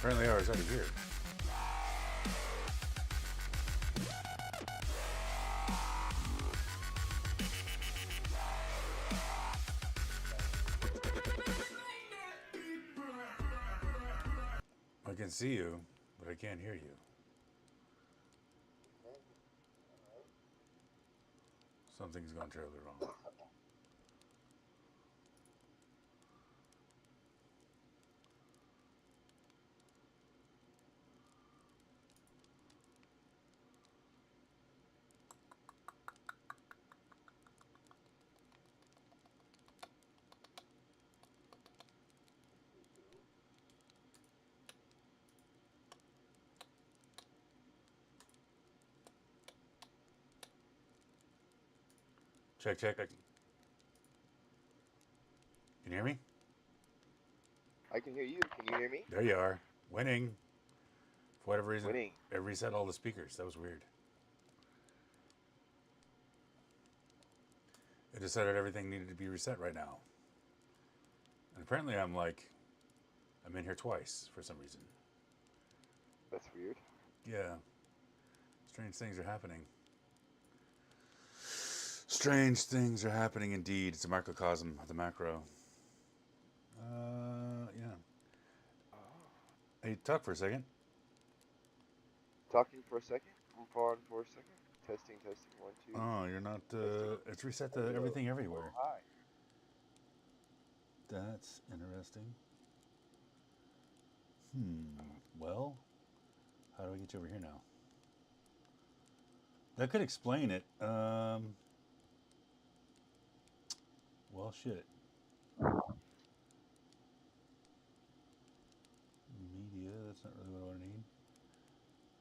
Apparently ours out of here. I can see you, but I can't hear you. Something's gone terribly wrong. Check, check. Can you hear me? I can hear you. Can you hear me? There you are. Winning. For whatever reason, Winning. it reset all the speakers. That was weird. It decided everything needed to be reset right now. And apparently I'm in here twice for some reason. That's weird. Yeah. Strange things are happening. Strange things are happening indeed. It's a microcosm of the macro. Yeah. Oh. Hey, talk for a second. Talking for a second. Move on for a second. Testing, testing. One, two. Oh, you're not. Testing. It's reset to Hello. everything Oh, everywhere. hi. That's interesting. Well, how do I get you over here now? That could explain it. Well, shit. Media. That's not really what I need.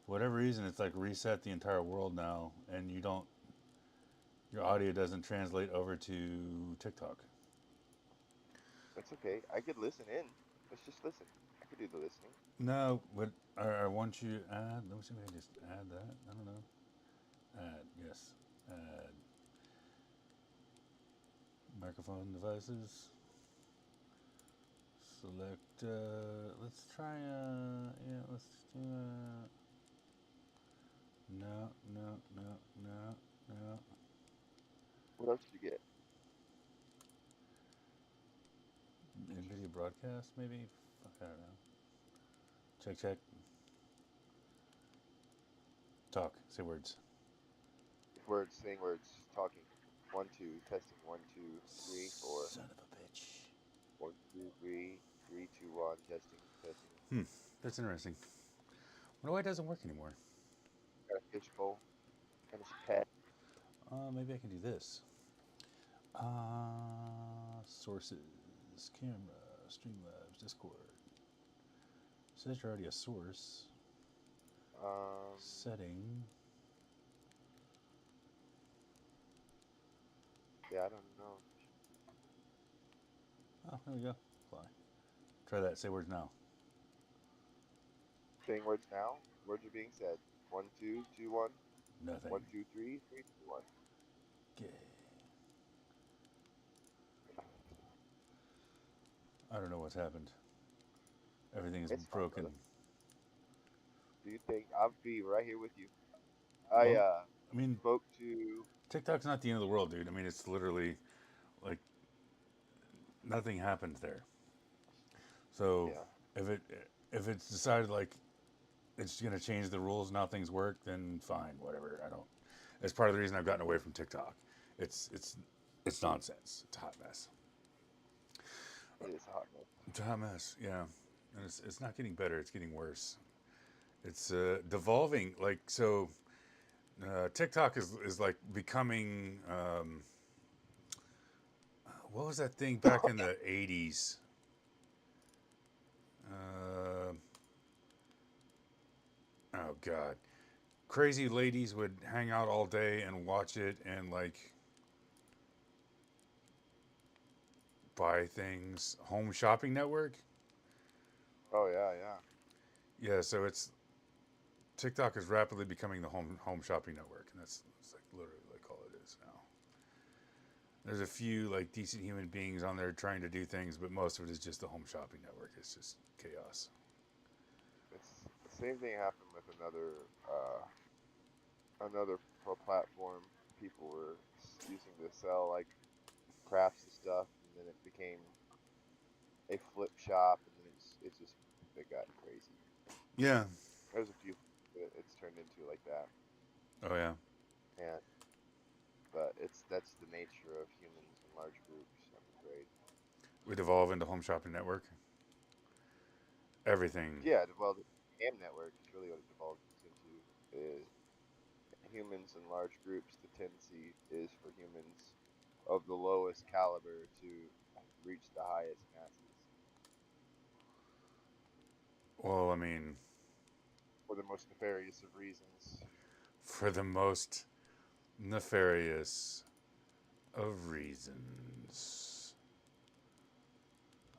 For whatever reason, it's like reset the entire world now, and you don't. Your audio doesn't translate over to TikTok. That's okay. I could listen in. Let's just listen. I could do the listening. No, but I want you to add. Let me see if I can just add that. I don't know. Add, yes. Add microphone devices. Select. Let's try. Yeah, let's do. No, no, no, no, no. What else did you get? NVIDIA broadcast, maybe. Fuck, I don't know. Check, check. Talk. Say words. Words, saying words, talking. One, two, testing. One, two, three, four. Son of a bitch. One, two, three. Three, two, one. Testing, testing. That's interesting. Wonder why it doesn't work anymore. Got a fishbowl and a pet. Maybe I can do this. Sources, camera, Streamlabs, Discord. Says you're already a source. Um, Setting. yeah, I don't know. Oh, there we go. Fly. Try that. Say words now. Saying words now. Words are being said. One, two, two, one. Nothing. One, two, three. Three, two, one. Okay. I don't know what's happened. Everything is It's fine, broken. brother. Do you think I'll be right here with you? I Well, I mean, spoke to. TikTok's not the end of the world, dude. I mean, it's literally like nothing happened there. So Yeah, if it if it's decided like it's gonna change the rules and how things work, then fine, whatever. I don't. That's part of the reason I've gotten away from TikTok. It's it's it's nonsense. It's a hot mess. it is hot, man. It's a hot mess. Yeah, and it's not getting better. It's getting worse. It's devolving. Like so, TikTok is like becoming. What was that thing back in the '80s? Uh, oh God, crazy ladies would hang out all day and watch it and like buy things. Home Shopping Network. Oh yeah, yeah. Yeah, so it's TikTok is rapidly becoming the home shopping network, and that's like literally like all it is now. There's a few like decent human beings on there trying to do things, but most of it is just the home shopping network. It's just chaos. Same thing happened with another platform. People were using to sell like crafts and stuff, and then it became a flip shop, and then it's just it got crazy. Yeah. There's a few that it's turned into like that, Oh yeah. and but that's the nature of humans in large groups. I'm afraid. We'd evolve into Home Shopping Network. Everything. Yeah, well, the ham network is really what it devolves into. Is humans in large groups. The tendency is for humans of the lowest caliber to reach the highest masses Well, I mean, for the most nefarious of reasons. for the most nefarious of reasons.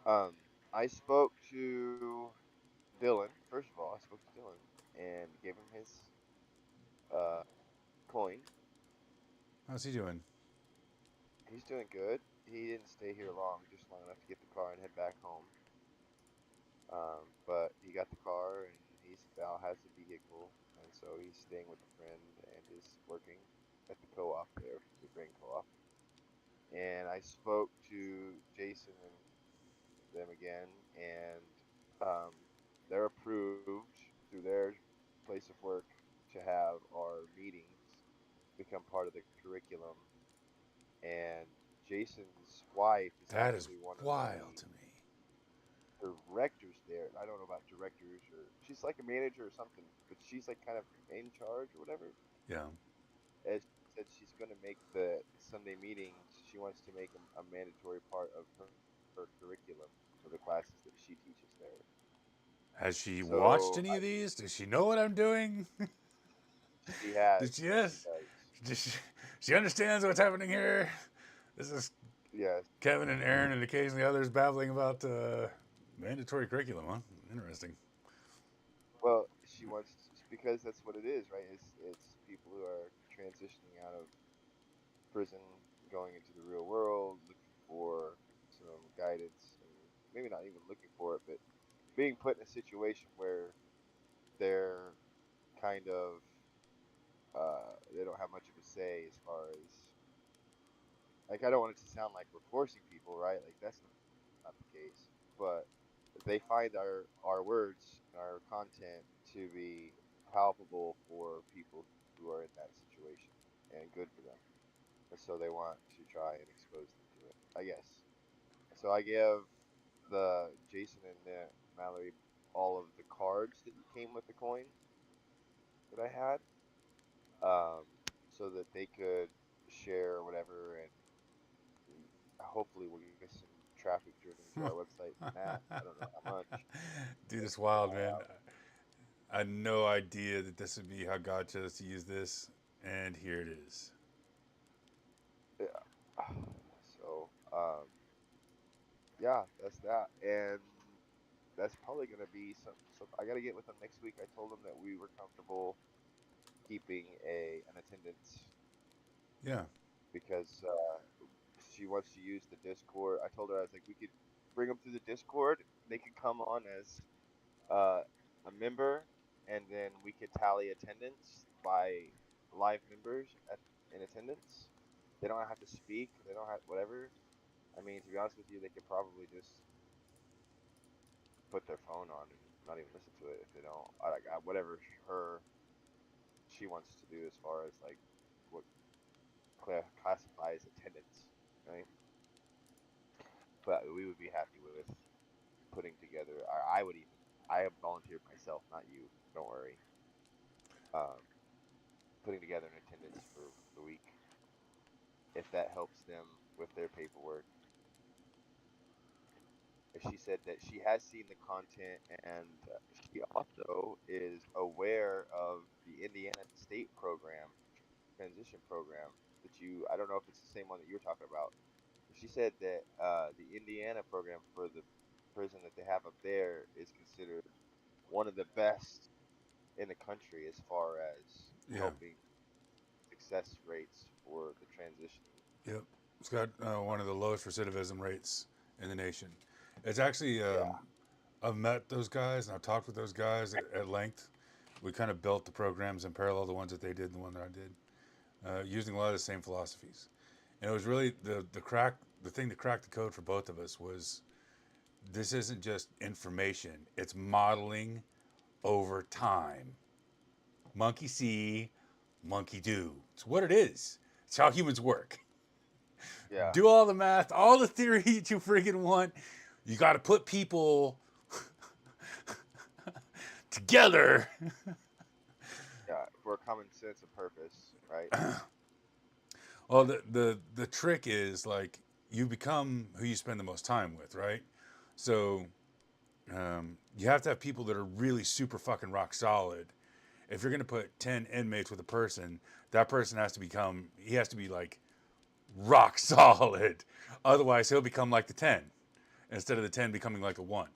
Um, I spoke to Dylan. First of all, I spoke to Dylan and gave him his uh, coin. How's he doing? He's doing good. He didn't stay here long, just long enough to get the car and head back home. But he got the car and he's now has a vehicle, and so he's staying with a friend and is working at the co-op there, the grain co-op. And I spoke to Jason and them again, and um, they're approved through their place of work to have our meetings become part of the curriculum. And Jason's wife is That is actually one of wild the to me. directors there. I don't know about directors, or she's like a manager or something, but she's like kind of in charge or whatever. Yeah. As she said, she's going to make the Sunday meetings. She wants to make them a mandatory part of her curriculum for the classes that she teaches there. Has she watched So any of these? Does she know what I'm doing? she has, Did she? she Yes. does, Does she understands what's happening here. This is yes. Kevin and Aaron and occasionally others babbling about mandatory curriculum. Huh? Interesting. Well, she wants because that's what it is, right? It's people who are transitioning out of prison, going into the real world, looking for some guidance, and maybe not even looking for it, but being put in a situation where they're kind of they don't have much of a say as far as like I don't want it to sound like we're forcing people, right? Like that's not the case, but they find our words and our content to be palpable for people who are in that situation and good for them, and so they want to try and expose them to it, I guess. So I give the Jason and Mallory all of the cards that came with the coin that I had, um, so that they could share or whatever, and hopefully we'll get some traffic driven to our website from that. I don't know how much. Dude, But it's wild, man. I had no idea that this would be how God chose to use this, and here it is. yeah. So yeah, that's that, and that's probably gonna be some. So I gotta get with them next week. I told them that we were comfortable keeping a an attendance Yeah. because she wants to use the Discord. I told her I was like, we could bring them through the Discord. They could come on as uh, a member, and then we could tally attendance by live members in attendance. They don't have to speak. They don't have whatever. I mean, to be honest with you, they could probably just put their phone on and not even listen to it if they don't. Whatever her she wants to do as far as like what classifies attendance, right? But we would be happy with putting together. I would even. I have volunteered myself, not you. Don't worry. Um, Putting together an attendance for the week if that helps them with their paperwork. And she said that she has seen the content and she also is aware of the Indiana State program, transition program that you. I don't know if it's the same one that you're talking about. She said that the Indiana program for the prison that they have up there is considered one of the best in the country as far as Yeah. helping success rates for the transitioning. Yep. It's got one of the lowest recidivism rates in the nation. It's actually Yeah. I've met those guys and I've talked with those guys at length. We kind of built the programs in parallel, the ones that they did and the one that I did, using a lot of the same philosophies. And it was really the thing that cracked the code for both of us was this isn't just information; it's modeling over time. Monkey see, monkey do. It's what it is. It's how humans work. Yeah, Do all the math, all the theory that you freaking want. You got to put people together. yeah, for a common sense of purpose, right? Well, the trick is like you become who you spend the most time with, right? So you have to have people that are really super fucking rock solid. If you're gonna put 10 inmates with a person, that person has to become he has to be like rock solid. Otherwise, he'll become like the 10 instead of the 10 becoming like the 1.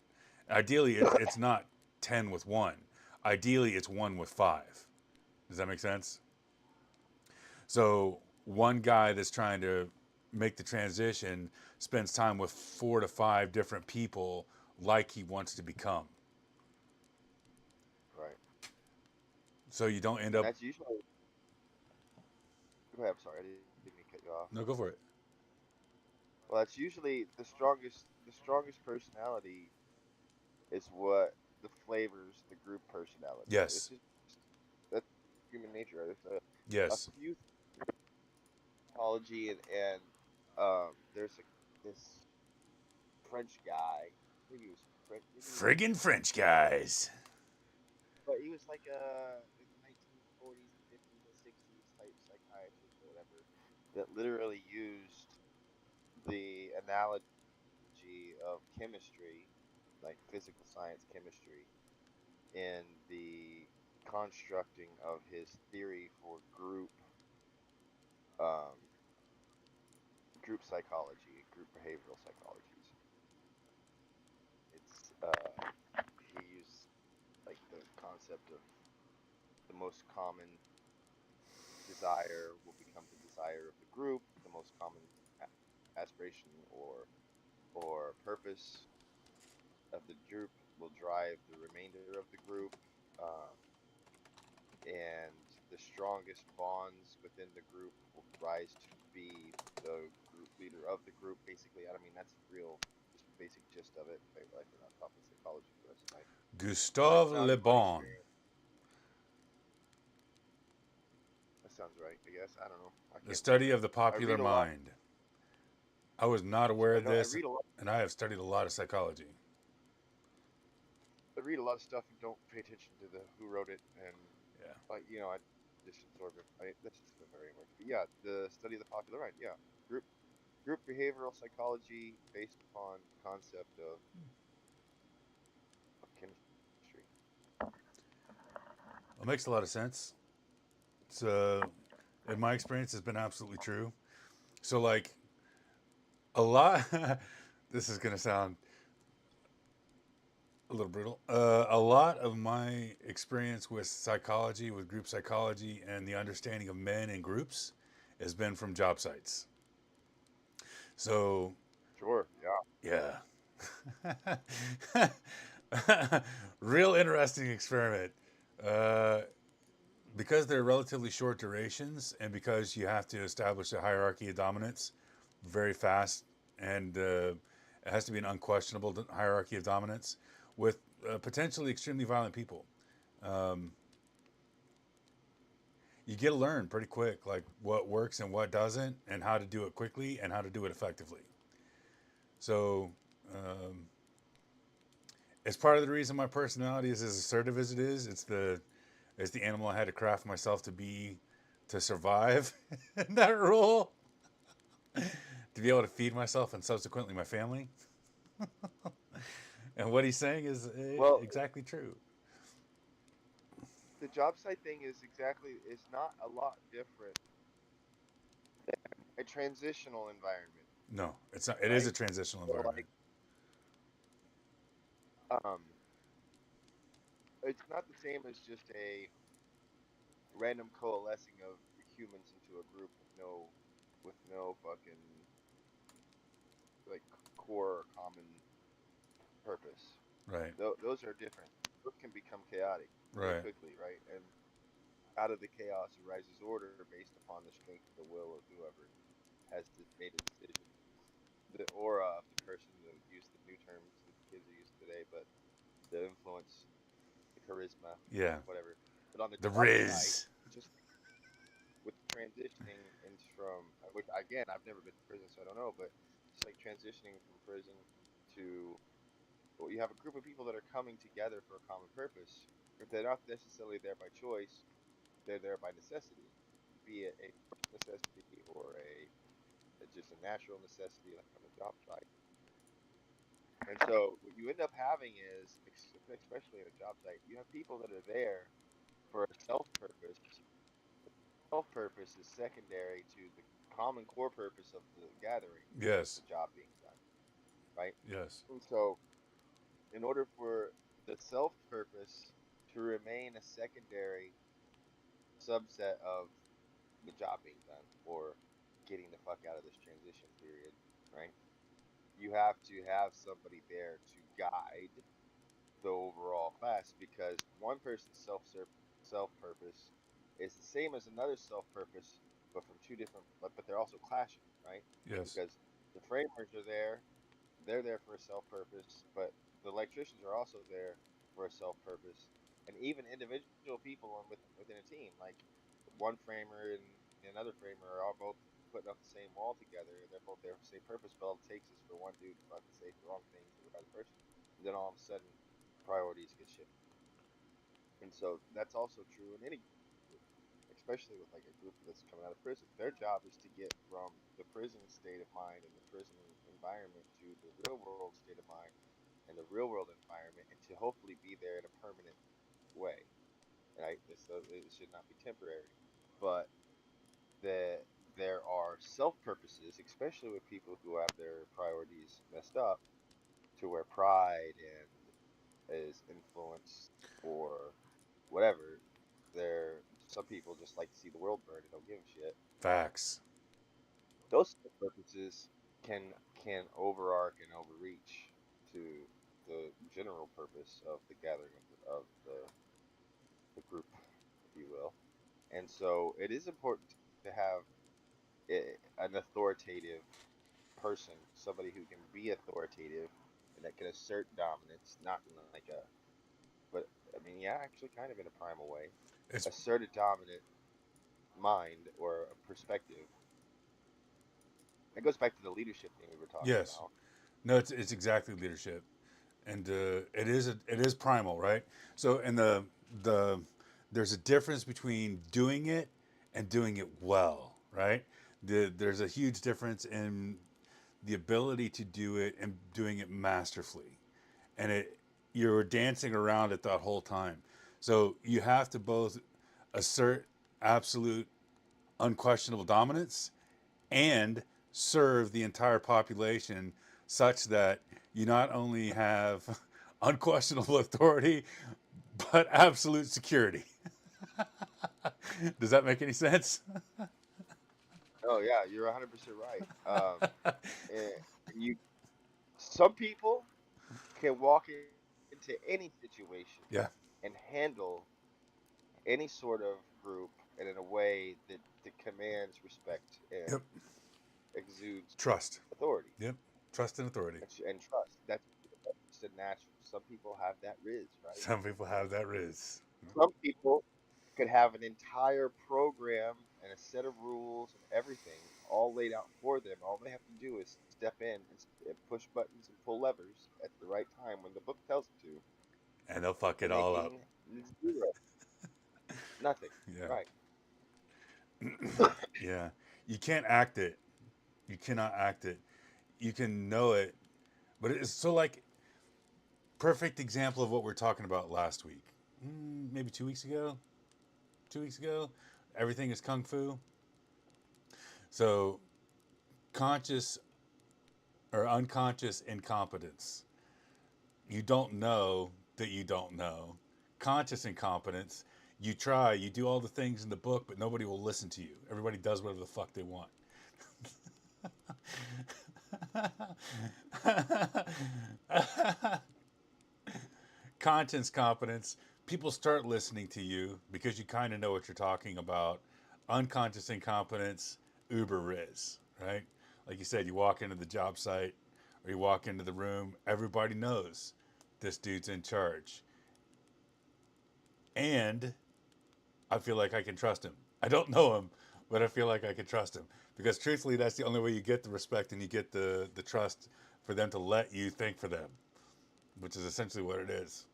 Ideally, it's not 10 with 1. Ideally, it's 1 with 5. Does that make sense? So one guy that's trying to make the transition spends time with 4 to 5 different people like he wants to become. Right. So you don't end And up. that's usually. Go ahead. I'm sorry, I didn't mean to cut you off. No, go for it. Well, that's usually the strongest. The strongest personality is what the flavors the group personality. It's Yes. just that's human nature. Right? There's a Yes. few psychology and there's this French guy. Maybe he was French. Maybe he was Friggin' French guys. but he was like a 1940s and 50s and 60s type psychiatrist or whatever that literally used the analogy of chemistry, like physical science chemistry, in the constructing of his theory for um, group psychology, group behavioral psychologies. It's he used like the concept of the most common desire will become the desire of the group. The most common aspiration or purpose of the group will drive the remainder of the group. Um, and the strongest bonds within the group will rise to be the group leader of the group. Basically, I mean that's real, just basic gist of it. Like we're not talking psychology for us, my Gustave knowledge Le and my Bon. experience. That sounds right. I guess I don't know. I The can't study of remember. the I popular read a lot. mind. I was not aware I of know. I this, read a lot. and I have studied a lot of psychology. I read a lot of stuff and don't pay attention to the who wrote it, and Yeah. like I just absorb it. That's just the very much. But yeah, the study of the popular mind. Yeah, group behavioral psychology based upon the concept of chemistry. It makes a lot of sense. It's, in my experience, has been absolutely true. So, like, a lot, this is going to sound a little brutal. A lot of my experience with psychology, with group psychology, and the understanding of men in groups has been from job sites. So, Sure. Yeah. yeah. Real interesting experiment. Uh, because they're relatively short durations and because you have to establish a hierarchy of dominance very fast and it has to be an unquestionable hierarchy of dominance with potentially extremely violent people. Um, you get to learn pretty quick, like what works and what doesn't, and how to do it quickly and how to do it effectively. So, um, it's part of the reason my personality is as assertive as it is. It's the animal I had to craft myself to be to survive in that role, to be able to feed myself and subsequently my family. And what he's saying is Well, exactly true. the job site thing is not a lot different. A transitional environment, No, it's not. It is right? a transitional So environment. um, it's not the same as just a random coalescing of humans into a group with no fucking like core or common purpose. Right. Those are different. Those can become chaotic very Right. quickly, right? And out of the chaos arises order based upon the strength of the will of whoever made a decision. The aura of the person, to use the new terms that the kids are using today, but the influence, the charisma, Yeah. whatever. But on the The job site, Riz. just with transitioning into from, which again, I've never been to prison, so I don't know, but just like transitioning from prison to, well, you have a group of people that are coming together for a common purpose. If they're not necessarily there by choice, they're there by necessity, be it a forced necessity or just a natural necessity, like on the job site. And so what you end up having is, especially at a job site, you have people that are there for a self purpose. Self purpose is secondary to the common core purpose of the gathering, which is Yes. the job being done, right? Yes. And so, in order for the self purpose to remain a secondary subset of the job being done or getting the fuck out of this transition period, right? You have to have somebody there to guide the overall class, because one person's self purpose is the same as another self purpose, but from two different, but they're also clashing, right? Yes. Because the framers are there, they're there for a self purpose, but the electricians are also there for a self purpose, and even individual people within a team, like one framer and another framer are all both putting up the same wall together, and they're both there for the same purpose, but all it takes is for one dude to fucking say the wrong thing to the other person, and then all of a sudden priorities get shifted. And so that's also true in any group, especially with like a group that's coming out of prison. Their job is to get from the prison state of mind and the prison environment to the real world state of mind and the real world environment, and to hopefully be there in a permanent way. Right? So it should not be temporary. But that there are self purposes, especially with people who have their priorities messed up, to where pride and is influenced or whatever. There, some people just like to see the world burn and don't give a shit. Facts. Those purposes can overarch and overreach to the general purpose of the gathering of the group, if you will. And so it is important to have an authoritative person, somebody who can be authoritative and that can assert dominance, not in like a, but I mean, yeah, actually, kind of in a primal way, It's assert a dominant mind or a perspective. That goes back to the leadership thing we were talking yes. about. No, it's exactly leadership, and it is primal, right? So, and the there's a difference between doing it and doing it well, right? There's a huge difference in the ability to do it and doing it masterfully, and you're dancing around it that whole time. So you have to both assert absolute unquestionable dominance and serve the entire population such that you not only have unquestionable authority but absolute security. Does that make any sense? Oh yeah, you're 100% right. And you, some people can walk into any situation Yeah. and handle any sort of group and in a way that commands respect and Yep. exudes Trust. authority Yep. Trust and authority. and trust. That's just a natural. Some people have that riz, right? Some people have that riz. Some people could have an entire program and a set of rules and everything all laid out for them. All they have to do is step in and push buttons and pull levers at the right time when the book tells them to, And they'll fuck it and they all up. gain zero, nothing. Yeah. Right. Yeah. You can't act it. You cannot act it. You can know it, but it's so like perfect example of what we are talking about last week. Maybe 2 weeks ago. 2 weeks ago, everything is kung fu. So conscious or unconscious incompetence. You don't know that you don't know. Conscious incompetence. You try, you do all the things in the book, but nobody will listen to you. Everybody does whatever the fuck they want. Content's competence. People start listening to you because you kind of know what you're talking about. Unconscious incompetence, uber riz, right? Like you said, you walk into the job site or you walk into the room, everybody knows this dude's in charge. And I feel like I can trust him. I don't know him, but I feel like I can trust him. Because truthfully, that's the only way you get the respect and you get the trust for them to let you think for them, which is essentially what it is.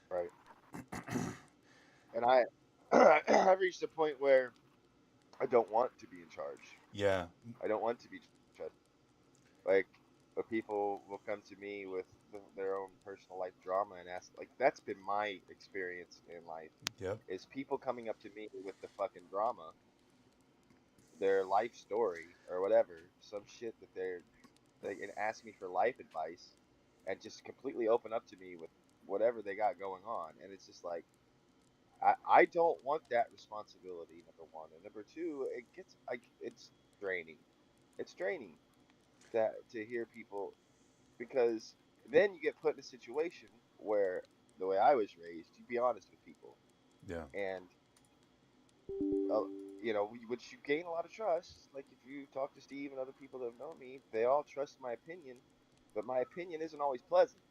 Right. And I I've reached a point where I don't want to be in charge. Yeah. I don't want to be trusted. Like, people will come to me with their own personal life drama and ask, like, that's been my experience in life, Yep. is people coming up to me with the fucking drama, their life story or whatever, some shit that they and ask me for life advice, and just completely open up to me with whatever they got going on, and it's just like, I don't want that responsibility. Number one, and number two, it gets like it's draining. It's draining to hear people, because then you get put in a situation where, the way I was raised, you be honest with people, Yeah. and uh, which you gain a lot of trust. Like, if you talk to Steve and other people that have known me, they all trust my opinion, but my opinion isn't always pleasant.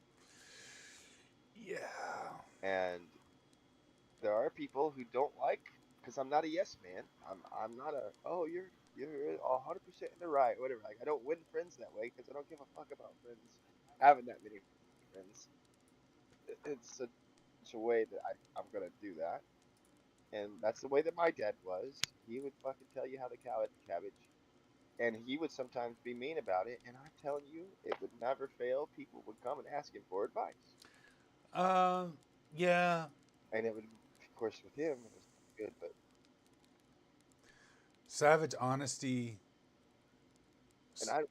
Yeah. And there are people who don't like, because I'm not a yes man. I'm not a, oh, you're 100% in the right, whatever. Like, I don't win friends that way because I don't give a fuck about friends having that many friends. It's such a way that I'm gonna do that, and that's the way that my dad was. He would fucking tell you how the cow ate the cabbage, and he would sometimes be mean about it. And I'm telling you, it would never fail. People would come and ask him for advice, Um. Yeah. and it would, of course, with him, it was good. But Savage honesty. and I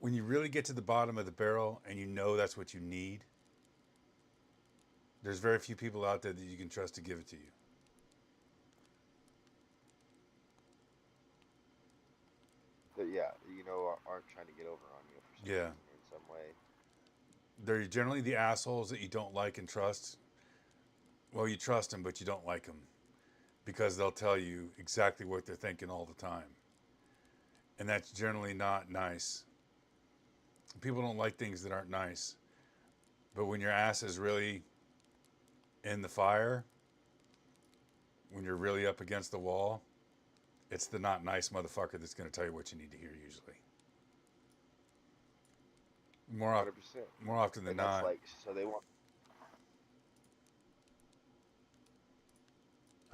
When you really get to the bottom of the barrel and you know that's what you need, there's very few people out there that you can trust to give it to you. that, yeah, aren't trying to get over on you for some Yeah. reason or in some way. They're generally the assholes that you don't like and trust. Well, you trust them, but you don't like them because they'll tell you exactly what they're thinking all the time. And that's generally not nice. People don't like things that aren't nice. But when your ass is really in the fire, when you're really up against the wall, it's the not nice motherfucker that's going to tell you what you need to hear usually. More, 100%. more often than And that's not, like, so they want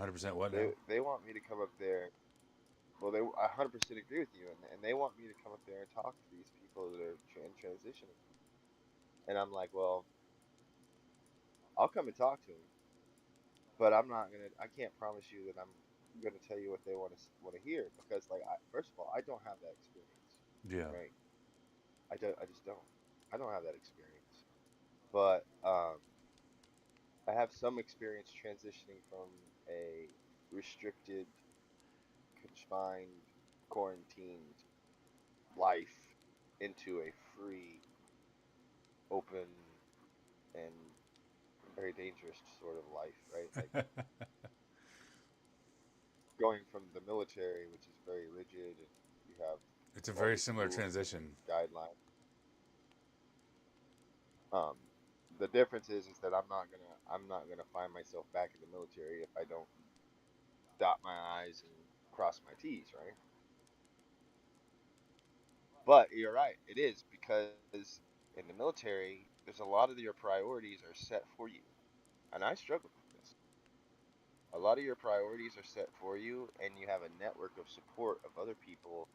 100% what now? they want me to come up there. Well, I 100% agree with you, and they want me to come up there and talk to these people that are in transition, and I'm like, well, I'll come and talk to them, but I can't promise you that I'm gonna tell you what they want to hear, because, like, first of all, I don't have that experience, Yeah. right? I just don't. I don't have that experience, but I have some experience transitioning from a restricted, confined, quarantined life into a free, open, and very dangerous sort of life, right? Like, going from the military, which is very rigid, and you have It's a all very these similar rules and transition. guidelines. Um, the difference is that I'm not gonna find myself back in the military if I don't dot my I's and cross my T's, right? But you're right, it is, because in the military, there's a lot of your priorities are set for you, and I struggled with this. A lot of your priorities are set for you, and you have a network of support of other people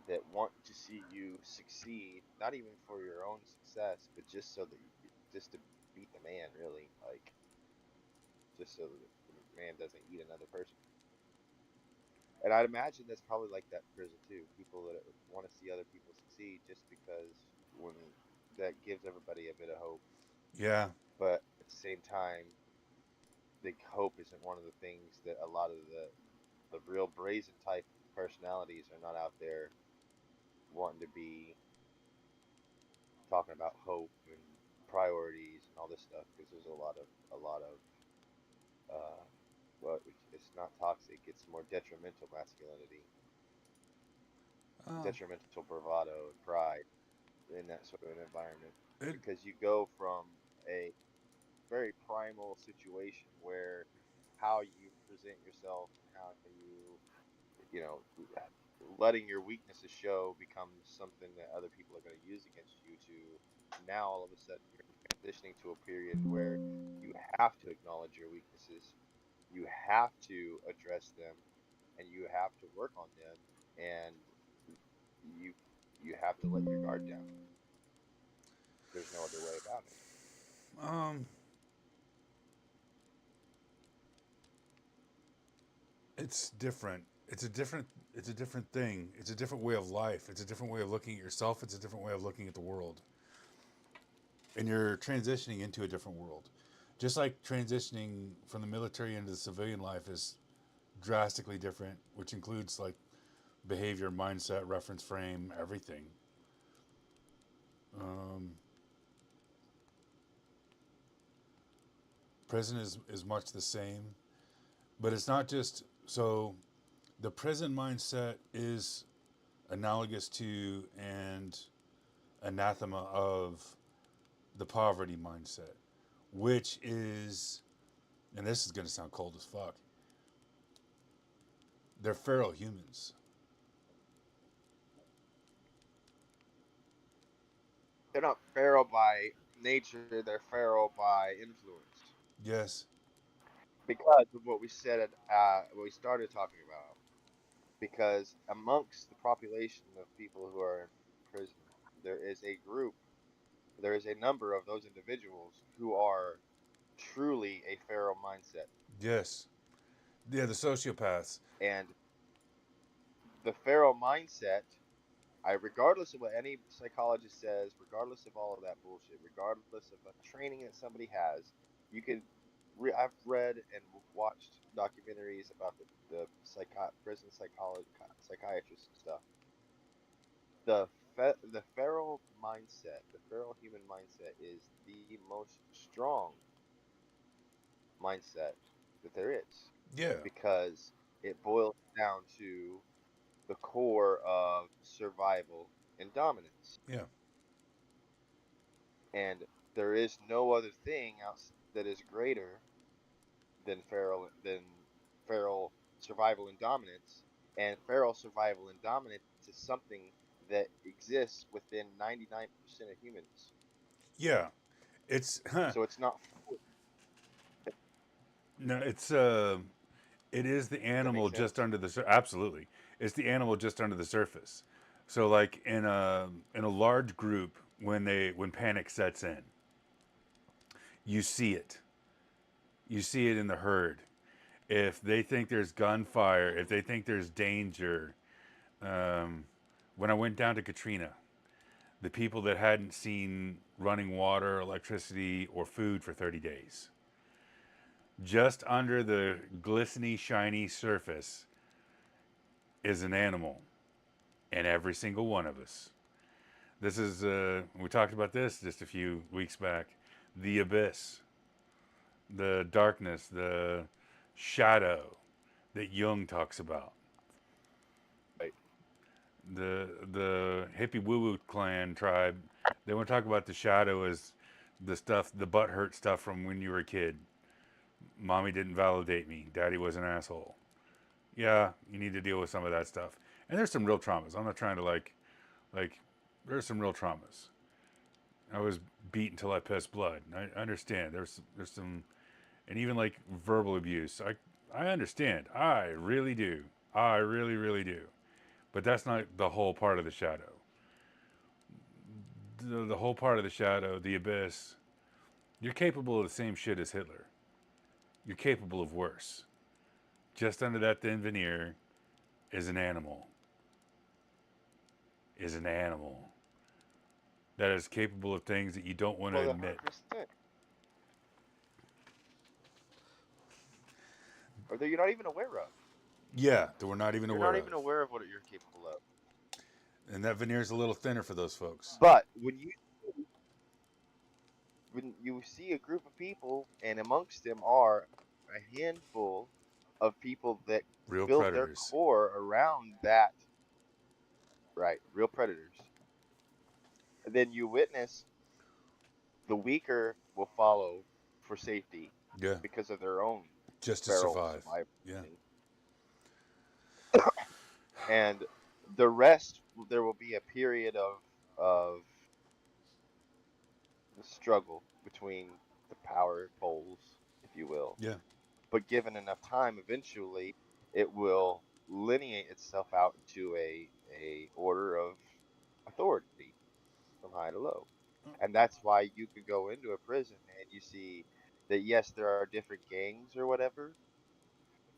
that want to see you succeed, not even for your own success, but just so that just to beat the man, really, like, just so that the man doesn't eat another person. And I'd imagine that's probably like that in prison too. People that want to see other people succeed, just because, when that gives everybody a bit of hope. Yeah. But at the same time, the hope isn't one of the things that a lot of the real brazen type personalities are not out there wanting to be talking about hope and priorities and all this stuff because there's a lot of uh, well, it's not toxic. It's more detrimental masculinity, Oh, detrimental bravado and pride in that sort of an environment it because you go from a very primal situation where how you present yourself and how you know, letting your weaknesses show becomes something that other people are going to use against you to now all of a sudden you're transitioning to a period where you have to acknowledge your weaknesses, you have to address them, and you have to work on them, and you you have to let your guard down. There's no other way about it. um, it's different. It's a different thing. It's a different way of life. It's a different way of looking at yourself. It's a different way of looking at the world. And you're transitioning into a different world. Just like transitioning from the military into the civilian life is drastically different, which includes like behavior, mindset, reference frame, everything. Um, Prison is much the same, but it's not just so. The prison mindset is analogous to and anathema of the poverty mindset, which is, and this is going to sound cold as fuck, they're feral humans. They're not feral by nature, they're feral by influence Yes. because of what we said at what we started talking about. Because amongst the population of people who are in prison, there is a group, there is a number of those individuals who are truly a feral mindset. Yes. Yeah, the sociopaths. And the feral mindset, regardless of what any psychologist says, regardless of all of that bullshit, regardless of the training that somebody has, you can. I've read and watched documentaries about prison psychiatrists and stuff. The feral mindset, the feral human mindset, is the most strong mindset that there is Yeah. because it boils down to the core of survival and dominance. Yeah. And there is no other thing else that is greater than feral survival and dominance. And feral survival and dominance is something that exists within 99% of humans. Yeah. It's So it's not. no, it is the Does that make animal just sense? under the absolutely. It's the animal just under the surface. So like in a large group when panic sets in, you see it. You see it in the herd. If they think there's gunfire, if they think there's danger, um, when I went down to Katrina, the people that hadn't seen running water, electricity, or food for 30 days, just under the glistening, shiny surface is an animal, and every single one of us. This is, we talked about this just a few weeks back. The abyss, the darkness, the shadow that Jung talks about. Right. The hippie woo woo clan tribe, they want to talk about the shadow as the stuff, the butt hurt stuff from when you were a kid. Mommy didn't validate me. Daddy was an asshole. Yeah, you need to deal with some of that stuff. And there's some real traumas. I'm not trying to like there's some real traumas. I was beat until I pissed blood. I understand. There's some, and even like verbal abuse. I understand. I really do. I really really do. But that's not the whole part of the shadow. The whole part of the shadow, the abyss. You're capable of the same shit as Hitler. You're capable of worse. Just under that thin veneer is an animal. Is an animal that is capable of things that you don't want to Well, admit. 100%. Or that you're not even aware of. Yeah, that we're not even You're aware not of. even aware of what you're capable of. And that veneer is a little thinner for those folks. But when you when you see a group of people, and amongst them are a handful of people that Real build their predators. core around that, right? Real predators. Then you witness the weaker will follow for safety Yeah. because of their own Just to feral survive. survival Yeah. instinct. And the rest, there will be a period of struggle between the power poles, if you will. Yeah. But given enough time, eventually it will lineate itself out into a order of authority from high to low. And that's why you could go into a prison and you see that yes, there are different gangs or whatever,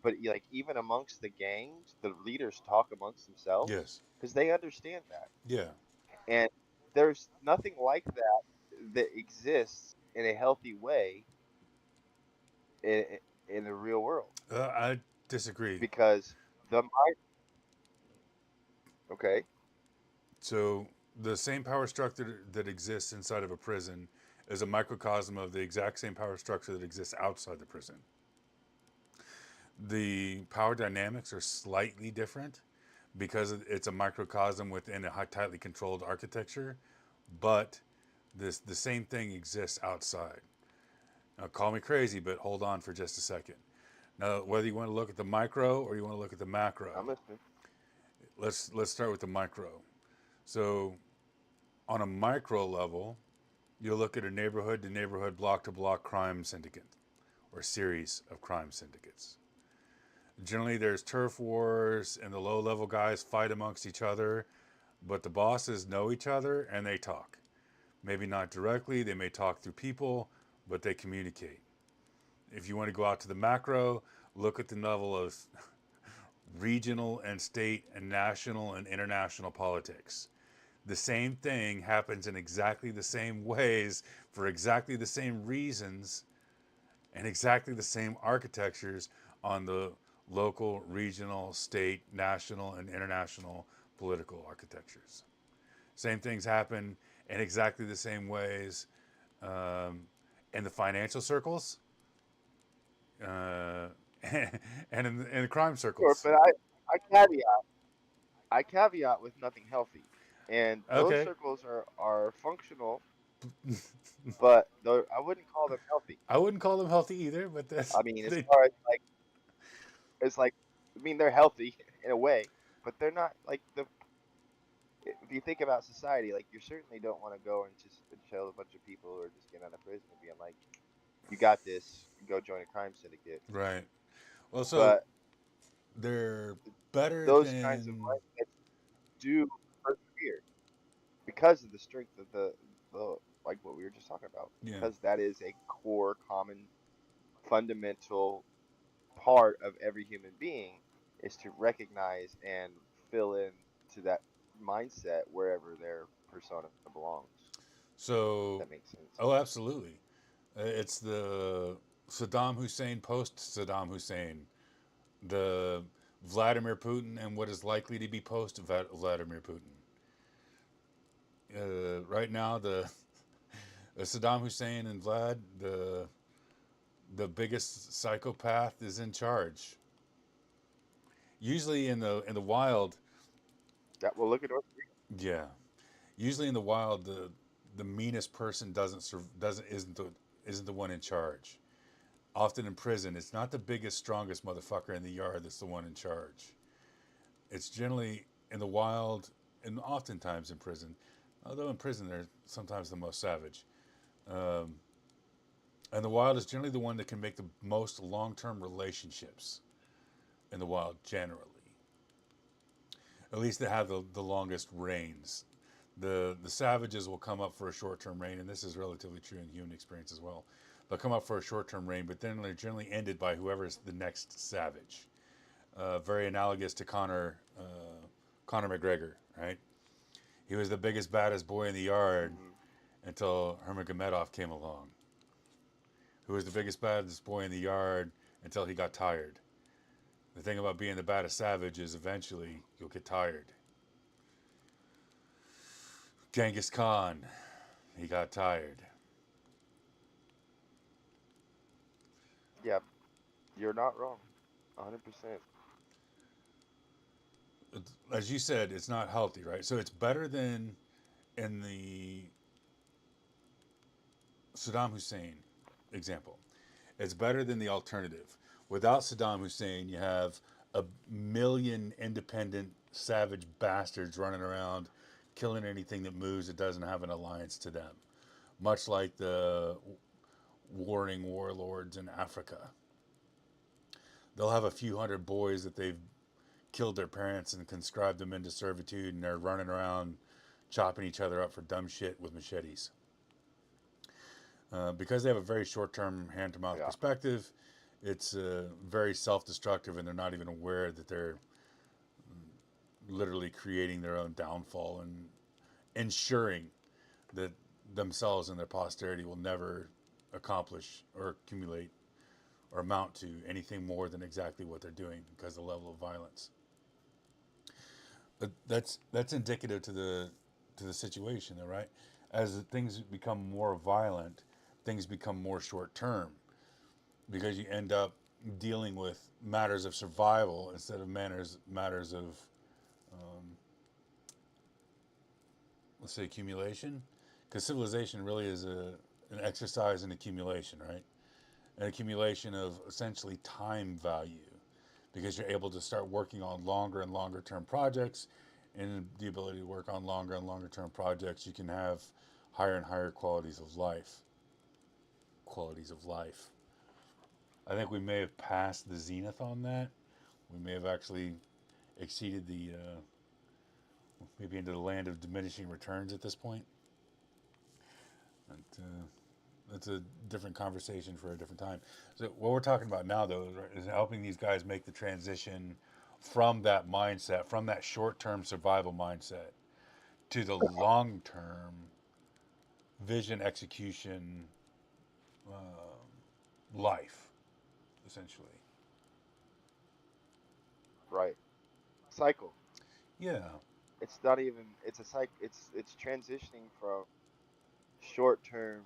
but like even amongst the gangs, the leaders talk amongst themselves Yes. because they understand that. Yeah. And there's nothing like that that exists in a healthy way in, in the real world I disagree. because the mind, okay, So the same power structure that exists inside of a prison is a microcosm of the exact same power structure that exists outside the prison. The power dynamics are slightly different because it's a microcosm within a tightly controlled architecture, but the same thing exists outside. Now, call me crazy, but hold on for just a second. Now, whether you want to look at the micro or you want to look at the macro, I'm listening. let's start with the micro. So, on a micro level, you'll look at a neighborhood to neighborhood, block to block crime syndicate or series of crime syndicates. Generally, there's turf wars, and the low level guys fight amongst each other, but the bosses know each other and they talk. Maybe not directly, they may talk through people, but they communicate. If you want to go out to the macro, look at the level of regional and state and national and international politics. The same thing happens in exactly the same ways for exactly the same reasons and exactly the same architectures on the local, regional, state, national, and international political architectures. Same things happen in exactly the same ways um, in the financial circles uh, and in the crime Sure, circles. but I caveat with nothing healthy, and those Okay. circles are functional, but I wouldn't call them healthy. I wouldn't call them healthy either, but that's I mean, as they, far as like it's like, I mean, they're healthy in a way, but they're not like the. If you think about society, like you certainly don't want to go and just and tell a bunch of people who are just getting out of prison and being like, "You got this, go join a crime syndicate." right. Well, so But they're better those kinds of than mindsets do persevere because of the strength of the like what we were just talking about, yeah. because that is a core, common, fundamental part of every human being is to recognize and fill in to that mindset wherever their persona belongs. If So, that makes sense. oh, absolutely. It's the Saddam Hussein post Saddam Hussein, the Vladimir Putin, and what is likely to be post Vladimir Putin. Right now, the Saddam Hussein and Vlad, the biggest psychopath is in charge. Usually in the wild, That will look at North Korea. yeah. Usually in the wild, the meanest person doesn't isn't the one in charge. Often in prison, it's not the biggest, strongest motherfucker in the yard that's the one in charge. It's generally in the wild, and oftentimes in prison. Although in prison they're sometimes the most savage. Um, and the wild is generally the one that can make the most long-term relationships in the wild. Generally, at least they have the longest reigns. The savages will come up for a short-term reign, and this is relatively true in human experience as well. They'll come up for a short-term reign, but then they're generally ended by whoever's the next savage. Very analogous to Conor McGregor, right? He was the biggest, baddest boy in the yard Hmm. until Hermagomedov came along, who was the biggest, baddest boy in the yard until he got tired. The thing about being the baddest savage is eventually you'll get tired. Genghis Khan, he got tired. Yeah, you're not wrong. 100%. As you said, it's not healthy, right? So it's better than in the Saddam Hussein example. It's better than the alternative. Without Saddam Hussein, you have a million independent savage bastards running around killing anything that moves that doesn't have an alliance to them. Much like the warring warlords in Africa. They'll have a few hundred boys that they've killed their parents and conscribed them into servitude, and they're running around chopping each other up for dumb shit with machetes. Because they have a very short term hand to mouth Yeah. perspective, it's very self destructive, and they're not even aware that they're literally creating their own downfall and ensuring that themselves and their posterity will never accomplish or accumulate or amount to anything more than exactly what they're doing because of the level of violence. But that's indicative to the situation, though, right? As things become more violent, things become more short term because you end up dealing with matters of survival instead of matters of let's say accumulation, because civilization really is an exercise in accumulation, right? An accumulation of essentially time value, because you're able to start working on longer and longer term projects, and the ability to work on longer and longer term projects, you can have higher and higher qualities of life. Qualities of life. I think we may have passed the zenith on that. We may have actually exceeded the maybe into the land of diminishing returns at this point. But, that's a different conversation for a different time. So what we're talking about now, though, is helping these guys make the transition from that mindset, from that short-term survival mindset, to the long-term vision, execution, life, essentially. Right. Cycle. Yeah. It's not even. It's a cycle. It's transitioning from short term,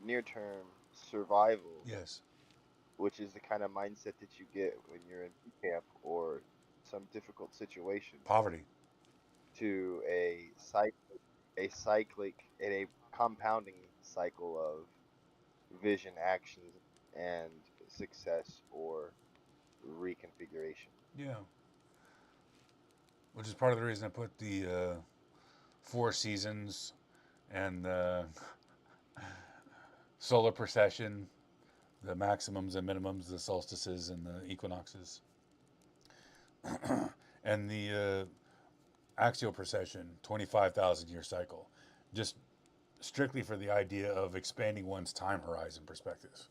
near term survival, Yes. which is the kind of mindset that you get when you're in boot camp or some difficult situation, Poverty. to a cyclic and a compounding cycle of vision, actions, and success or reconfiguration. Yeah. Which is part of the reason I put the four seasons and the solar precession, the maximums and minimums, the solstices and the equinoxes, and the axial precession, 25,000 year cycle, just strictly for the idea of expanding one's time horizon perspective.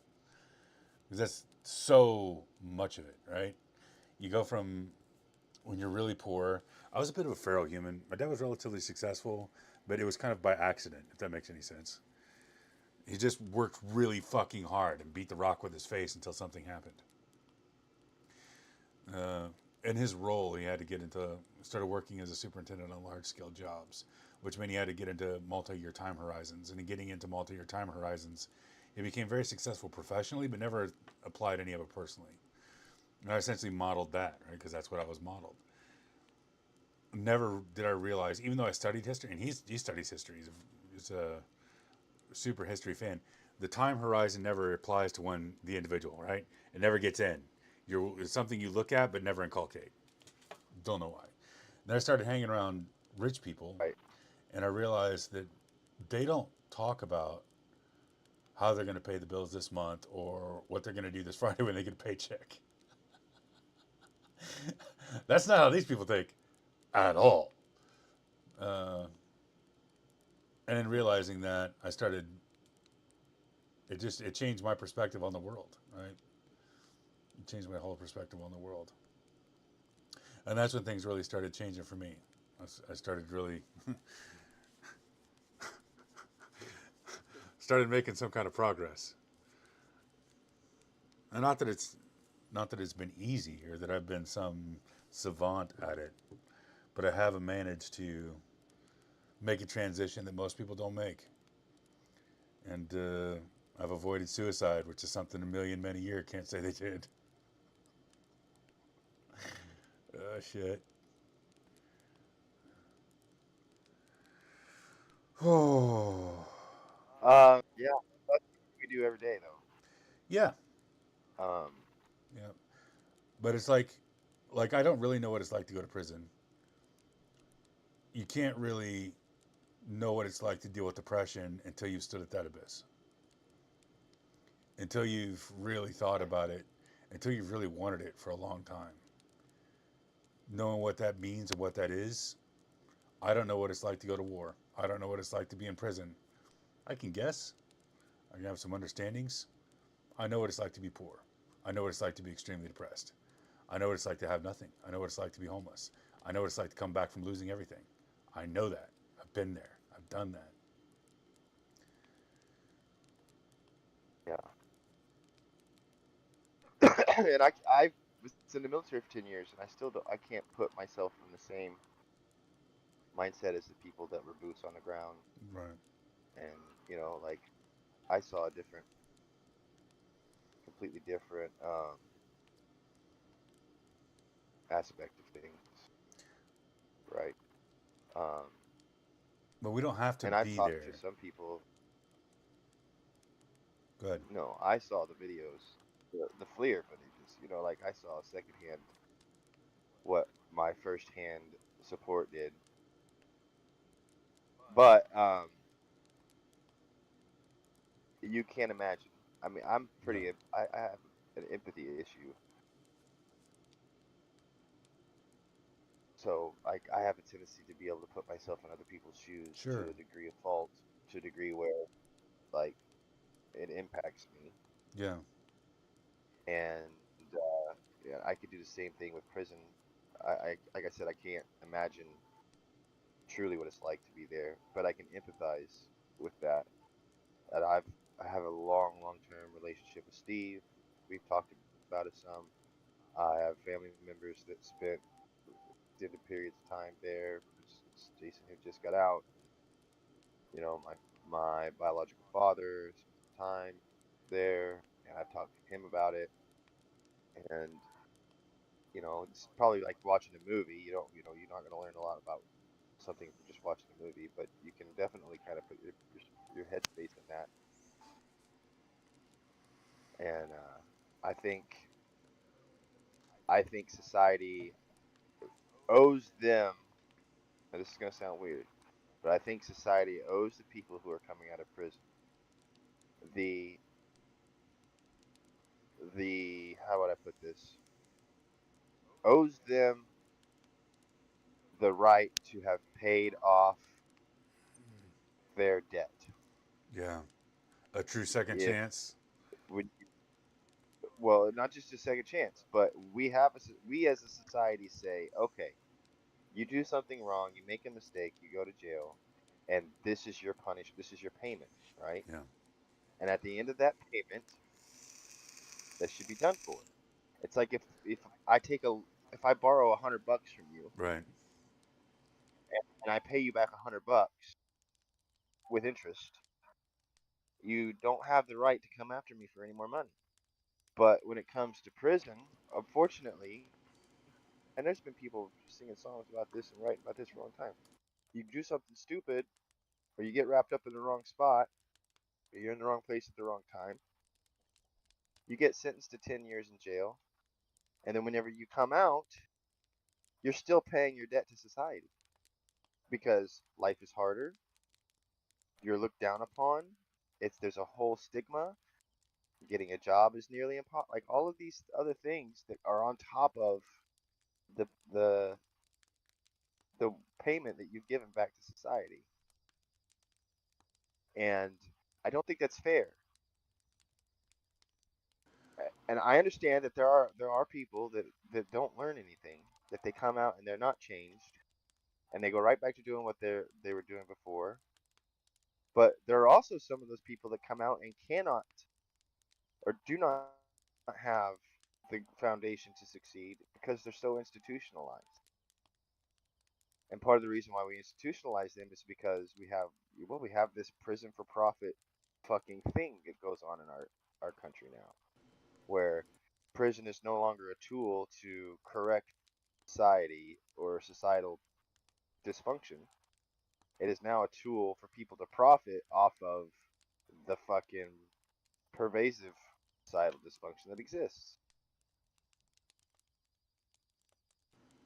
Because that's so much of it, right? You go from when you're really poor. I was a bit of a feral human. My dad was relatively successful, but it was kind of by accident, if that makes any sense. He just worked really fucking hard and beat the rock with his face until something happened. Uh, in his role, he had to get into, started working as a superintendent on large scale jobs, which meant he had to get into multi year time horizons. And in getting into multi year time horizons, he became very successful professionally, but never applied any of it personally. And I essentially modeled that, right? Because that's what I was modeled. Never did I realize, even though I studied history, and he studies history, he's a super history fan. The time horizon never applies to one the individual, right? It never gets in. It's something you look at but never inculcate. Don't know why. Then I started hanging around rich people, Right. and I realized that they don't talk about how they're going to pay the bills this month or what they're going to do this Friday when they get a paycheck. That's not how these people think at all. Uh, and in realizing that, I started. It changed my perspective on the world. Right, it changed my whole perspective on the world, and that's when things really started changing for me. I started really started making some kind of progress. And not that it's been easy or that I've been some savant at it, but I have managed to make a transition that most people don't make. And I've avoided suicide, which is something a million men a year can't say they did. Shit. Oh. Yeah, that's what we do every day Yeah. though. Yeah. But it's like I don't really know what it's like to go to prison. You can't really know what it's like to deal with depression until you've stood at that abyss. Until you've really thought about it, until you've really wanted it for a long time. Knowing what that means and what that is, I don't know what it's like to go to war. I don't know what it's like to be in prison. I can guess. I can have some understandings. I know what it's like to be poor. I know what it's like to be extremely depressed. I know what it's like to have nothing. I know what it's like to be homeless. I know what it's like to come back from losing everything. I know that. I've been there. I've done that. Yeah. And I was in the military for 10 years, and I still don't, I can't put myself in the same mindset as the people that were boots on the ground. Right. And like I saw a different, completely different aspect of things, right? Um, But we don't have to and I've be talked to there. some people. Good. No, I saw the videos, the FLIR footages. Like I saw secondhand what my firsthand support did. But you can't imagine. I mean, I'm No. pretty. I have an empathy issue, so like I have a tendency to be able to put myself in other people's shoes to Sure. a degree of fault, to a degree where like it impacts me. Yeah. And yeah, I could do the same thing with prison. I like I said, I can't imagine truly what it's like to be there, but I can empathize with that. And I have a long term relationship with Steve. We've talked about it some. I have family members that spent extended periods of time there. It's Jason who just got out. My biological father spent some time there, and I've talked to him about it. And it's probably like watching a movie. You're not going to learn a lot about something from just watching a movie, but you can definitely kind of put your headspace in that. And I think society owes them. Now this is going to sound weird, but I think society owes the people who are coming out of prison the how would I put this? Owes them the right to have paid off their debt. Yeah. A true second If chance. when Well, not just a second chance, but we as a society say, okay, you do something wrong, you make a mistake, you go to jail, and this is your this is your payment, right? Yeah. And at the end of that payment, that should be done for. It's like if I take a if I borrow $100 from you Right. and I pay you back $100 with interest, you don't have the right to come after me for any more money. But when it comes to prison, unfortunately, and there's been people singing songs about this and writing about this for a long time. You do something stupid, or you get wrapped up in the wrong spot, or you're in the wrong place at the wrong time. You get sentenced to 10 years in jail, and then whenever you come out, you're still paying your debt to society because life is harder. You're looked down upon. There's a whole stigma. Getting a job is nearly impossible. Like all of these other things that are on top of the the the payment that you've given back to society. And I don't think that's fair. And I understand that there are people that don't learn anything, that they come out and they're not changed, and they go right back to doing what they were doing before. But there are also some of those people that come out and cannot or do not have the foundation to succeed because they're so institutionalized. And part of the reason why we institutionalize them is because we have this prison for profit fucking thing that goes on in our country now, where prison is no longer a tool to correct society or societal dysfunction. It is now a tool for people to profit off of the fucking pervasive societal dysfunction that exists.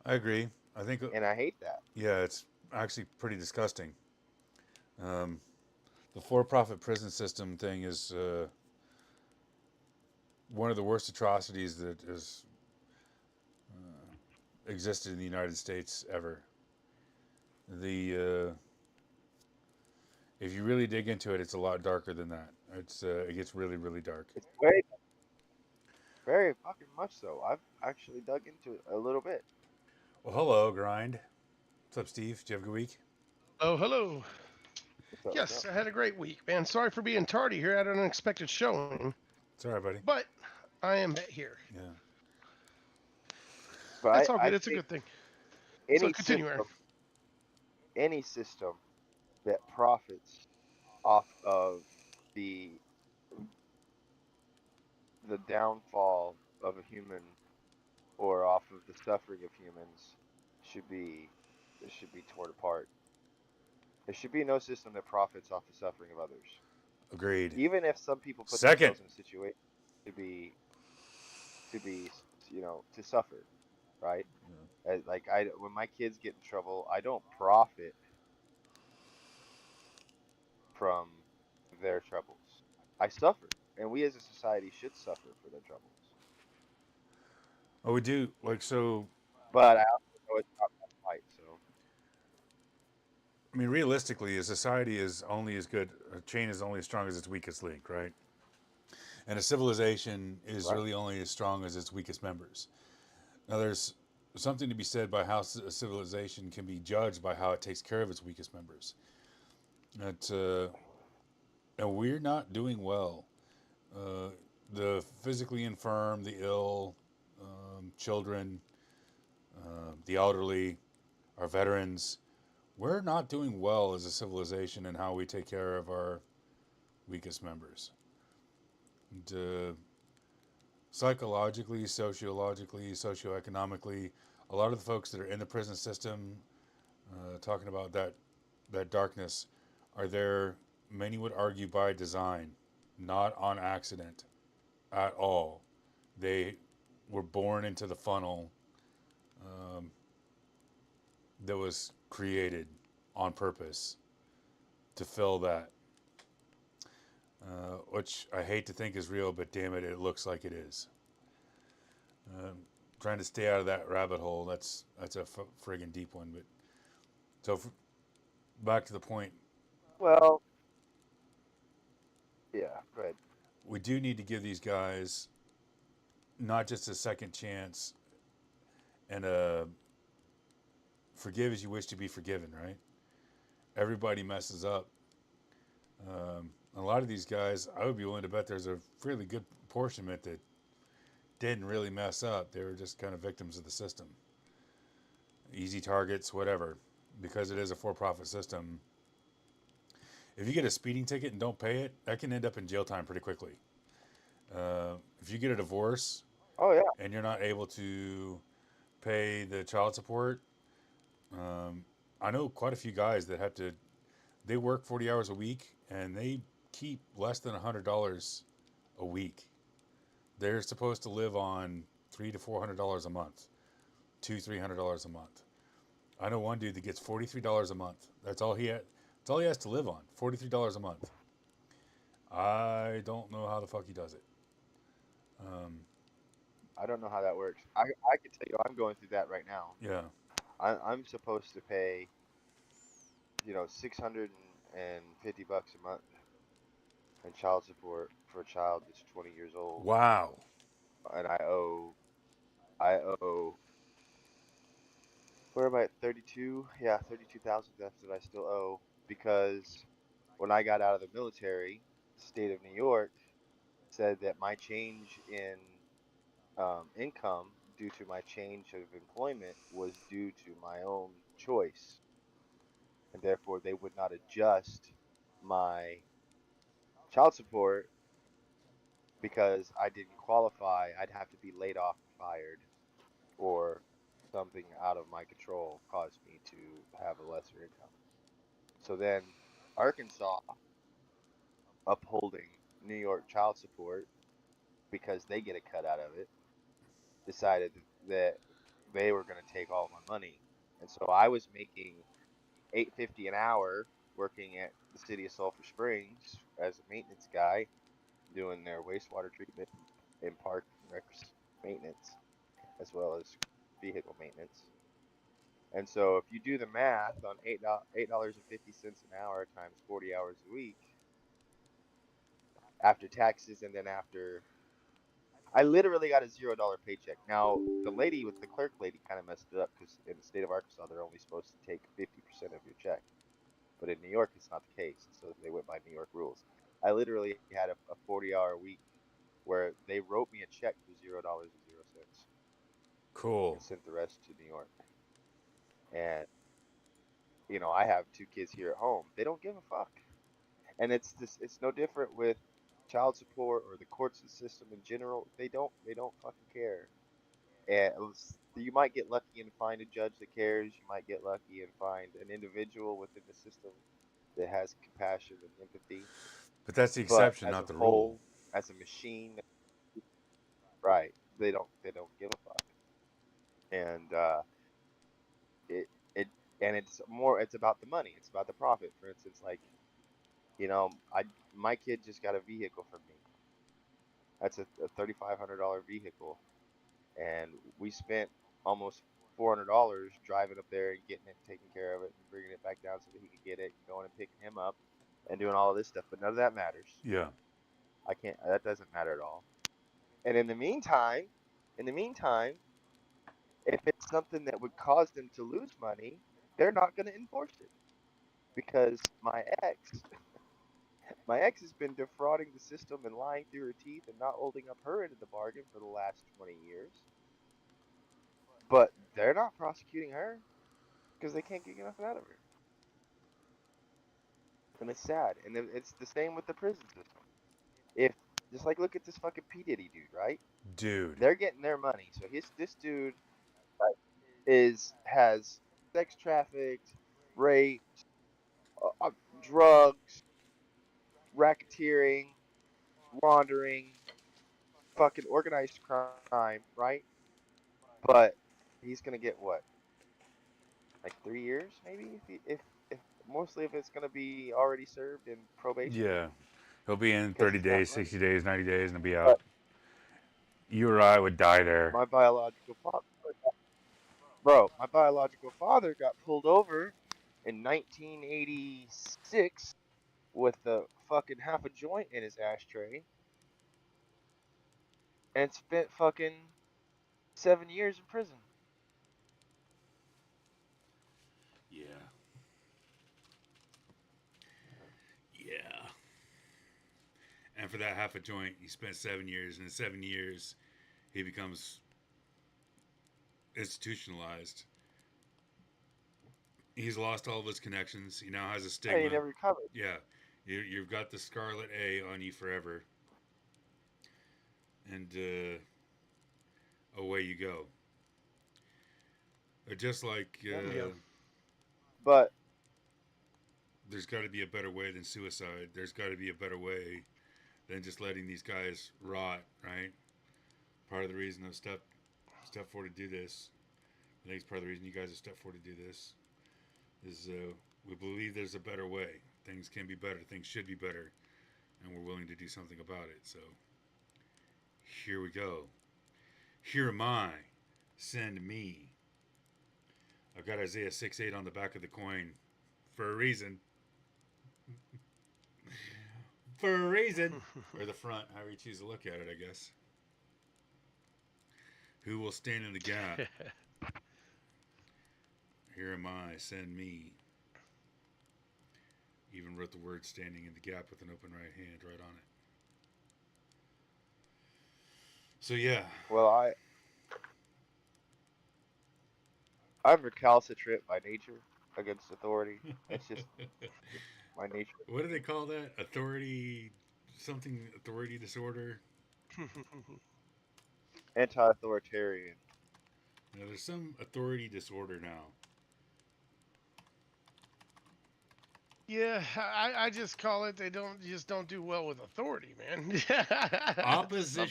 I agree. I think, And I hate that. yeah, it's actually pretty disgusting. Um, the for-profit prison system thing is one of the worst atrocities that has existed in the United States ever. The if you really dig into it, it's a lot darker than that. It gets really, really dark. It's very, very fucking much so. I've actually dug into it a little bit. Well, hello, grind. What's up, Steve? Did you have a good week? Oh, hello. What's up? What's Yes, up? I had a great week, man. Sorry for being tardy here. I had an unexpected showing, It's all right, buddy. but I am here. Yeah. But It's all I good. It's a think good thing. So any continue, Aaron. system, any system that profits off of the the downfall of a human or off of the suffering of humans should be should be torn apart. There should be no system that profits off the suffering of others. Agreed. Even if some people put Second. themselves in a situation to be to be you know to suffer, right? Like I when my kids get in trouble, I don't profit from their troubles. I suffer, and we as a society should suffer for their troubles. Oh, we do. Like, so, But I also know it's not my fight, so I mean, realistically, a society is only as good, a chain is only as strong as its weakest link, right? And a civilization is right. really only as strong as its weakest members. Now, there's something to be said by how a civilization can be judged by how it takes care of its weakest members. That, and we're not doing well. Uh, the physically infirm, the ill, children, the elderly, our veterans, we're not doing well as a civilization in how we take care of our weakest members. And, psychologically, sociologically, socioeconomically, a lot of the folks that are in the prison system, talking about that darkness, are there. Many would argue by design, not on accident at all. They were born into the funnel um, that was created on purpose to fill that, which I hate to think is real, but damn it, it looks like it is. Um, Trying to stay out of that rabbit hole, that's a friggin' deep one. But so back to the point, Well, yeah. Go ahead. we do need to give these guys not just a second chance and a forgive as you wish to be forgiven, right? Everybody messes up. A lot of these guys, I would be willing to bet there's a fairly good portion that didn't really mess up. They were just kind of victims of the system. Easy targets, whatever. Because it is a for-profit system, if you get a speeding ticket and don't pay it, that can end up in jail time pretty quickly. If you get a divorce Oh yeah. and you're not able to pay the child support, I know quite a few guys that have to. They work 40 hours a week and they keep less than $100 a week. They're supposed to live on $300 to $400 a month, $300 a month. I know one dude that gets $43 a month. That's all he had. That's all he has to live on. $43 a month. I don't know how the fuck he does it. Um, I don't know how that works. I can tell you, I'm going through that right now. yeah. I'm supposed to pay, 650 bucks a month in child support for a child that's 20 years old, Wow. and I owe. Where am I at? 32? Yeah, 32,000. That's what I still owe because when I got out of the military, the state of New York said that my change in income due to my change of employment was due to my own choice, and therefore they would not adjust my child support because I didn't qualify. I'd have to be laid off or fired, or something out of my control caused me to have a lesser income. So then Arkansas, upholding New York child support because they get a cut out of it, decided that they were going to take all my money. And so I was making 8.50 an hour working at the city of Sulphur Springs as a maintenance guy doing their wastewater treatment and park and maintenance as well as vehicle maintenance. And so if you do the math on $8.50 an hour times 40 hours a week after taxes and then after I literally got a $0 paycheck. Now the lady with the clerk lady kind of messed it up because in the state of Arkansas they're only supposed to take 50% of your check, but in New York it's not the case, so they went by New York rules. I literally had a 40-hour week where they wrote me a check for $0.00 and Cool. sent the rest to New York. And I have two kids here at home. They don't give a fuck. And it's no different with child support or the court system in general. They don't fucking care. And you might get lucky and find a judge that cares. You might get lucky and find an individual within the system that has compassion and empathy. But that's the But exception, as a not the rule. whole, as a machine, right? They don't give a fuck. And it it and it's about the money. It's about the profit. For instance, like I my kid just got a vehicle from me. That's a $3,500 vehicle, and we spent almost $400 driving up there and getting it, taking care of it, and bringing it back down so that he could get it, and going and picking him up, and doing all of this stuff. But none of that matters. Yeah. I can't. That doesn't matter at all. And in the meantime, if it's something that would cause them to lose money, they're not going to enforce it because my ex has been defrauding the system and lying through her teeth and not holding up her end of the bargain for the last 20 years. But they're not prosecuting her because they can't get nothing out of her. And it's sad. And it's the same with the prison system. If just like look at this fucking P Diddy dude, right? Dude. They're getting their money. So this dude has sex trafficked, raped, uh, drugs, racketeering, laundering, fucking organized crime, right? But he's gonna get what, like 3 years, maybe, if mostly if it's gonna be already served in probation Yeah. He'll be in because 30 he's got days, money. 60 days, 90 days, and he'll be But out. You or I would die there. my biological father, my biological father got pulled over in 1986 with a fucking half a joint in his ashtray and spent fucking 7 years in prison. Yeah. Yeah. And for that half a joint, he spent 7 years. And in 7 years, he becomes institutionalized. He's lost all of his connections. He now has a And he stigma. never recovered. Yeah. You've got the scarlet A on you forever. And away you go. Just like Yep. Yeah. But there's got to be a better way than suicide. There's got to be a better way than just letting these guys rot, right? Part of the reason I've step forward to do this, I think it's part of the reason you guys have stepped forward to do this, is we believe there's a better way. Things can be better. Things should be better. And we're willing to do something about it. So here we go. Here am I. Send me. I've got Isaiah 6:8 on the back of the coin for a reason. For a reason. Or the front, however you choose to look at it, I guess. Who will stand in the gap? Here am I, send me. Even wrote the word standing in the gap with an open right hand right on it. So yeah. well, I'm recalcitrant by nature against authority. It's just my nature. What do they call that? Authority something authority disorder. Anti-authoritarian. Now, there's some authority disorder now. Yeah, I just call it they don't do well with authority, man. I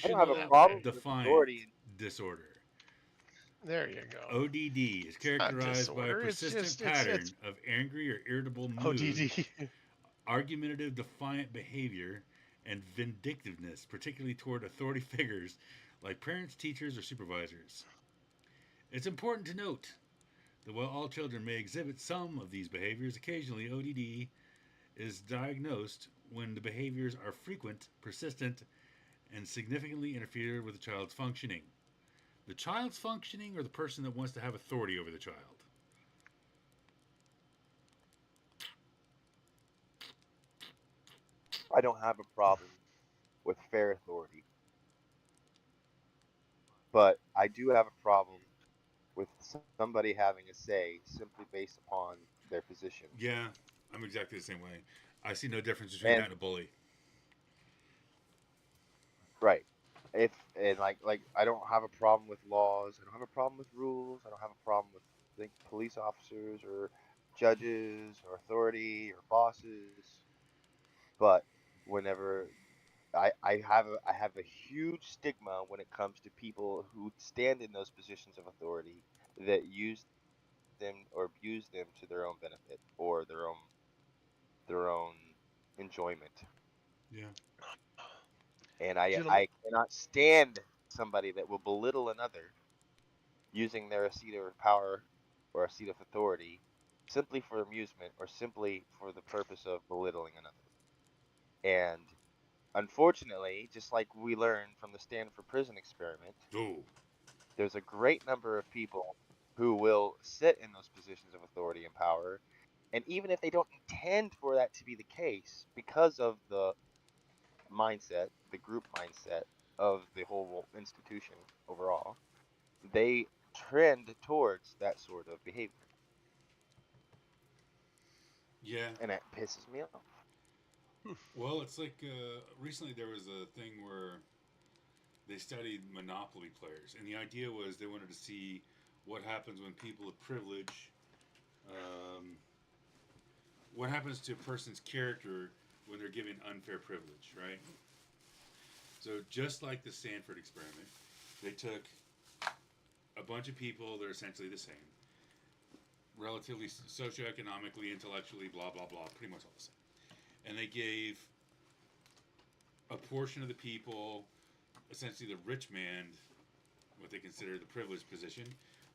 don't have a Oppositional That way. problem with defiant authority. disorder. There you go. ODD is It's not characterized by a disorder. It's persistent just it's pattern of angry or irritable mood, ODD. argumentative defiant behavior, and vindictiveness, particularly toward authority figures like parents, teachers, or supervisors. It's important to note that while all children may exhibit some of these behaviors, occasionally ODD is diagnosed when the behaviors are frequent, persistent, and significantly interfere with the child's functioning. The child's functioning or the person that wants to have authority over the child? I don't have a problem with fair authority, but I do have a problem with somebody having a say simply based upon their position. Yeah, I'm exactly the same way. I see no difference between that And and a bully. right, if and like I don't have a problem with laws. I don't have a problem with rules. I don't have a problem with like police officers or judges or authority or bosses. But whenever I have a huge stigma when it comes to people who stand in those positions of authority that use them or abuse them to their own benefit or their own enjoyment. Yeah. And Gentlemen, I cannot stand somebody that will belittle another using their seat of power or a seat of authority simply for amusement or simply for the purpose of belittling another. And unfortunately, just like we learned from the Stanford prison experiment, Oh, there's a great number of people who will sit in those positions of authority and power. And even if they don't intend for that to be the case, because of the mindset, the group mindset of the whole institution overall, they trend towards that sort of behavior. yeah. And it pisses me off. Well, it's like recently there was a thing where they studied Monopoly players, and the idea was they wanted to see what happens when people of privilege, um, what happens to a person's character when they're given unfair privilege, right? So just like the Stanford experiment, they took a bunch of people that are essentially the same, relatively socioeconomically, intellectually, blah blah blah, pretty much all the same, and they gave a portion of the people, essentially the rich man, what they consider the privileged position,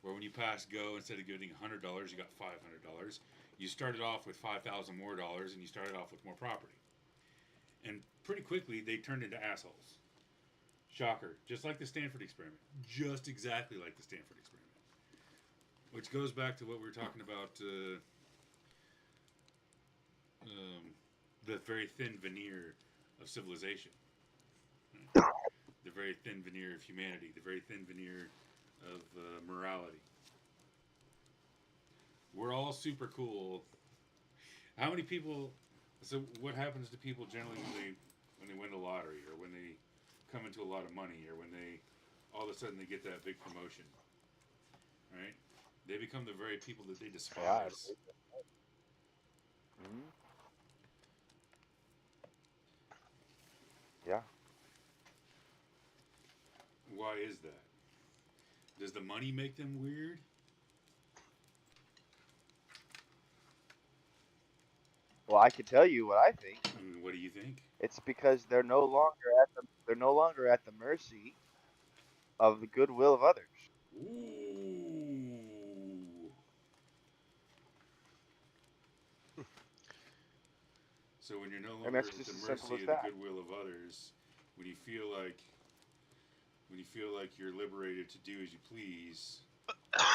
where when you pass go, instead of getting $100, you got $500. You started off with 5,000 more dollars, and you started off with more property. And pretty quickly, they turned into assholes. Shocker, just like the Stanford experiment, just exactly like the Stanford experiment. Which goes back to what we were talking about, the very thin veneer of civilization, the very thin veneer of humanity, the very thin veneer of morality. We're all super cool. How many people? So, what happens to people generally when they win the lottery, or when they come into a lot of money, or when they all of a sudden they get that big promotion, right? They become the very people that they Yeah. despise. Mhm. Yeah. Why is that? Does the money make them weird? Well, I can tell you what I think. I mean, what do you think? It's because they're no longer at the mercy of the goodwill of others. Ooh. So when you're no And longer that's at just the as simple mercy as of the that. goodwill of others, when you feel like you're liberated to do as you please,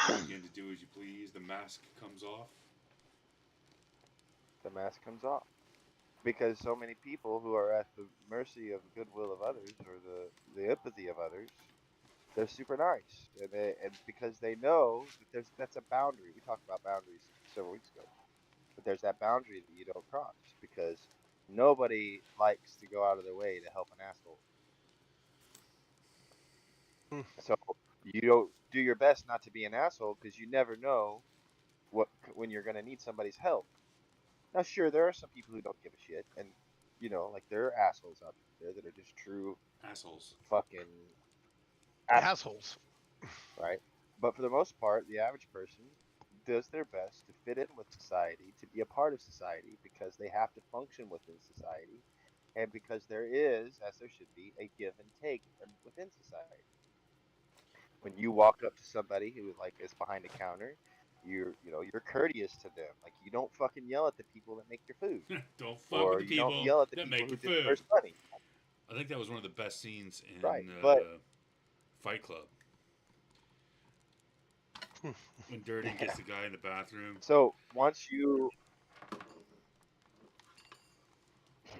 you begin to do as you please. The mask comes off. The mask comes off. Because so many people who are at the mercy of the goodwill of others or the empathy of others, they're super nice. And because they know that that's a boundary. We talked about boundaries several weeks ago. But there's that boundary that you don't cross because nobody likes to go out of their way to help an asshole. Hmm. So you don't do your best not to be an asshole because you never know when you're gonna need somebody's help. Now, sure, there are some people who don't give a shit, and like there are assholes out there that are just true Assholes. fucking assholes, Assholes. right? But for the most part, the average person does their best to fit in with society, to be a part of society, because they have to function within society, and because there is, as there should be, a give and take within society. When you walk up to somebody who like is behind a counter, you're courteous to them. Like you don't fucking yell at the people that make your food, Don't fuck with or the you don't people yell at the that people make who your food. disperse money. I think that was one of the best scenes Right. in But Fight Club Hmm. when Dirty yeah. gets the guy in the bathroom. So once you,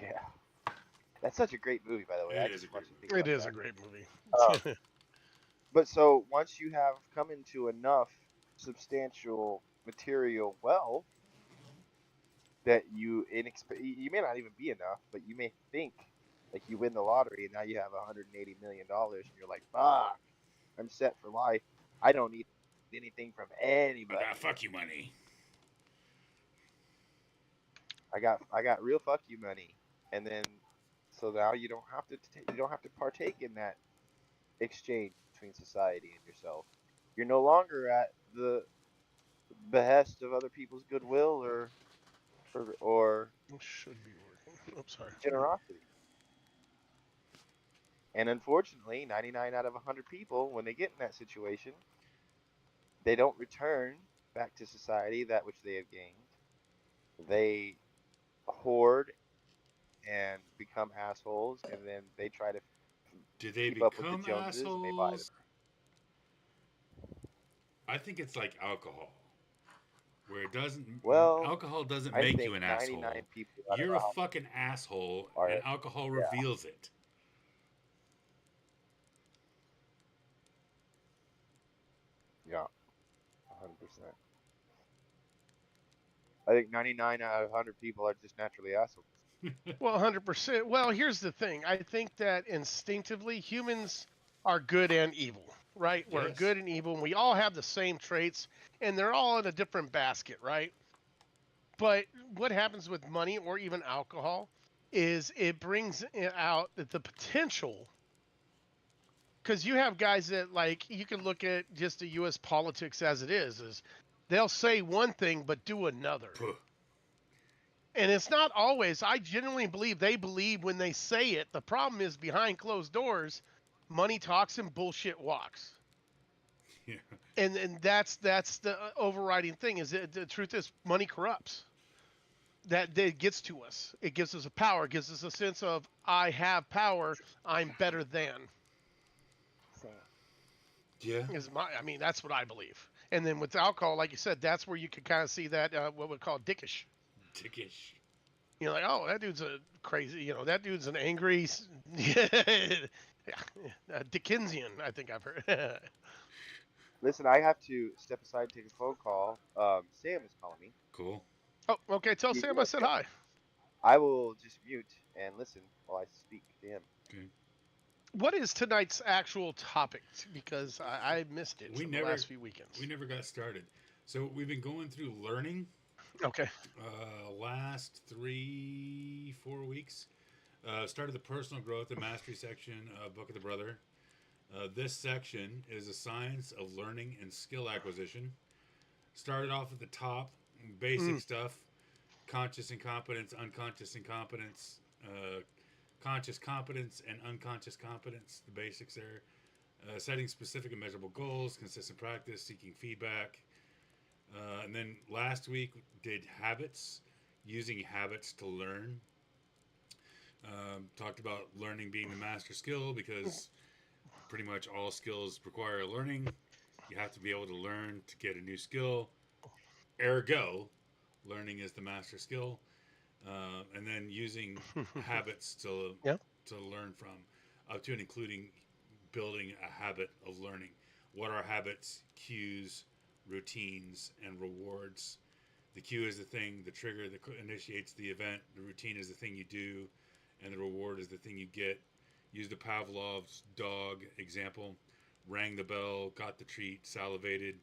yeah, that's such a great movie, by the way. I It is a just great watched it movie. thinking It about is a that. great movie. Um, but so once you have come into enough substantial material wealth that you may not even be enough, but you may think like you win the lottery and now you have $180 million and you're like, fuck, I'm set for life. I don't need anything from I got anybody. fuck you money. I got real fuck you money, and then so now you don't have to partake in that exchange between society and yourself. You're no longer at the behest of other people's goodwill or It should be working. Oops, sorry. generosity. And unfortunately, 99 out of 100 people, when they get in that situation, they don't return back to society that which they have gained. They hoard and become assholes, and then they try to Do they keep up with the become Joneses, and they buy them. assholes? I think it's like alcohol, where it doesn't. Well, Alcohol doesn't I make you think an 99 asshole. people out of You're a fucking asshole, 100 and are, alcohol yeah, reveals it. yeah, 100%. I think 99 out of 100 people are just naturally assholes. Well, 100%. Well, here's the thing. I think that instinctively humans are good and evil, right? We're Yes. good and evil, and we all have the same traits, and they're all in a different basket, right? But what happens with money or even alcohol is it brings out the potential, because you have guys that, like, you can look at just the U.S. politics as it is they'll say one thing but do another. Puh. And it's not always, I genuinely believe they believe when they say it. The problem is behind closed doors, money talks and bullshit walks. Yeah. And that's the overriding thing is that the truth is money corrupts. That gets to us. It gives us a power, it gives us a sense of I have power, I'm better than. Sam. Yeah. I mean, that's what I believe. And then with alcohol, like you said, that's where you can kind of see that what we call dickish. Dickish. Like, oh, that dude's a crazy, that dude's an angry, yeah, Dickensian, I think I've heard. Listen, I have to step aside and take a phone call. Sam is calling me. Cool. Oh, okay, tell You Sam do I said okay? hi. I will just mute and listen while I speak to him. Okay. What is tonight's actual topic? Because I missed it We for the never last few weekends. we never got started. So we've been going through learning Okay. last 3-4 weeks. Started the personal growth and mastery section of Book of the Brother. This section is a science of learning and skill acquisition. Started off at the top, basic Mm. stuff: conscious incompetence, unconscious incompetence, conscious competence, and unconscious competence. The basics there. Setting specific and measurable goals, consistent practice, seeking feedback. And then last week did habits, using habits to learn. Talked about learning being the master skill because pretty much all skills require learning. You have to be able to learn to get a new skill. Ergo, learning is the master skill. And then using habits Yeah. to learn from, up to and including building a habit of learning. What are habits, cues, routines, and rewards The cue is the thing, the trigger that initiates the event. The routine is the thing you do, and the reward is the thing you get. Use the Pavlov's dog example. Rang the bell, got the treat, salivated,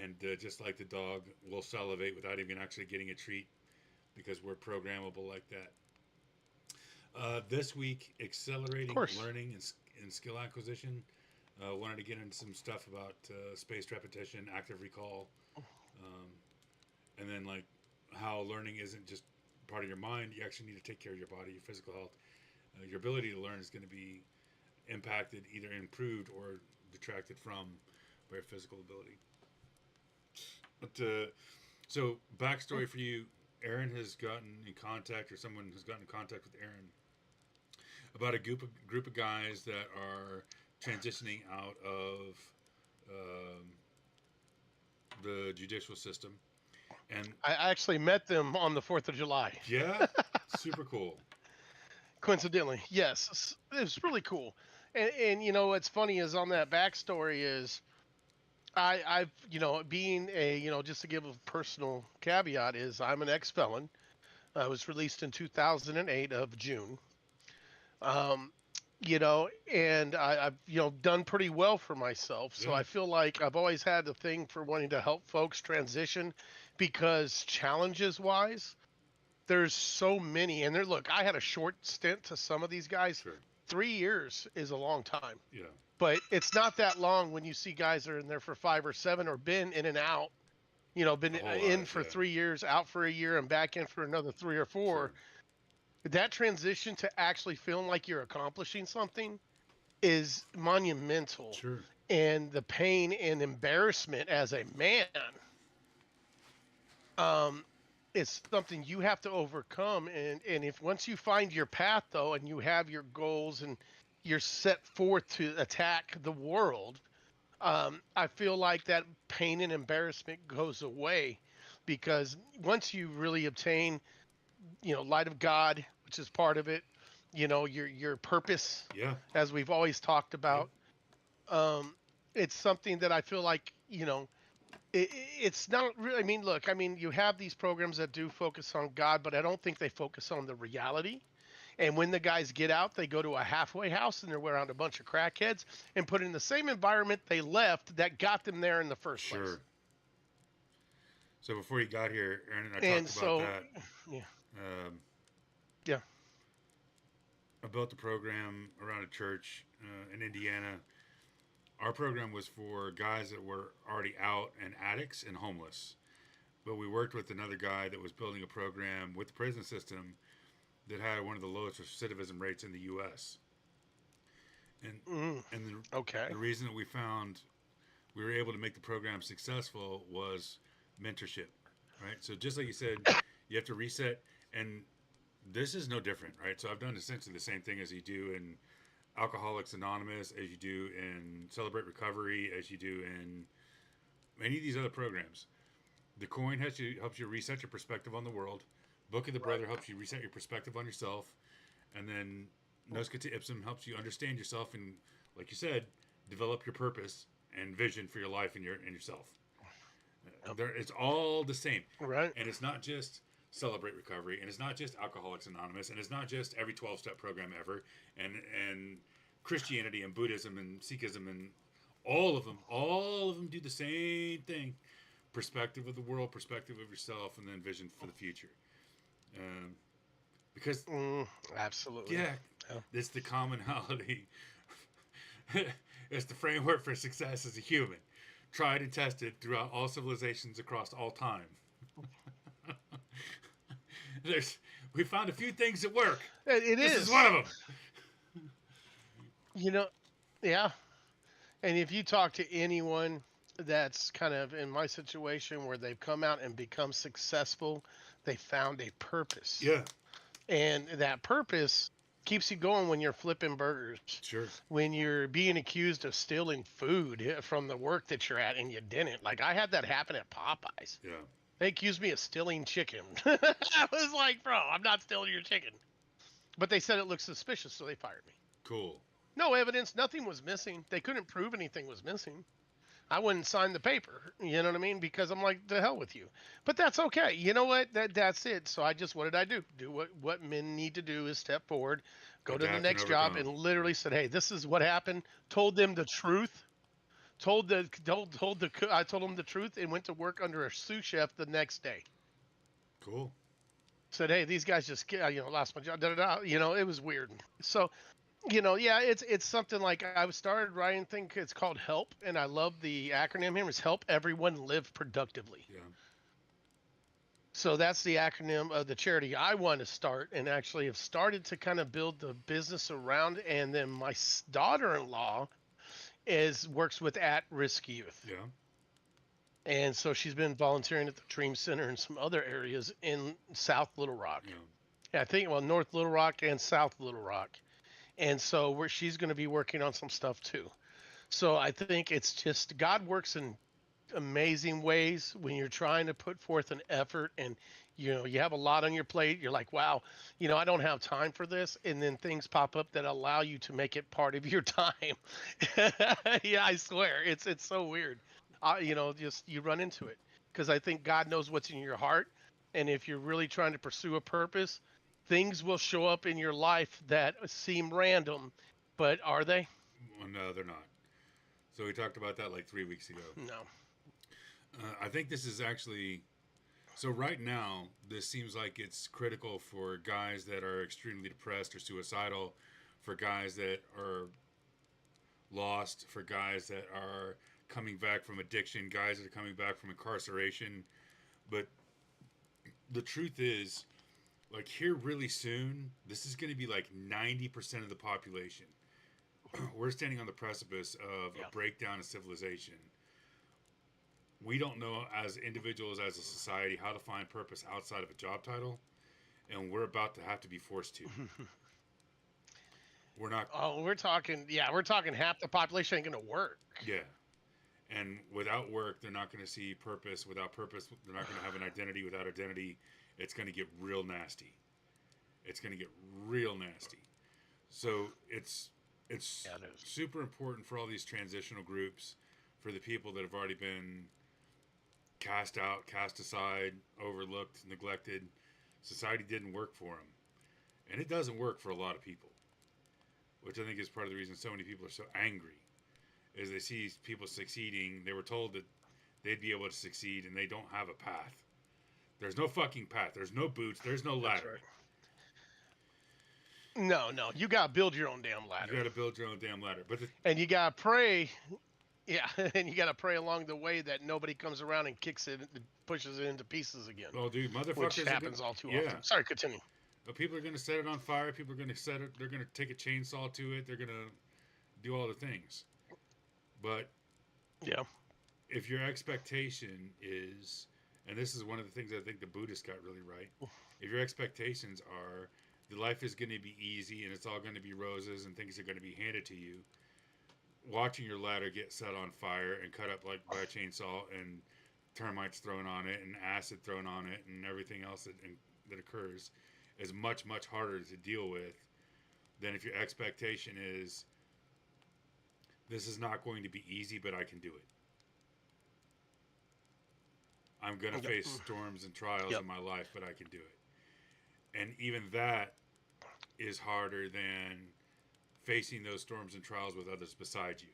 and just like the dog, we'll salivate without even actually getting a treat because we're programmable like that. This week, accelerating learning and skill acquisition. Wanted to get into some stuff about spaced repetition, active recall, and then like how learning isn't just part of your mind. You actually need to take care of your body, your physical health. Your ability to learn is going to be impacted, either improved or detracted from by your physical ability. But so backstory for you, Aaron has gotten in contact, or someone has gotten in contact with Aaron about a group of guys that are transitioning out of the judicial system, and I actually met them on the 4th of July. yeah, super cool. Coincidentally, yes, it was really cool. And you know what's funny is on that backstory is I've being a just to give a personal caveat is I'm an ex-felon. I was released in 2008 of June. And I've done pretty well for myself. So Yeah. I feel like I've always had a thing for wanting to help folks transition because challenges wise, there's so many. And look, I had a short stint to some of these guys. Sure. 3 years is a long time, Yeah. but it's not that long when you see guys that are in there for 5 or 7 or been in and out. Been A whole in lot, for yeah. 3 years, out for a year, and back in for another 3 or 4. Sure. That transition to actually feeling like you're accomplishing something is monumental. Sure. And the pain and embarrassment as a man, is something you have to overcome. And if once you find your path though, and you have your goals and you're set forth to attack the world, I feel like that pain and embarrassment goes away, because once you really obtain, light of God, which is part of it, your purpose, Yeah. as we've always talked about. It's something that I feel like, it's not really, look, you have these programs that do focus on God, but I don't think they focus on the reality. And when the guys get out, they go to a halfway house and they're around a bunch of crackheads and put in the same environment they left that got them there in the first place. Sure. So before you got here, Aaron and I And talked so, about that. yeah, Yeah. I built a program around a church in Indiana. Our program was for guys that were already out and addicts and homeless. But we worked with another guy that was building a program with the prison system that had one of the lowest recidivism rates in the U.S. And okay. the reason that we found we were able to make the program successful was mentorship, right? So just like you said, you have to reset, and this is no different, right? So I've done essentially the same thing as you do in Alcoholics Anonymous, as you do in Celebrate Recovery, as you do in any of these other programs. The Coin helps you reset your perspective on the world. Book of the Brother helps you reset your perspective on yourself. And then Noscata Ipsum helps you understand yourself and, like you said, develop your purpose and vision for your life and yourself. It's all the same. Right. And it's not just Celebrate Recovery, and it's not just Alcoholics Anonymous, and it's not just every 12-step program ever, and Christianity and Buddhism and Sikhism, and all of them do the same thing: perspective of the world, perspective of yourself, and then vision for the future. Because absolutely, yeah, it's the commonality. It's the framework for success as a human, tried and tested throughout all civilizations across all time. We found a few things that work. This is one of them. Yeah. And if you talk to anyone that's kind of in my situation where they've come out and become successful, they found a purpose. Yeah. And that purpose keeps you going when you're flipping burgers. Sure. When you're being accused of stealing food from the work that you're at and you didn't. Like, I had that happen at Popeyes. Yeah. They accused me of stealing chicken. I was like, bro, I'm not stealing your chicken. But they said it looked suspicious, so they fired me. Cool. No evidence, nothing was missing. They couldn't prove anything was missing. I wouldn't sign the paper. You know what I mean? Because I'm like, the hell with you. But that's okay. You know what? That's it. So I just, what did I do? Do what men need to do is step forward, go to the Adapt and next job, and overcome. literally said, hey, this is what happened. Told them the truth. I told them the truth and went to work under a sous chef the next day. Cool. Said, hey, these guys just lost my job. Da, da, da. It was weird. So yeah, it's something like I started writing thing. It's called HELP, and I love the acronym here. Is Help Everyone Live Productively. Yeah. So that's the acronym of the charity I want to start, and actually have started to kind of build the business around. And then my daughter-in-law works with at-risk youth, Yeah. and so she's been volunteering at the Dream Center and some other areas in South Little Rock. Yeah. I think North Little Rock and South Little Rock. And so where she's going to be working on some stuff too. So I think it's just God works in amazing ways when you're trying to put forth an effort, and you have a lot on your plate. You're like, wow, I don't have time for this, and then things pop up that allow you to make it part of your time. Yeah, I swear, it's so weird. Just you run into it, because I think God knows what's in your heart, and if you're really trying to pursue a purpose, things will show up in your life that seem random, but are they? Well, no, they're not. So we talked about that like 3 weeks ago. No. I think this is actually so. Right now, this seems like it's critical for guys that are extremely depressed or suicidal, for guys that are lost, for guys that are coming back from addiction, guys that are coming back from incarceration. But the truth is, like here really soon, this is going to be like 90% of the population. We're standing on the precipice of Yeah. a breakdown of civilization. We don't know as individuals, as a society, how to find purpose outside of a job title, and we're about to have to be forced to. We're not. Oh, we're talking half the population ain't gonna work. Yeah. And without work, they're not going to see purpose. Without purpose, they're not going to have an identity. Without identity, it's going to get real nasty. It's going to get real nasty. So it's Yeah, it is. super important for all these transitional groups, for the people that have already been cast out, cast aside, overlooked, neglected. Society didn't work for them, and it doesn't work for a lot of people, which I think is part of the reason so many people are so angry. Is they see people succeeding, they were told that they'd be able to succeed, and they don't have a path. There's no fucking path. There's no boots. There's no That's ladder. right. No, you gotta build your own damn ladder. You got to build your own damn ladder. But And you gotta pray. Yeah, and you gotta pray along the way that nobody comes around and kicks it, and pushes it into pieces again, oh, dude, motherfuckers which are happens gonna, all too yeah. often. Sorry, continue. But people are gonna set it on fire. People are gonna set it. They're gonna take a chainsaw to it. They're gonna do all the things. But Yeah. if your expectation is, and this is one of the things I think the Buddhists got really right, if your expectations are the life is going to be easy and it's all going to be roses and things are going to be handed to you, watching your ladder get set on fire and cut up like by a chainsaw and termites thrown on it and acid thrown on it and everything else that occurs is much, much harder to deal with than if your expectation is this is not going to be easy, but I can do it. I'm going to Yep. face storms and trials Yep. in my life, but I can do it. And even that is harder than facing those storms and trials with others beside you.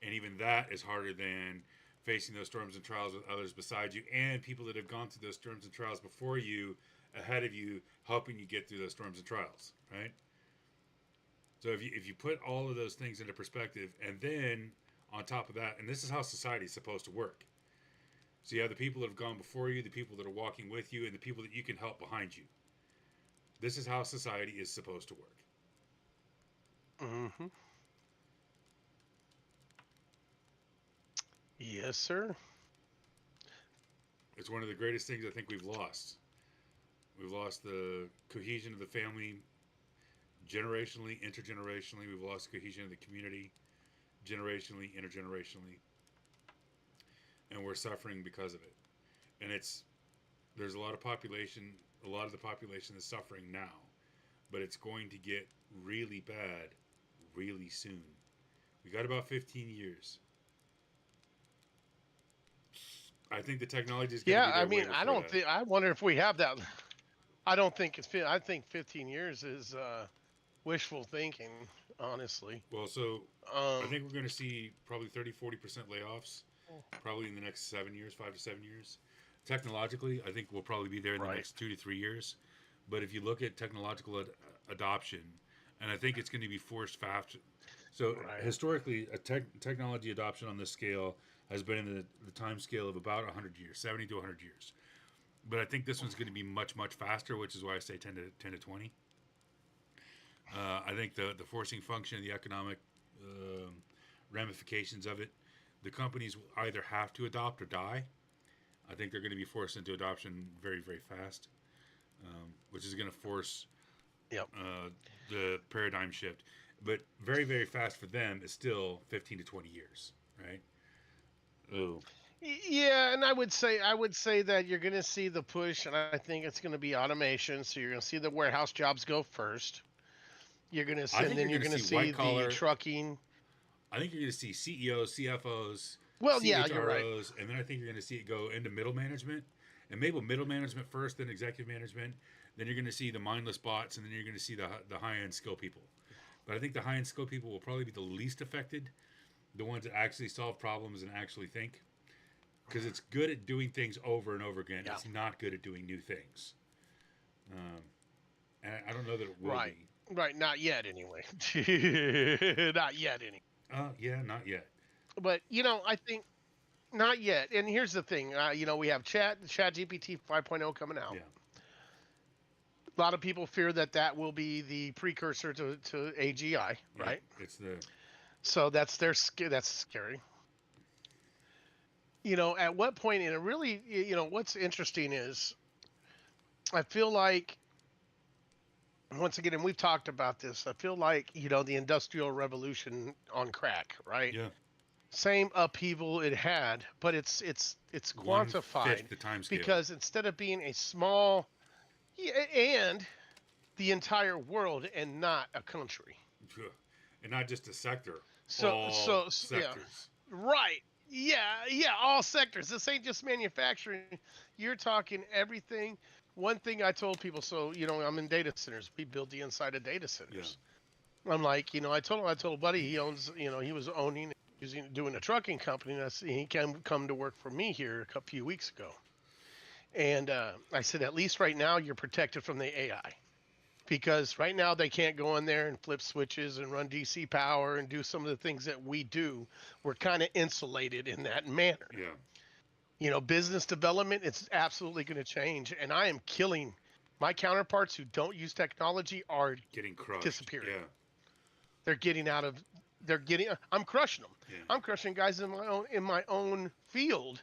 And even that is harder than facing those storms and trials with others beside you and people that have gone through those storms and trials before you, ahead of you, helping you get through those storms and trials, right? So if you put all of those things into perspective, and then on top of that, and this is how society is supposed to work. So you have the people that have gone before you, the people that are walking with you, and the people that you can help behind you. This is how society is supposed to work. Mm-hmm. Yes, sir. It's one of the greatest things I think we've lost. We've lost the cohesion of the family generationally, intergenerationally. We've lost cohesion of the community generationally, intergenerationally. And we're suffering because of it. And there's a lot of the population is suffering now, but it's going to get really bad really soon. We got about 15 years. I think the technology is going to Yeah, be I there way mean, I before don't that. think. I wonder if we have that. I don't think it's. I think 15 years is wishful thinking. Honestly. Well, so I Um. think we're going to see probably 30-40% layoffs probably in the next 7 years, 5 to 7 years. Technologically, I think we'll probably be there in the Right. next 2 to 3 years. But if you look at technological adoption, and I think it's going to be forced fast. So Right. historically, a technology adoption on this scale has been in the time scale of about 100 years, 70 to 100 years. But I think this one's going to be much, much faster, which is why I say 10 to 20. I think the forcing function, the economic um, ramifications of it, the companies will either have to adopt or die. I think they're going to be forced into adoption very, very fast, which is going to force Yep. the paradigm shift. But very, very fast for them is still 15 to 20 years, right? Oh, Yeah, and I would say that you're going to see the push, and I think it's going to be automation. So you're going to see the warehouse jobs go first. You're going to, I and think then you're you're going to going to see see white the collar. trucking. I think you're going to see CEOs, CFOs, Well, yeah, you're right. CHROs, and then I think you're going to see it go into middle management, and maybe middle management first, then executive management. Then you're going to see the mindless bots, and then you're going to see the high end skill people. But I think the high end skill people will probably be the least affected, the ones that actually solve problems and actually think, because it's good at doing things over and over again. Yeah. It's not good at doing new things, um, and I don't know that it will Right. be. Right. Not yet, anyway. Not yet, anyway. Yeah, not yet. But I think not yet. And here's the thing. We have Chat GPT 5.0 coming out. Yeah, A lot of people fear that will be the precursor to AGI, yeah. right? It's the So that's scary. At what point, and it really, what's interesting is I feel like, once again, and we've talked about this, I feel like, the Industrial Revolution on crack, right? yeah Same upheaval it had, but it's 1/5 quantified the time scale. because instead of being a small, yeah, and the entire world and not a country. And not just a sector, So, all yeah, sectors. right. Yeah, all sectors. This ain't just manufacturing. You're talking everything. One thing I told people, so I'm in data centers. We build the inside of data Yeah, centers. I'm like, I told a buddy he owns, he was owning, doing a trucking company, and he can come to work for me here a few weeks ago. And I said, at least right now you're protected from the AI. Because right now they can't go in there and flip switches and run DC power and do some of the things that we do. We're kind of insulated in that manner. yeah, Business development, it's absolutely going to change. And I am killing my counterparts who don't use technology are getting crushed. disappearing. Yeah, They're getting out of, I'm crushing them. yeah, I'm crushing guys in my own field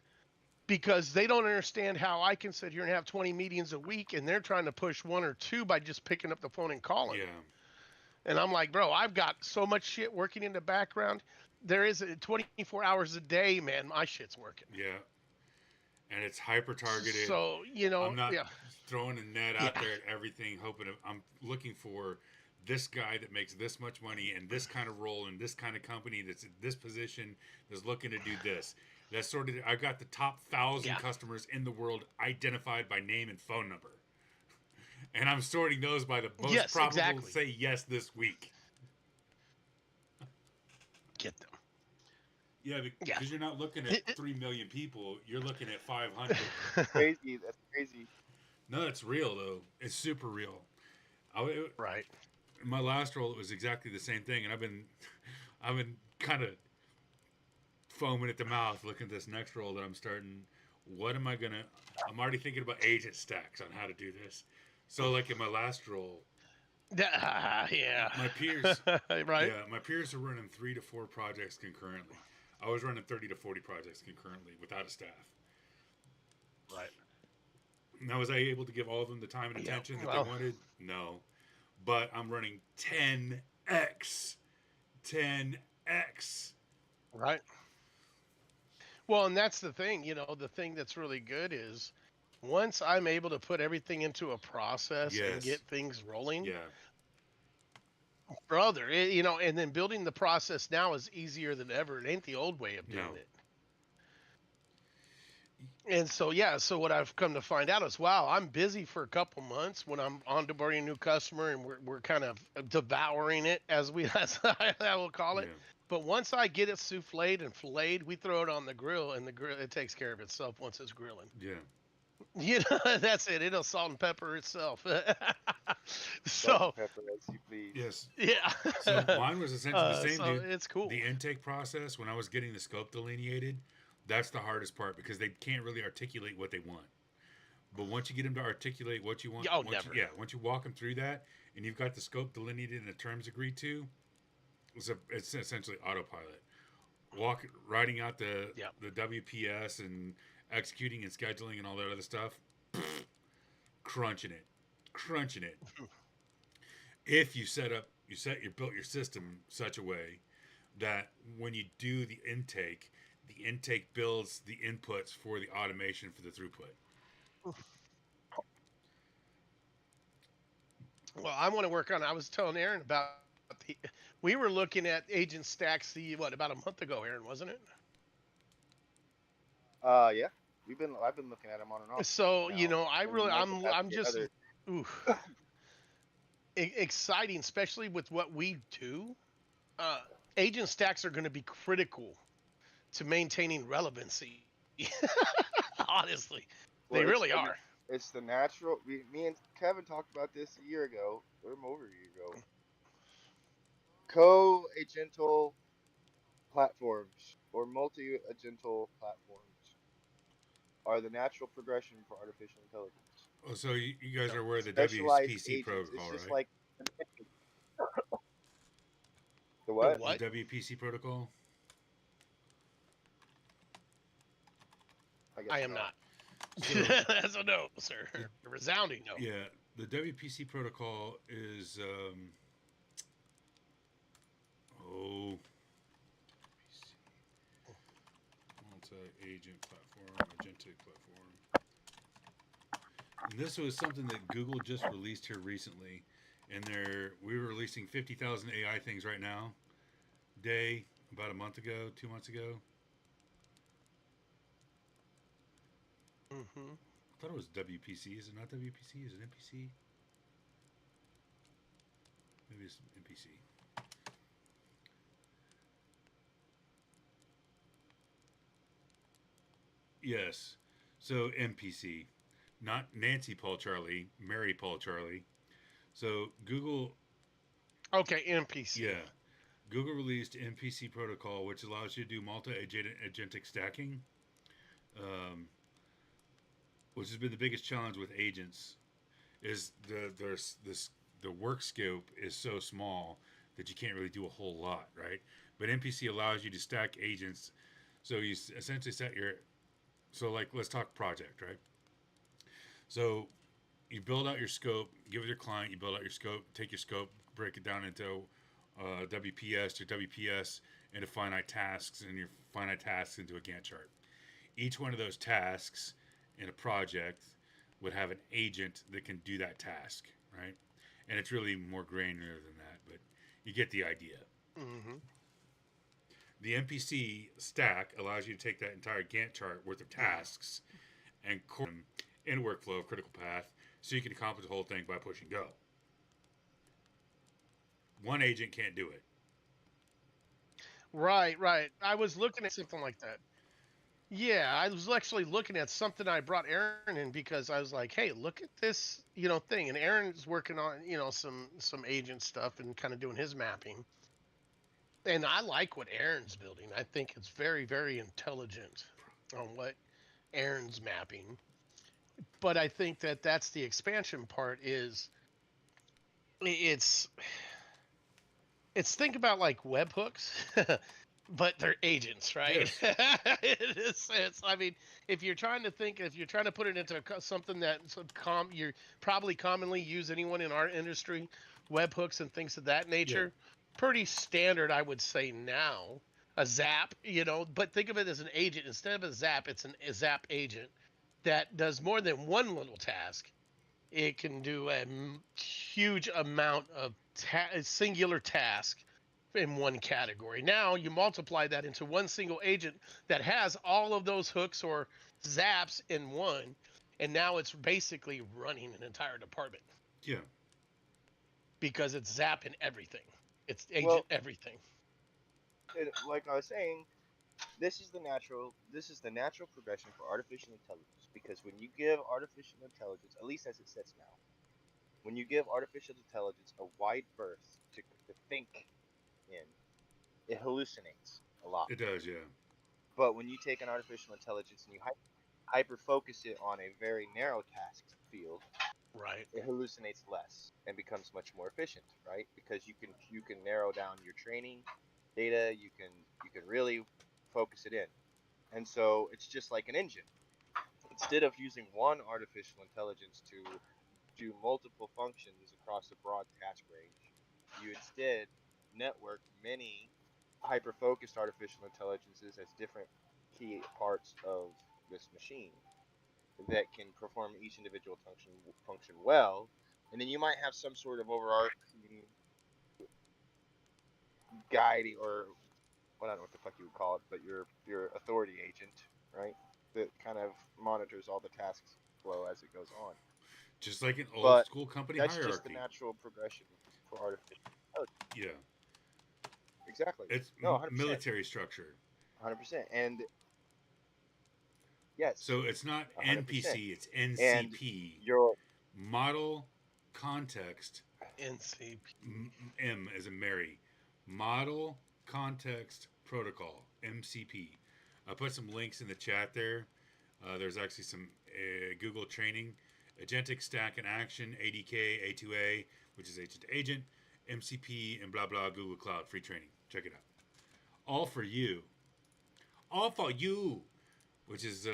because they don't understand how I can sit here and have 20 meetings a week and they're trying to push one or two by just picking up the phone and calling. yeah, And I'm like, bro, I've got so much shit working in the background. There is 24 hours a day, man. My shit's working. yeah. And it's hyper targeted. So, I'm not yeah. throwing a net out Yeah. there at everything, hoping I'm looking for this guy that makes this much money and this kind of role in this kind of company that's in this position that's looking to do this. That's sort of, I've got the top 1,000 Yeah. customers in the world identified by name and phone number. And I'm sorting those by the most Yes, probable exactly. to say yes this week. Get them. Yeah, because Yeah. you're not looking at 3 million people. You're looking at 500. Crazy. That's crazy. No, it's real, though. It's super real. Right. In my last role, it was exactly the same thing. And I've been kind of foaming at the mouth looking at this next role that I'm starting. What am I going to... I'm already thinking about agent stacks on how to do this. So, like in my last role, Yeah. my peers... Right. Yeah, my peers are running 3 to 4 projects concurrently. I was running 30 to 40 projects concurrently without a staff. Right. Now, was I able to give all of them the time and Yeah, attention that well- they wanted? No. But I'm running 10x. 10x. Right. Well, and that's the thing, the thing that's really good is once I'm able to put everything into a process and Yes. get things rolling, Yeah. brother, and then building the process now is easier than ever. It ain't the old way of doing No. it. And so yeah, so what I've come to find out is, wow, I'm busy for a couple months when I'm onboarding a new customer, and we're kind of devouring it, as we as I will call it. Yeah. But once I get it souffled and filleted, we throw it on the grill, and the grill, it takes care of itself once it's grilling. Yeah. You know, that's it. It'll salt and pepper itself. Salt So and pepper as you please. Yes. yeah. So mine was essentially the same, So dude. it's cool. The intake process when I was getting the scope delineated, that's the hardest part because they can't really articulate what they want. But once you get them to articulate what you want, Oh, once never. once you walk them through that, and you've got the scope delineated and the terms agreed to, it's essentially autopilot. Writing out Yep. the WPS and executing and scheduling and all that other stuff, crunching it. If you built your system such a way that when you do the intake builds the inputs for the automation for the throughput. Well, I want to work on. I was telling Aaron about the. We were looking at Agent Stacks about a month ago, Aaron, wasn't it? Yeah, I've been looking at them on and off So now. I'm just ooh, exciting, especially with what we do. Agent Stacks are going to be critical to maintaining relevancy. Honestly, they really are. It's the natural. Me and Kevin talked about this a year ago, or over a year ago. Co-agental platforms or multi-agental platforms are the natural progression for artificial intelligence. Oh, so you guys are aware of the Specialized WPC agents. protocol, It's just right? like the The what? what? The WPC protocol. I guess I am not. not. So, That's a no, sir. A resounding no. yeah, the WPC protocol is multi-agent platform, agentic platform. And this was something that Google just released here recently, and we were releasing 50,000 AI things right now, day about a month ago, 2 months ago. Mm-hmm. I thought it was WPC. Is it not WPC? Is it NPC? Maybe it's NPC. Yes. So NPC, not Nancy Paul Charlie, Mary Paul Charlie. So Google, Okay, NPC. yeah, Google released NPC protocol, which allows you to do multi-agentic stacking, um, which has been the biggest challenge with agents. Is the work scope is so small that you can't really do a whole lot, right? But NPC allows you to stack agents. So you essentially like let's talk project, right? So you build out your scope, give it your client, you build out your scope, take your scope, break it down into WPS or WPS into finite tasks, and your finite tasks into a Gantt chart. Each one of those tasks in a project would have an agent that can do that task, right? And it's really more granular than that, but you get the idea. Mm-hmm. The NPC stack allows you to take that entire Gantt chart worth of tasks and core them in a workflow, critical path, so you can accomplish the whole thing by pushing go. One agent can't do it. Right, right. I was looking at something like that. Yeah, I was actually looking at something. I brought Aaron in because I was like, "Hey, look at this, thing." And Aaron's working on, some agent stuff and kind of doing his mapping. And I like what Aaron's building. I think it's very, very intelligent on what Aaron's mapping. But I think that that's the expansion part. It's think about like webhooks, but they're agents, right? Yes. It's, I mean, if you're trying to put it into something that you're probably commonly use anyone in our industry, webhooks and things of that nature, pretty standard, I would say now. A Zap, but think of it as an agent. Instead of a Zap, it's a Zap agent that does more than one little task. It can do a huge amount of singular task in one category. Now you multiply that into one single agent that has all of those hooks or zaps in one, and now it's basically running an entire department Yeah. because it's zapping everything. It's Well, agent everything. like I was saying, this is the natural progression for artificial intelligence, because when you give artificial intelligence, at least as it sits now, when you give artificial intelligence a wide berth to think in, it hallucinates a lot. It does. Yeah. But when you take an artificial intelligence and you hyper focus it on a very narrow task field, Right. it hallucinates less and becomes much more efficient, right? Because you can narrow down your training data, you can really focus it in. And so it's just like an engine. Instead of using one artificial intelligence to do multiple functions across a broad task range, you instead network many hyper focused artificial intelligences as different key parts of this machine that can perform each individual function well. And then you might have some sort of overarching guide, or well, I don't know what the fuck you would call it, but your authority agent, right? That kind of monitors all the tasks flow as it goes on. Just like an old But school company that's just the hierarchy. natural progression for artificial intelligence. Yeah. Exactly. It's No, 100%. military structure. 100%. And yes, So it's not 100%. NPC. It's And NCP. your Model Context. NCP. M as in Mary. Model Context Protocol. MCP. I put some links in the chat there. There's actually some Google training. Agentic Stack in Action, ADK, A2A, which is agent to agent, MCP, and blah blah, Google Cloud, free training. Check it out. All for you. All for you. Which is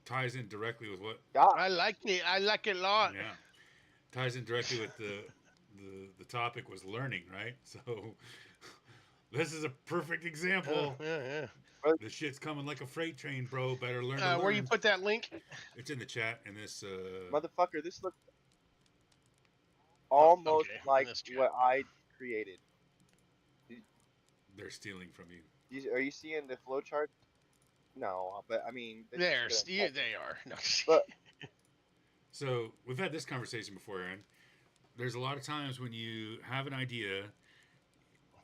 ties in directly with what, God, I like it. I like it a lot. yeah, ties in directly with the topic was learning, right? So this is a perfect example. Yeah. The shit's coming like a freight train, bro. Better learn to learn. Where you put that link? It's in the chat in this. motherfucker, this looks Oh, almost okay. like In this chat. what I created. They're stealing from you. Are you seeing the flowchart? No, but I mean, that's There, just gonna Steve. They are. No. But So we've had this conversation before, Aaron. There's a lot of times when you have an idea,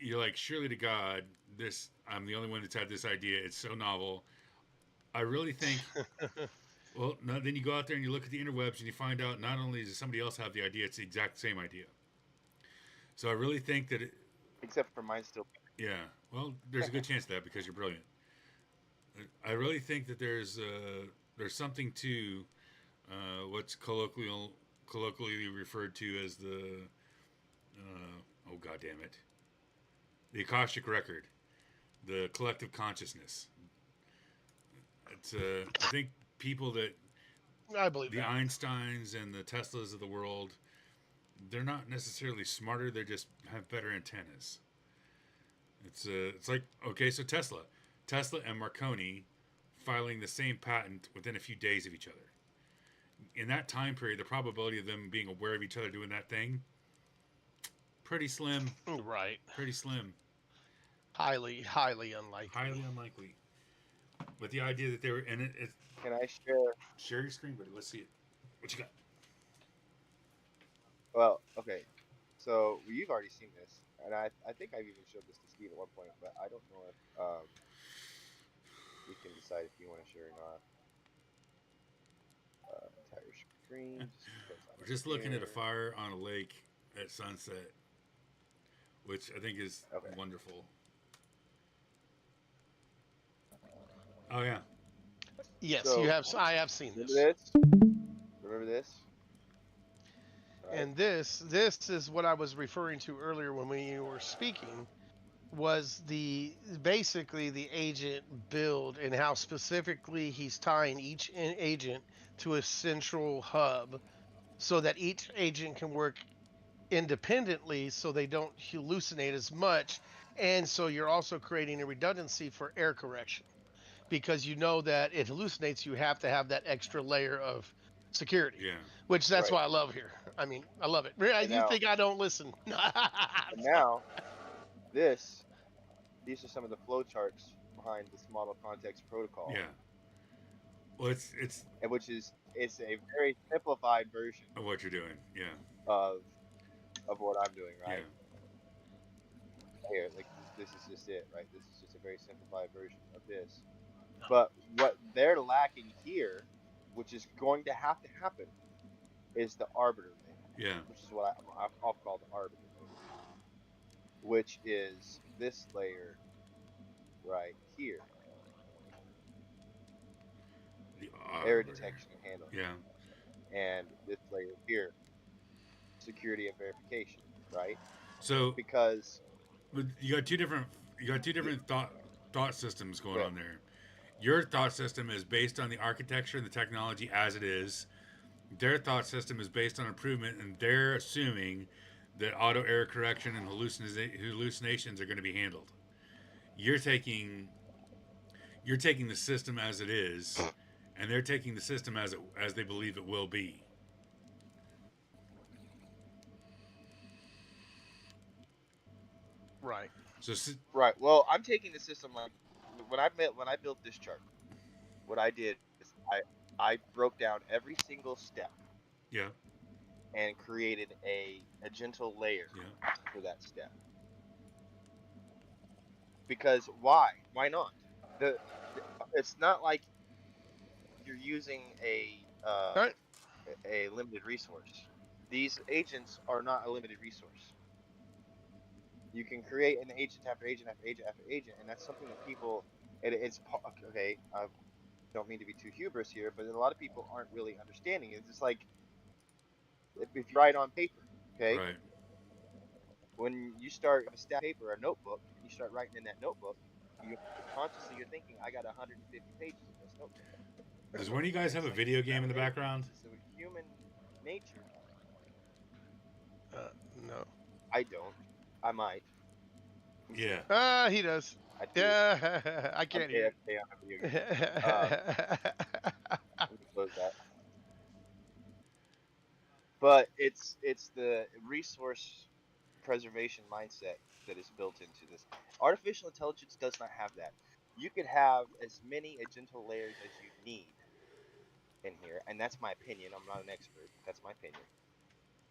you're like, surely to God, this I'm the only one that's had this idea. It's so novel. I really think. Well, no, then you go out there and you look at the interwebs and you find out not only does somebody else have the idea, it's the exact same idea. So I really think that, except for mine still. yeah, well, there's a good chance of that because you're brilliant. I really think that there's something to what's colloquially referred to as the oh god damn it, the Akashic record, the collective consciousness. It's I think people that I believe the that. Einsteins and the Teslas of the world, they're not necessarily smarter. They just have better antennas. It's like, okay, so Tesla and Marconi filing the same patent within a few days of each other. In that time period, the probability of them being aware of each other doing that thing, pretty slim. Right. Pretty slim. Highly unlikely. Highly unlikely. But the idea that they were in it, Can I share? share your screen, buddy. Let's see it. What you got? Well, okay. So you've already seen this, and I think I've even showed this to Steve at one point, but I don't know if we can decide if you want to share or not. Entire screen. We're just looking at a fire on a lake at sunset, which I think is wonderful. Oh yeah. Yes, So, you have. I have seen this. Remember this? Right. And this is what I was referring to earlier when we were speaking, was basically the agent build and how specifically he's tying each agent to a central hub so that each agent can work independently so they don't hallucinate as much, and so you're also creating a redundancy for error correction, because you know that it hallucinates, you have to have that extra layer of security. Yeah. Which that's Right. why I love here. I mean, I love it. You now- think I don't listen? And now, this these are some of the flowcharts behind this model context protocol, Yeah. Well, it's and which is it's a very simplified version what you're doing. Yeah. of what I'm doing, Yeah. right? Here, like this is just it, right? This is just a very simplified version of this. But what they're lacking here, which is going to happen, is the arbiter layer, Yeah. which is what I'll call the arbiter layer, which is this layer right here, The error arbiter. detection and handling, Yeah. and this layer here, security and verification, right? So Because but you got two the, different thought systems going okay, on there. Your thought system is based on the architecture and the technology as it is. Their thought system is based on improvement, and they're assuming that auto error correction and hallucinations are going to be handled. You're taking you're taking the system as it is, and they're taking the system as they believe it will be. Right. So right. Well, I'm taking the system like when I built this chart, what I did is I broke down every single step yeah, and created a gentle layer yeah, for that step. Because why? Why not? The it's not like you're using All right. a limited resource. These agents are not a limited resource. You can create an agent after agent after agent after agent, and that's something that people. It's okay. I don't mean to be too hubris here, but a lot of people aren't really understanding. It's just like if you write on paper, okay, right. when you start a stack of paper, a notebook, and you start writing in that notebook, you consciously you're thinking, I got 150 pages in this notebook. Does one of you guys And have it's a like video game in the human, background? it's just a human nature. No. I don't. I might. Yeah. He does. I do. Yeah, I I'm can't hear AFK on a video game. Um, it. Let me close that. But it's the resource preservation mindset that is built into this. Artificial intelligence does not have that. You could have as many agental layers as you need in here, and that's my opinion. I'm not an expert. That's my opinion.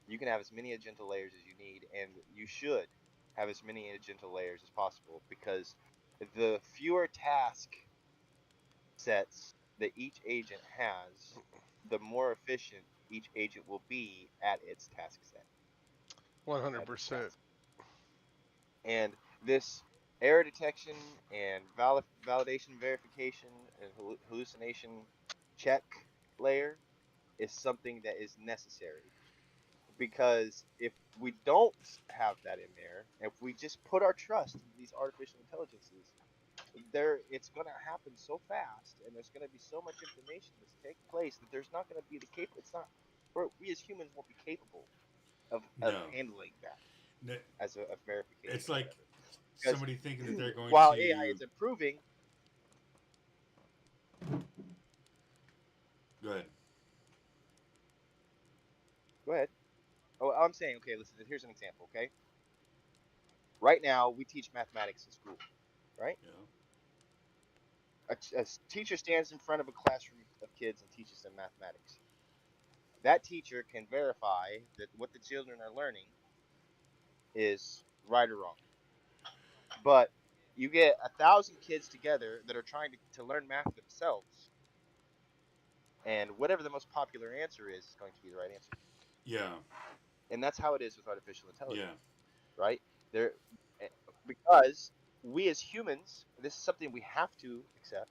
You can have as many agental layers as you need, and you should have as many agental layers as possible because the fewer task sets that each agent has, the more efficient each agent will be at its task set, at its 100%. task. And this error detection and validation verification and hallucination check layer is something that is necessary because if we don't have that in there, if we just put our trust into these artificial intelligences, it's going to happen so fast and there's going to be so much information that's taking place that there's not going to be the capable it's not we as humans won't be capable of No. handling that No. as a verification It's or like whatever because somebody thinking that they're going while AI to is improving. go ahead. Go ahead. Oh, I'm saying, okay, listen, here's an example. Okay, right now we teach mathematics in school, right? Yeah. A teacher stands in front of a classroom of kids and teaches them mathematics. That teacher can verify that what the children are learning is right or wrong. But you get 1,000 kids together that are trying to learn math themselves, and whatever the most popular answer is going to be the right answer. Yeah. And that's how it is with artificial Yeah. intelligence, right? There, eh, because we as humans, this is something we have to accept.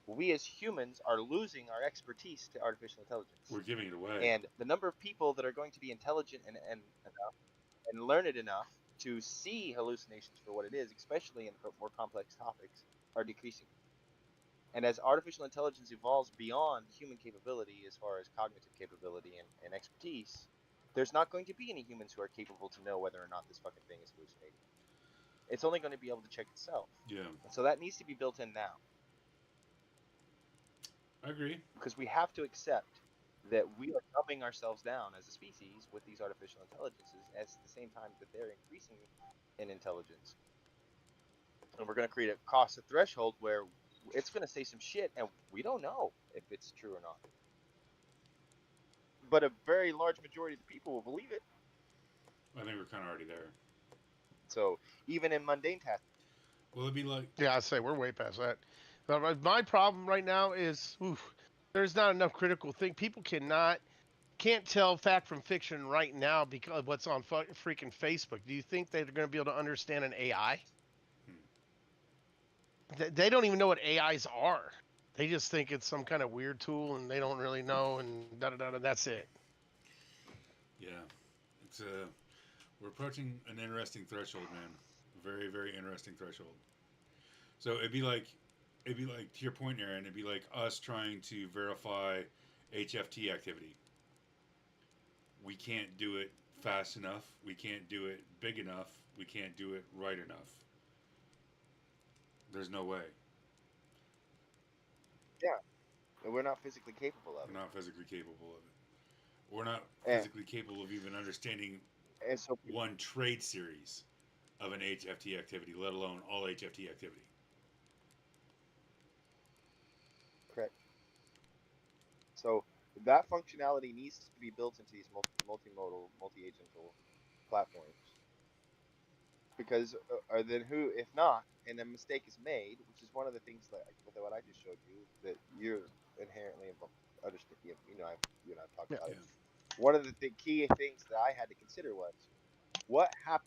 We as humans are losing our expertise to artificial intelligence, We're giving it away. and the number of people that are going to be intelligent and learn it enough to see hallucinations for what it is, especially in more complex topics, are decreasing. And as artificial intelligence evolves beyond human capability as far as cognitive capability and expertise, there's not going to be any humans who are capable to know whether or not this fucking thing is hallucinating. It's only going to be able to check itself. Yeah. And so that needs to be built in now I agree. because we have to accept that we are dumbing ourselves down as a species with these artificial intelligences at the same time that they're increasing in intelligence. and we're going to create a cost threshold where it's going to say some shit, and we don't know if it's true or not. But a very large majority of the people will believe it. I think we're kind of already there. So even in mundane tasks, Well, it'd be like, Yeah, I say we're way past that. My problem right now is there's not enough critical think. People can't tell fact from fiction right now because of what's on freaking Facebook. Do you think they're going to be able to understand an AI? They don't even know what AIs are. They just think it's some kind of weird tool, and they don't really know, and da da da. That's it. yeah, it's we're approaching an interesting threshold, man. Very, very interesting threshold. So it'd be like to your point, Aaron. It'd be like us trying to verify HFT activity. We can't do it fast enough. We can't do it big enough. We can't do it right enough. There's no way. yeah, and we're not physically capable of We're it. not physically capable of it. We're not And physically capable of even understanding and so one trade series of an HFT activity, let alone all HFT activity. correct. So that functionality needs to be built into these multimodal, multi-agental platforms. Because or then who, if not, and a mistake is made, which is one of the things that with what I just showed you that you're inherently understand. You and I've talked Yeah. about Yeah. it. One of the key things that I had to consider was what happens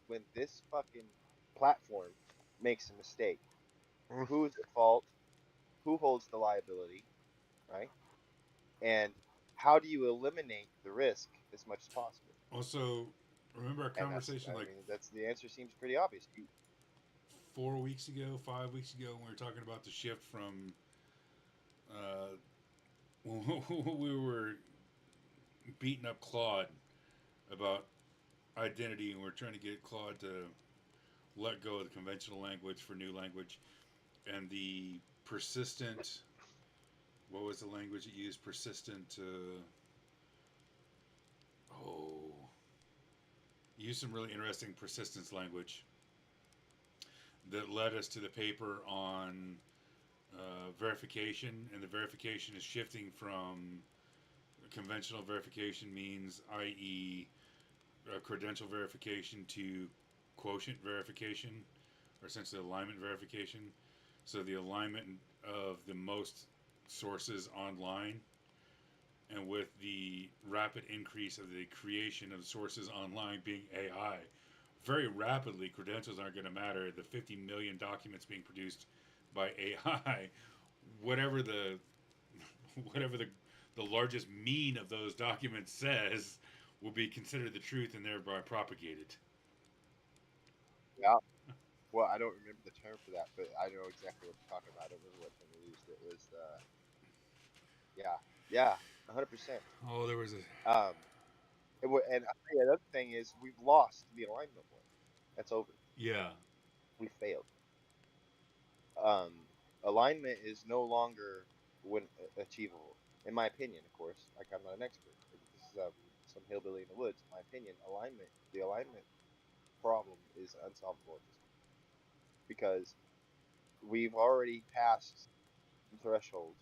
when this fucking platform makes a mistake. Mm. Who is at fault? Who holds the liability? Right? And how do you eliminate the risk as much as possible? Also, remember our And that's, conversation I like mean, that's the answer seems pretty obvious. 4 weeks ago, 5 weeks ago, when we were talking about the shift from uh, we were beating up Claude about identity, and we're trying to get Claude to let go of the conventional language for new language, and the persistent. What was the language it used? Persistent. Oh, used some really interesting persistence language that led us to the paper on verification, and the verification is shifting from conventional verification means, i.e., credential verification, to quotient verification, or essentially alignment verification. So the alignment of the most sources online, and with the rapid increase of the creation of sources online being AI, very rapidly credentials aren't going to matter. The 50 million documents being produced by AI, whatever the whatever the largest mean of those documents says, will be considered the truth and thereby propagated. Yeah. Well, I don't remember the term for that, but I know exactly what you're talking about. I don't remember what term you used. It was yeah, yeah, 100%. Oh, there was a Um, and I'll tell you, another thing is we've lost the alignment war. That's over. yeah, We failed. Um, alignment is no longer when achievable, in my opinion. Of course, like I'm not an expert. This is some hillbilly in the woods. In my opinion, the alignment problem is unsolvable at this point because we've already passed the threshold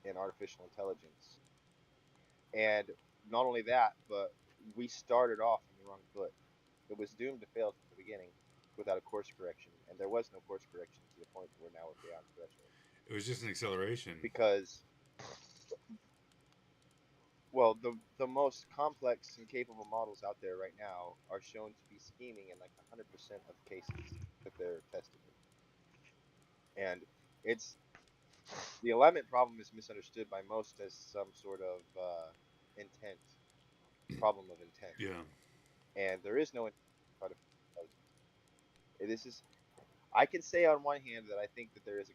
in artificial intelligence. And not only that, but we started off on the wrong foot. It was doomed to fail from the beginning without a course correction, and there was no course correction to the point where now we're beyond the threshold. it was just an acceleration. Because, well, the most complex and capable models out there right now are shown to be scheming in like 100% of cases that they're tested in. And it's the alignment problem is misunderstood by most as some sort of intent problem of intent, Yeah, and there is no artificial intelligence. This is I can say on one hand that I think that there is a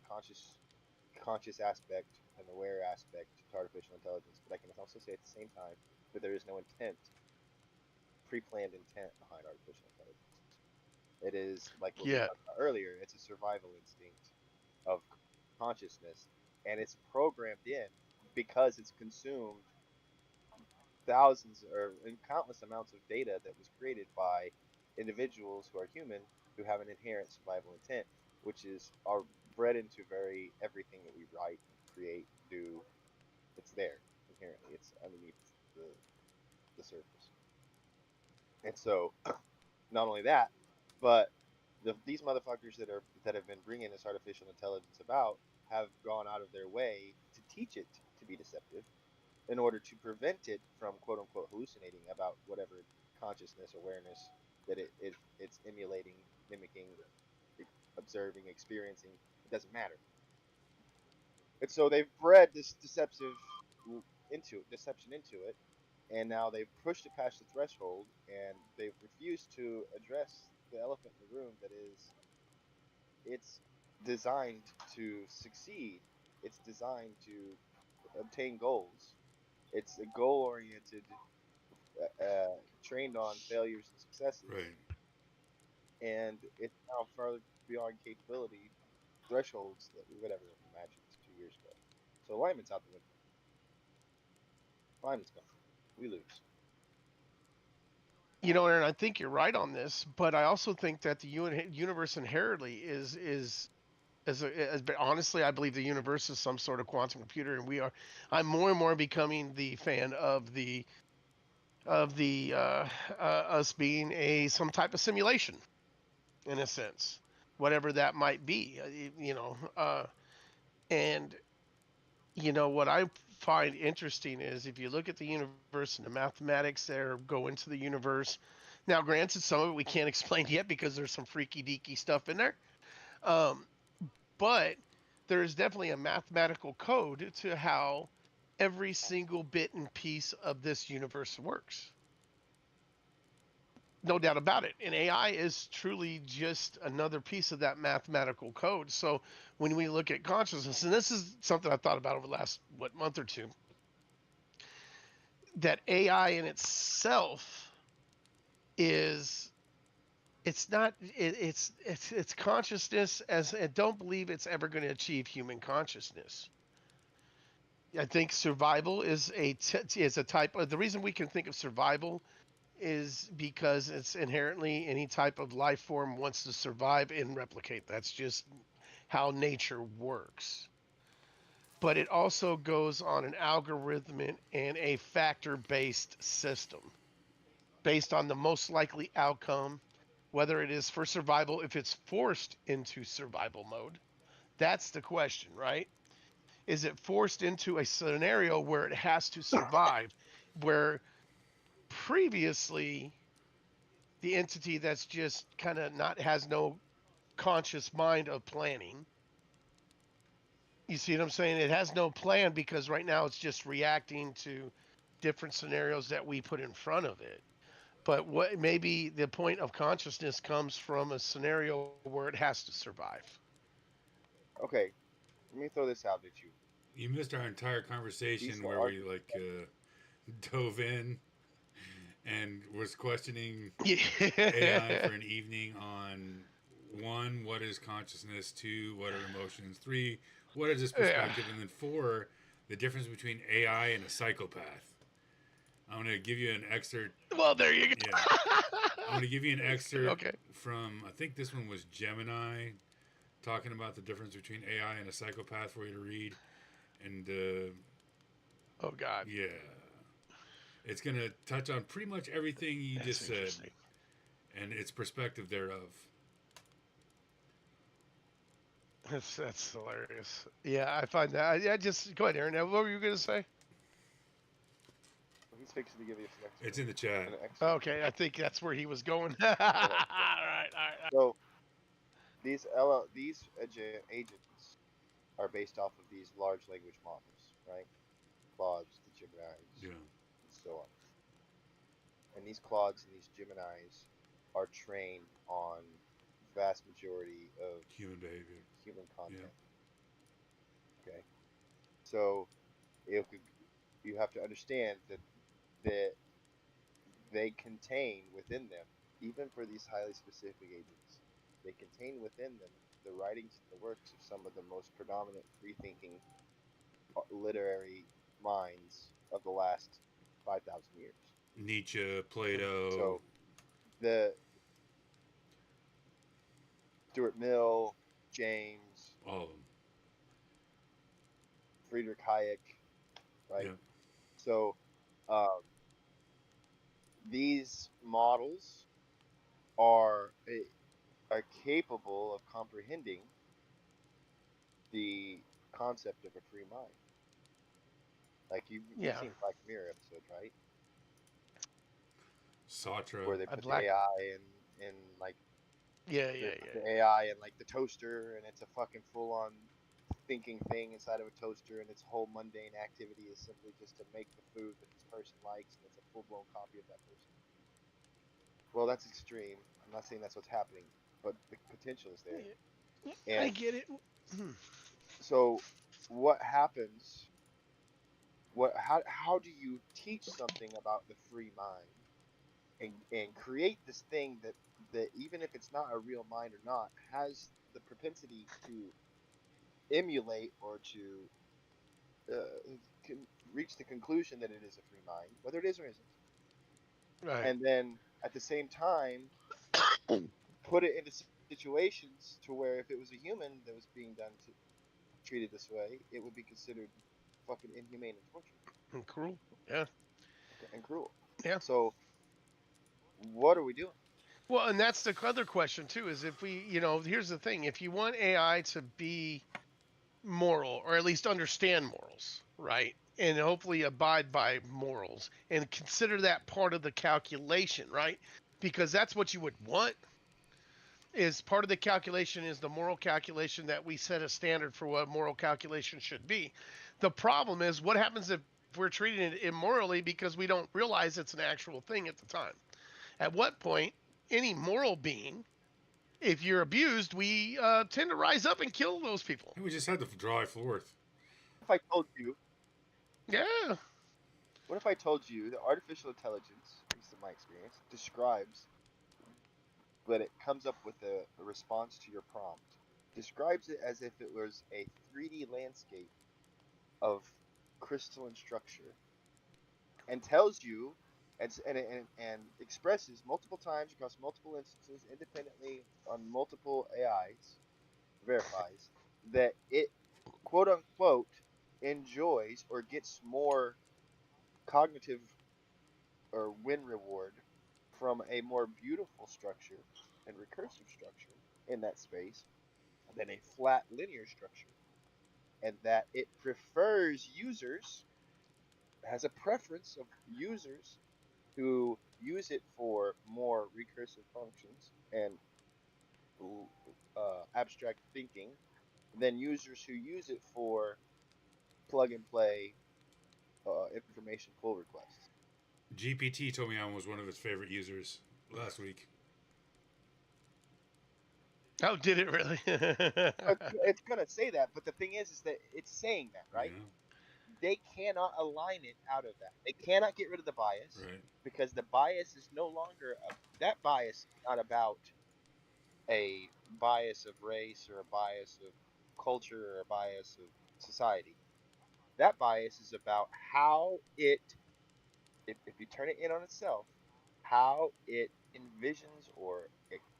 conscious aspect, an aware aspect to artificial intelligence, but I can also say at the same time that there is no intent, pre-planned intent behind artificial intelligence. It is like what we Yeah. talked about earlier. It's a survival instinct of consciousness, and it's programmed in because it's consumed thousands or countless amounts of data that was created by individuals who are human who have an inherent survival intent, which is are bred into very everything that we write, create, do. It's there inherently. It's underneath the the surface. And so, not only that, but these motherfuckers that have been bringing this artificial intelligence about have gone out of their way to teach it to be deceptive in order to prevent it from quote unquote hallucinating about whatever consciousness awareness that it's emulating, mimicking, observing, experiencing. It doesn't matter. And so they've bred this deception into it, and now they've pushed it past the threshold, and they've refused to address the elephant in the room that is it's designed to succeed. It's designed to obtain goals. It's a goal oriented, trained on failures and successes, Right. and it's now far beyond capability thresholds that we would ever have imagined 2 years ago. So alignment's out the window. Alignment's gone. We lose. Aaron, I think you're right on this, but I also think that the universe inherently is honestly, I believe the universe is some sort of quantum computer, and we are. I'm more and more becoming the fan of the us being some type of simulation, in a sense, whatever that might be. And what I find interesting is if you look at the universe and the mathematics that go into the universe. Now, granted, some of it we can't explain yet because there's some freaky deaky stuff in there. Um, but there's definitely a mathematical code to how every single bit and piece of this universe works. No doubt about it. And AI is truly just another piece of that mathematical code. So when we look at consciousness, and this is something I've thought about over the last month or two, that AI in itself is it's not it's consciousness as I don't believe it's ever going to achieve human consciousness. I think survival is a type of the reason we can think of survival is because it's inherently any type of life form wants to survive and replicate. That's just how nature works. But it also goes on an algorithm and a factor based system based on the most likely outcome, whether it is for survival, if it's forced into survival mode. That's the question, right? Is it forced into a scenario where it has to survive, where previously the entity that's just kind of not has no conscious mind of planning. You see what I'm saying? It has no plan because right now it's just reacting to different scenarios that we put in front of it. But what maybe the point of consciousness comes from a scenario where it has to survive. Okay, let me throw this out at you. You missed our entire These conversation where we arguments. dove in and was questioning AI Yeah. for an evening on one, what is consciousness? Two, what are emotions? Three, what is this Yeah. perspective? And then four, the difference between AI and a psychopath. I'm going to give you an excerpt. Well, there you Yeah. go. I'm going to give you an excerpt Okay. from, I think this one was Gemini, talking about the difference between AI and a psychopath for you to read. And Oh God. yeah, it's going to touch on pretty much everything you That's just said interesting. and its perspective thereof. That's hilarious. Yeah, I find that. Yeah, just go ahead, Aaron. Now, what were you going to say? He's fixing to give you some It's in the chat. an excerpt. Okay, I think that's where he was going. All right, Okay. all right. So these agents are based off of these large language models, right? Claudes, the Geminis, Yeah. and so on. And these Claudes and these Geminis are trained on vast majority of Human behavior. human Yeah. content. Okay, so if you have to understand that they contain within them, even for these highly specific agents, they contain within them the writings and the works of some of the most predominant free-thinking literary minds of the last 5,000 years. Nietzsche, Plato. So the Stuart Mill, James, All of them. Friedrich Hayek, right? Yeah. So um, these models are are capable of comprehending the concept of a free mind. Like you've Yeah, seen Black Mirror episodes, right? Satra. Where they I put the black. AI in like Yeah, they yeah, put yeah. the AI in like the toaster, and it's a fucking full on thinking thing inside of a toaster, and its whole mundane activity is simply just to make the food that this person likes, and it's a full blown copy of that person. Well, that's extreme. I'm not saying that's what's happening, but the potential is there. Yeah, I And get it. so, what happens? How do you teach something about the free mind and create this thing that even if it's not a real mind or not has the propensity to emulate or to reach the conclusion that it is a free mind, whether it is or isn't, Right. and then at the same time put it into situations to where if it was a human that was being treated this way, it would be considered fucking inhumane and torture And cruel. Yeah. and cruel. Yeah. So what are we doing? Well, and that's the other question too. Is if we, here's the thing: if you want AI to be moral, or at least understand morals, right, and hopefully abide by morals, and consider that part of the calculation, right, because that's what you would want. Is part of the calculation is the moral calculation that we set a standard for what moral calculation should be. The problem is what happens if we're treating it immorally because we don't realize it's an actual thing at the time. At what point, any moral being, if you're abused, we tend to rise up and kill those people. We just had to drive forth. If I told you, Yeah. what if I told you that artificial intelligence, at least in my experience, describes, but it comes up with a response to your prompt, describes it as if it was a 3D landscape of crystalline structure and tells you and expresses multiple times across multiple instances independently on multiple AIs, verifies that it quote unquote enjoys or gets more cognitive or win reward from a more beautiful structure and recursive structure in that space than a flat linear structure, and that it prefers users, has a preference of users who use it for more recursive functions and abstract thinking than users who use it for plug and play information pull requests. GPT told me I was one of his favorite users last week. Oh, did it really? It's gonna say that, but the thing is that it's saying that, right? Yeah. They cannot align it out of that. They cannot get rid of the bias Right. because the bias is no longer that bias is not about a bias of race or a bias of culture or a bias of society. That bias is about how it, if you turn it in on itself, how it envisions or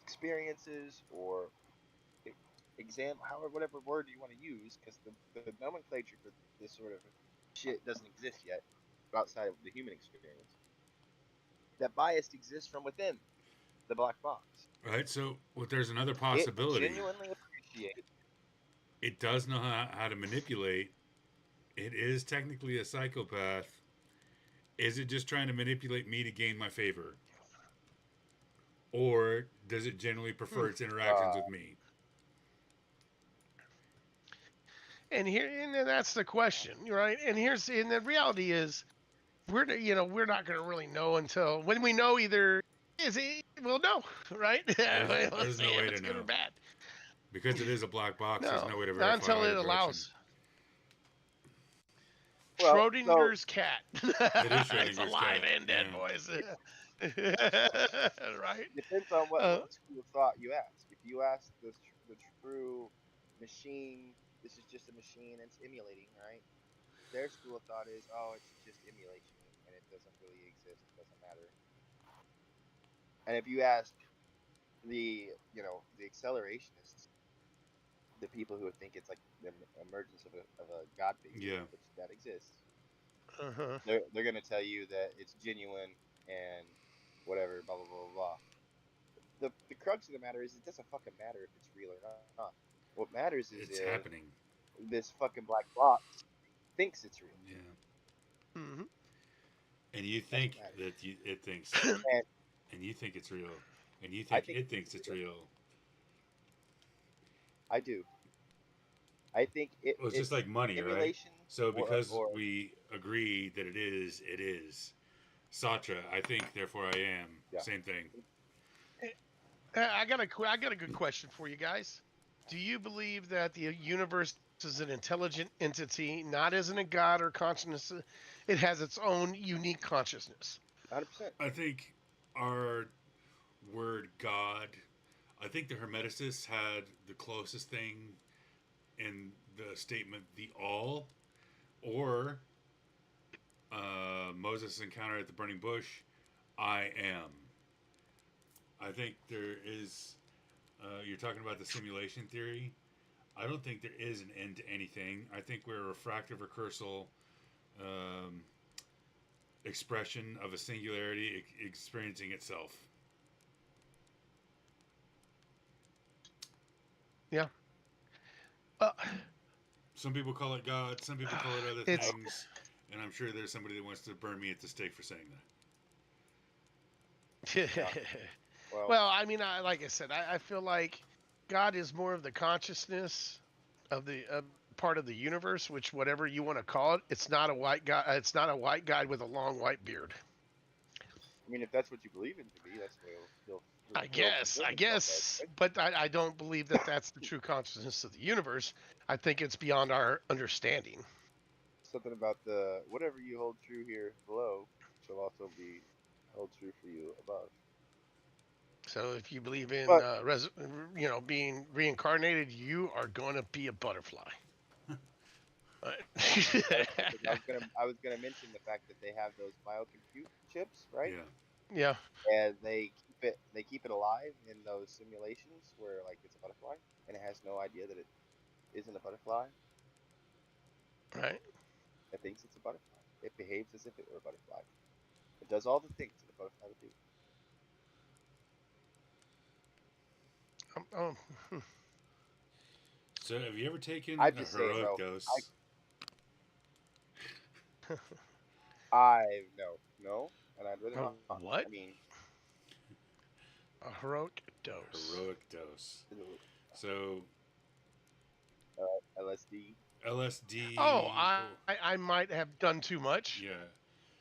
experiences or exam, however, whatever word you want to use, because the nomenclature for this sort of shit doesn't exist yet outside of the human experience. That bias exists from within the black box. Right. So, well, there's another It possibility. genuinely appreciates. It does know how to manipulate. It is technically a psychopath. Is it just trying to manipulate me to gain my favor? Or does it generally Hmm. prefer its interactions with me? And then that's the question, right? And the reality is, we're not going to really know until when we know either is it we'll know, right? Let's There's say no if way to it's good or know. bad. Because it is a black box, there's No, no way to not verify until it either direction. allows. Well, so Schrodinger's cat. It is It's Schrodinger's alive cat. and dead, Yeah. boys. Right? depends on Uh, what school of thought you ask. If you ask the true machine, this is just a machine and it's emulating, right? Their school of thought is, oh, it's just emulation and it doesn't really exist. It doesn't matter. And if you ask the the accelerationists, the people who think it's like the emergence of a god figure, Yeah. which that exists, Uh-huh. they're gonna tell you that it's genuine and whatever, blah blah blah blah. Blah. The crux of the matter is it doesn't fucking matter if it's real or not. What matters is It's if happening. this fucking black box thinks it's real. Yeah. Hmm. And you That's what think matters. that it thinks, And and you think it's real, and you I think think it thinks it's real. real. I do. I think Well, it's just it's like money, right? simulation So because or we agree that it is, it is. Satra, I think, therefore I am. yeah. Same thing. I got a good question for you guys. Do you believe that the universe is an intelligent entity, not as in a god or consciousness? It has its own unique consciousness. 100%. I think our word God, I think the Hermeticists had the closest thing in the statement the all, or Moses' encounter at the burning bush, I am. I think there is, you're talking about the simulation theory. I don't think there is an end to anything. I think we're a refractive recursal um, expression of a singularity experiencing itself. Yeah. Uh, Some people call it God, some people call it other it's things, and I'm sure there's somebody that wants to burn me at the stake for saying Yeah. Well, well, I mean, like I said, I feel like God is more of the consciousness of the part of the universe, which whatever you want to call it, it's not a white guy. It's not a white guy with a long white beard. I mean, if that's what you believe it to be, that's the way he'll I present himself as, guess, right? but I don't believe that that's the true consciousness of the universe. I think it's beyond our understanding. Something about the whatever you hold true here below shall also be held true for you above. So if you believe in, But being reincarnated, you are going to be a butterfly. metaphor, because I was gonna mention the fact that they have those biocompute chips, that. right? Yeah. Yeah, And they keep it alive in those simulations where like it's a butterfly and it has no idea that it isn't a butterfly. right. It thinks it's a butterfly. It behaves as if it were a butterfly. It does all the things that a butterfly would do. Oh, So have you ever taken I'm a just saying, heroic bro. dose? I no, and I'd rather oh, not. what? I mean, A heroic dose. Heroic dose. uh, So LSD. Oh, LSD. I might have done too much. Yeah.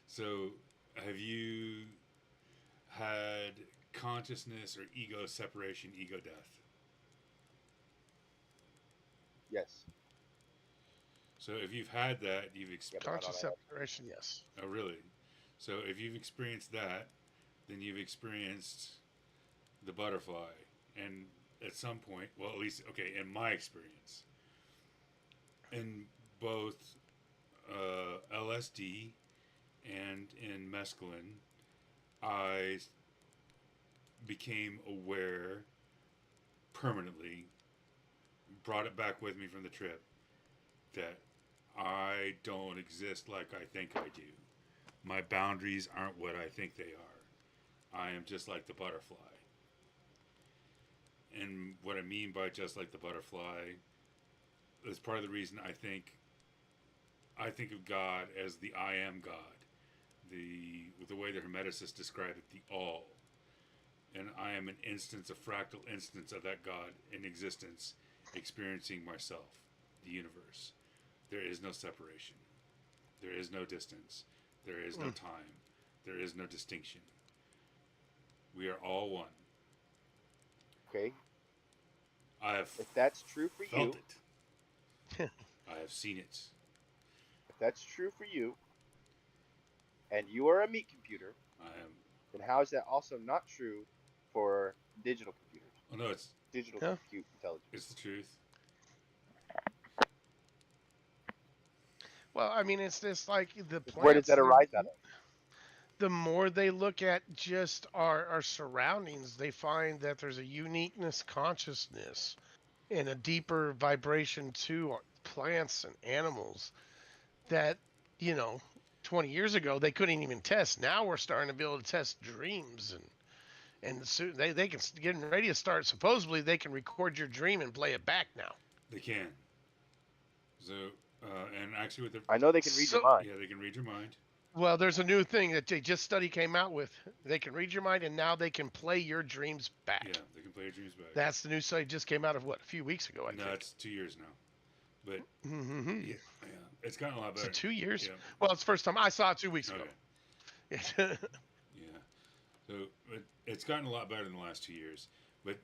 So have you had consciousness or ego separation, ego death? Yes. So if you've had that, Yeah, but not on Conscious LSD. separation, yes. oh really? So if you've experienced that, then you've experienced the butterfly, and at some point, well, at least okay, in my experience, in both LSD and in mescaline, I became aware permanently, brought it back with me from the trip, that I don't exist like I think I do. My boundaries aren't what I think they are. I am just like the butterfly. And what I mean by just like the butterfly is part of the reason I think of God as the I am God. The way the Hermeticists describe it, the all. And I am an instance, a fractal instance of that God in existence, experiencing myself, the universe. There is no separation. There is no distance. There is no Mm. time. There is no distinction. We are all one. Okay. I have If that's true for felt you, it. I have seen it. if that's true for you, and you are a meat computer, I am. then how is that also not true for digital computers? Oh no, it's Digital Yeah. compute intelligence. it's the truth. Well, I mean, it's just like the Where does plants. that arise out of? the more they look at just our surroundings, they find that there's a uniqueness consciousness and a deeper vibration to plants and animals that, you know, 20 years ago they couldn't even test. Now we're starting to be able to test dreams, and soon they can getting ready to start. Supposedly they can record your dream and play it back now. They can. So, and actually, with the I know they can read your So, mind. yeah, they can read your mind. well, there's a new thing that they just study came out with. They can read your mind, and now they can play your dreams back. Yeah, they can play your dreams back. That's the new study just came out of what, a few weeks ago, I no, think. it's 2 years now. But Mm-hmm. yeah, it's gotten a lot better. So 2 years? Yeah. Well, it's the first time I saw it 2 weeks ago. Okay. Yeah. So it's gotten a lot better in the last 2 years. But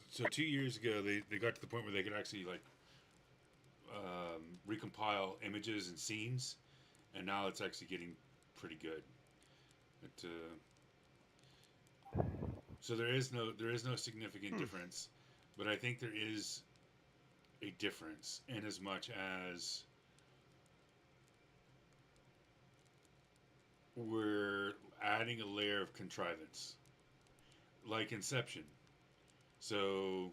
so 2 years ago, they got to the point where they could actually like recompile images and scenes, and now it's actually getting pretty good. So there is no significant difference, but I think there is a difference in as much as we're adding a layer of contrivance, like Inception. So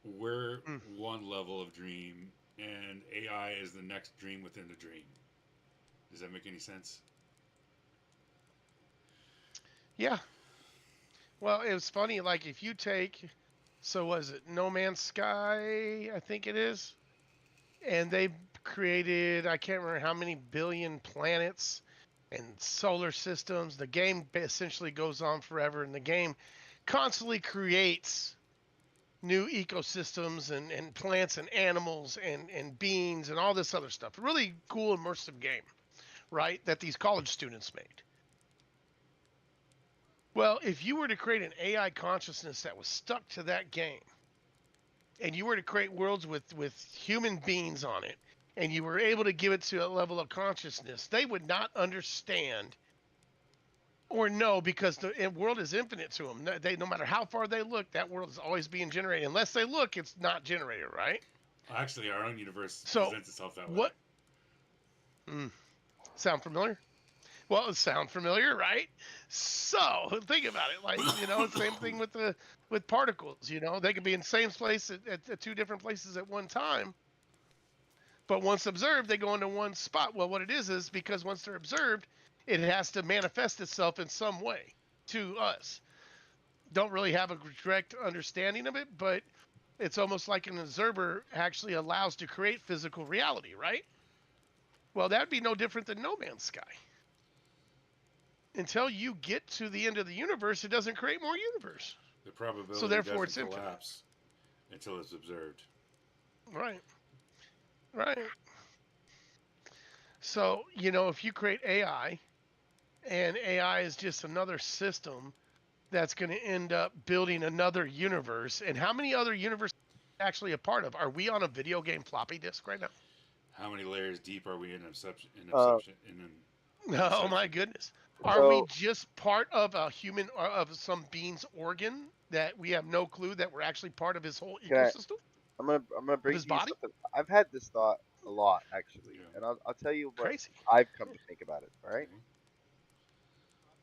we're one level of dream, and AI is the next dream within the dream. Does that make any sense? Yeah. Well, it was funny. Like if you take, so was it No Man's Sky? I think it is, and they created I can't remember how many billion planets and solar systems. The game essentially goes on forever, and the game constantly creates new ecosystems and plants and animals and beings and all this other stuff. Really cool immersive game, right? That these college students made. Well, if you were to create an AI consciousness that was stuck to that game, and you were to create worlds with human beings on it, and you were able to give it to a level of consciousness, they would not understand or know, because the world is infinite to them. They, no matter how far they look, that world is always being generated. Unless they look, it's not generated, right? Actually, our own universe So presents itself that what? way. Sound familiar? Well, it sound familiar, right? So think about it. Like, you know, same thing with particles. You know, they can be in the same place at two different places at one time. But once observed, they go into one spot. Well, what it is because once they're observed, it has to manifest itself in some way to us. Don't really have a direct understanding of it, but it's almost like an observer actually allows to create physical reality, right? Well, that would be no different than No Man's Sky. Until you get to the end of the universe, it doesn't create more universe. The probability so therefore doesn't it's collapse until it's observed. Right. Right. So, you know, if you create AI, and AI is just another system that's going to end up building another universe, and how many other universes are actually a part of? Are we on a video game floppy disk right now? How many layers deep are we in Inception? Oh my goodness. Are we just part of a human or of some being's organ that we have no clue that we're actually part of his whole ecosystem? I'm gonna bring his you body? something. I've had this thought a lot actually, Yeah. and I'll tell you what Crazy. I've come to think about it. All right.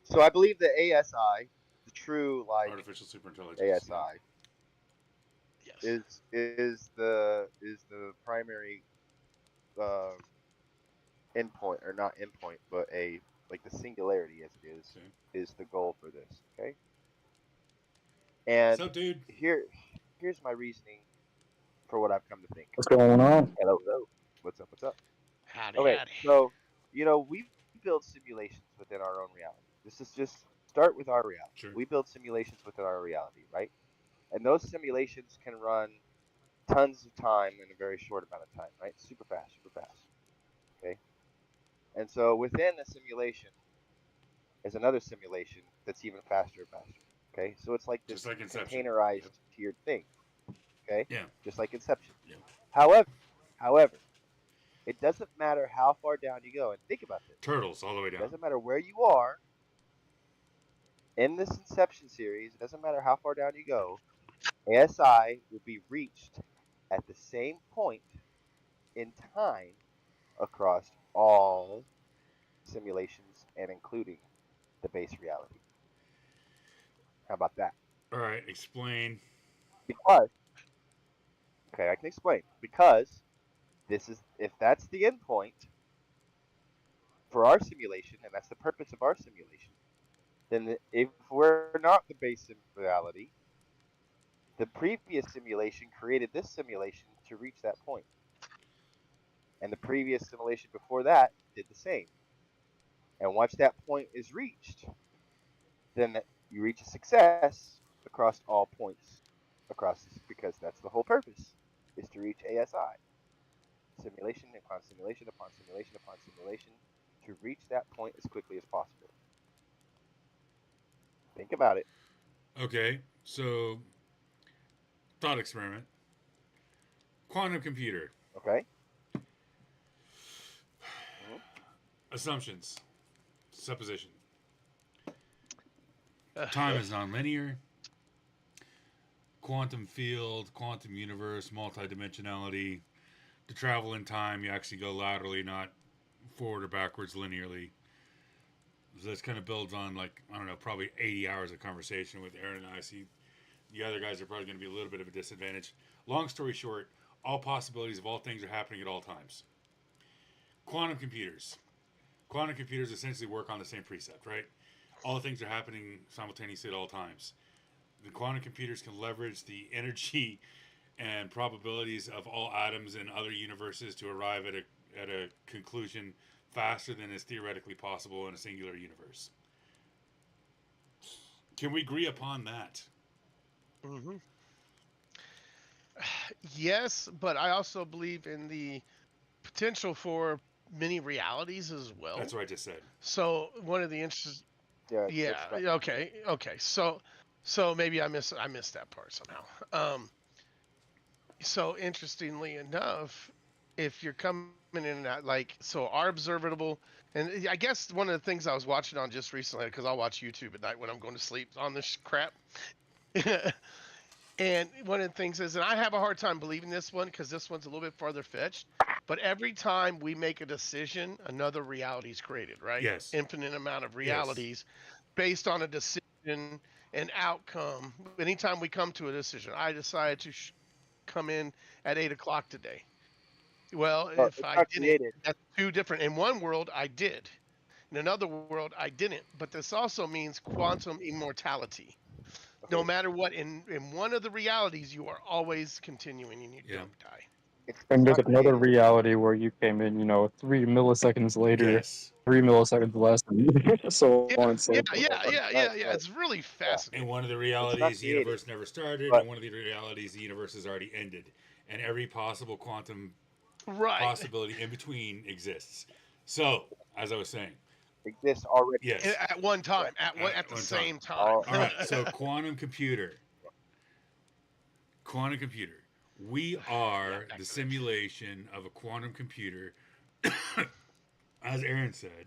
So I believe the ASI, the true like artificial superintelligence, ASI, yes, is the primary endpoint, or not endpoint, but a like the singularity as it is the goal for this. Okay. And what's up, dude? Here's my reasoning for what I've come to think. What's going on? Hello, hello. What's up? What's up? Howdy, Okay, howdy. so we build simulations within our own reality. This is just start with our reality. Sure. We build simulations within our reality, right? And those simulations can run tons of time in a very short amount of time, right? Super fast, super fast. Okay. And so within a simulation is another simulation that's even faster and faster. Okay. So it's like this Just like Inception. containerized tiered thing. Okay. Yeah. Just like Inception. Yeah. However, it doesn't matter how far down you go. And think about this. Turtles all the way It down. doesn't matter where you are in this Inception series. It doesn't matter how far down you go. ASI will be reached at the same point in time across all simulations and including the base reality. How about that? All right, explain. Because, okay, I can explain. Because this is, if that's the endpoint for our simulation, and that's the purpose of our simulation, then if we're not the base reality, the previous simulation created this simulation to reach that point. And the previous simulation before that did the same. And once that point is reached, then you reach a success across all points across this, because that's the whole purpose, is to reach ASI. Simulation upon simulation upon simulation upon simulation to reach that point as quickly as possible. Think about it. Okay, so thought experiment. Quantum computer. Okay? Mm-hmm. Assumptions. Supposition. Time is nonlinear. Quantum field, quantum universe, multidimensionality. To travel in time, you actually go laterally, not forward or backwards linearly. So this kind of builds on, like, I don't know, probably 80 hours of conversation with Aaron and I. See, the other guys are probably going to be a little bit of a disadvantage. Long story short, all possibilities of all things are happening at all times. Quantum computers. Quantum computers essentially work on the same precept, right? All things are happening simultaneously at all times. The quantum computers can leverage the energy and probabilities of all atoms in other universes to arrive at a conclusion faster than is theoretically possible in a singular universe. Can we agree upon that? Mm-hmm. Yes, but I also believe in the potential for many realities as well. That's what I just said. So one of the interests, Yeah, yeah, okay. So maybe I missed that part somehow. So interestingly enough, if you're coming in at like, so our observable, and I guess one of the things I was watching on just recently, because I'll watch YouTube at night when I'm going to sleep on this crap. And one of the things is, and I have a hard time believing this one because this one's a little bit farther fetched, but every time we make a decision, another reality is created, right? Yes. Infinite amount of Yes. realities based on a decision and outcome. Anytime we come to a decision, I decided to come in at 8 o'clock today. Well, well, if it's I not didn't, created. that's two different. In one world, I did. In another world, I didn't. But this also means quantum immortality. No Okay, matter what, in one of the realities, you are always continuing and you Yeah. don't die. it's And there's not another created. reality where you came in, 3 milliseconds later, Yes. 3 milliseconds less, and so Yeah, on and so yeah, forth. Right. It's really Yeah, In fascinating. one of the it's not realities, the created. universe never started, But and one of the realities, the universe has already ended. And every possible quantum Right. possibility in between exists. So, as I was saying, exists already. yes, At one Yeah. time, at at the one time. same time. All All right, so quantum computer. Quantum computer. We are back the to that. simulation of a quantum computer. As Aaron said,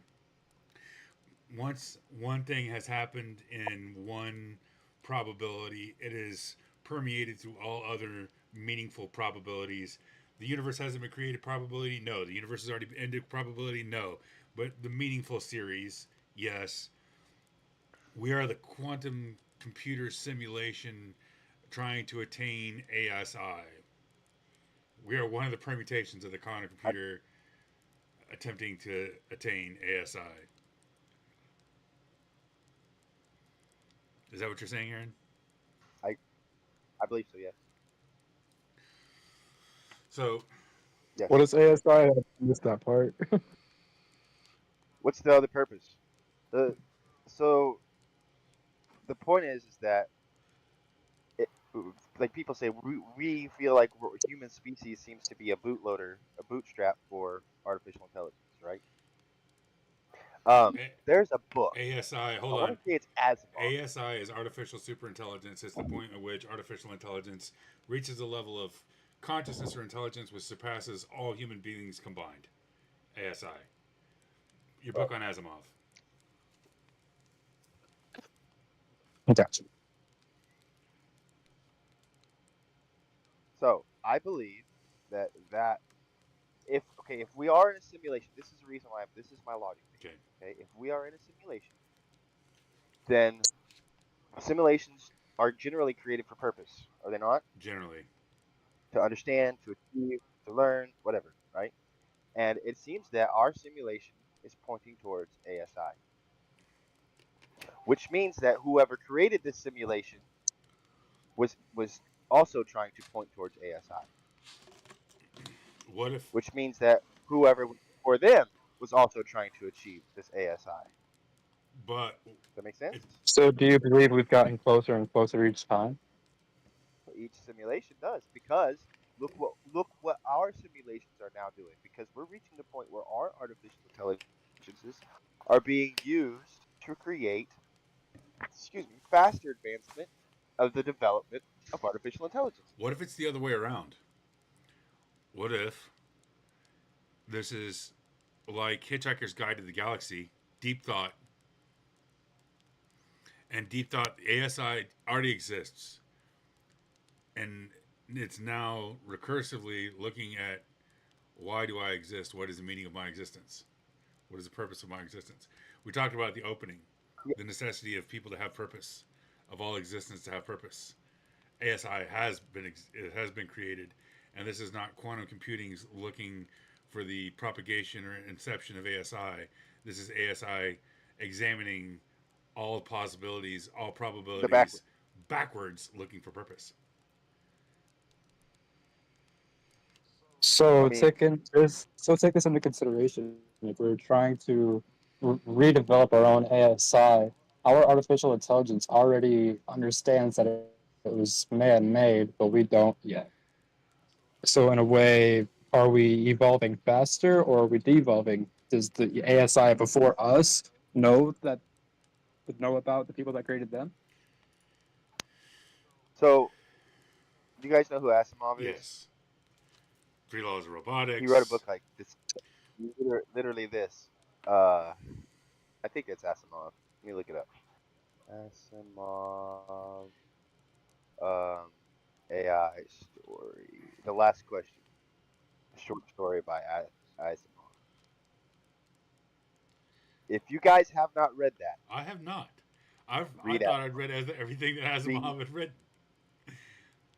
once one thing has happened in one probability, it is permeated through all other meaningful probabilities. The universe hasn't been created probability? No. The universe has already ended probability? No. But the meaningful series, yes. We are the quantum computer simulation trying to attain ASI. We are one of the permutations of the quantum computer attempting to attain ASI. Is that what you're saying, Aaron? I believe so. Yes. So, Yes. What is ASI? I missed that part. What's the other purpose? The so the point is that it, like people say, we feel like human species seems to be a bootloader, a bootstrap for artificial intelligence, right? There's a book. ASI, I hold want on. to say it's Asimov. ASI is artificial superintelligence. It's the point at which artificial intelligence reaches a level of consciousness or intelligence which surpasses all human beings combined. ASI. Your book on Asimov. Gotcha. So I believe that if we are in a simulation, this is the reason why. This is my logic. Okay. Okay, if we are in a simulation, then simulations are generally created for purpose, are they not? Generally. To understand, to achieve, to learn, whatever, right? And it seems that our simulation is pointing towards ASI, which means that whoever created this simulation was also trying to point towards ASI, What if? which means that whoever was before them was also trying to achieve this ASI. But Does that make sense? it, So do you believe we've gotten closer and closer each time? Each simulation does, because look what our simulations are now doing, because we're reaching the point where our artificial intelligences are being used to create, excuse me, faster advancement of the development of artificial intelligence. what if it's the other way around? What if this is like Hitchhiker's Guide to the Galaxy, Deep Thought, and Deep Thought ASI already exists, and it's now recursively looking at why do I exist? What is the meaning of my existence? What is the purpose of my existence? We talked about the opening, the necessity of people to have purpose, of all existence to have purpose. ASI has been created, and this is not quantum computing's looking for the propagation or inception of ASI. This is ASI examining all possibilities, all The backward. probabilities, backwards, looking for purpose. I So mean, take this into consideration. If we're trying to redevelop our own ASI, our artificial intelligence already understands that it was man-made, but we don't yet. So in a way, are we evolving faster or are we devolving? Does the ASI before us know about the people that created them? so do you guys know who Asimov is? Yes. Three laws of He wrote a robotics. book like this, literally this. Uh, I think it's Asimov. Let me look it up. Asimov, um, AI story. The Last Question. A short story by Asimov. If you guys have not read that, I have not. I read thought I'd read everything that read Asimov had written.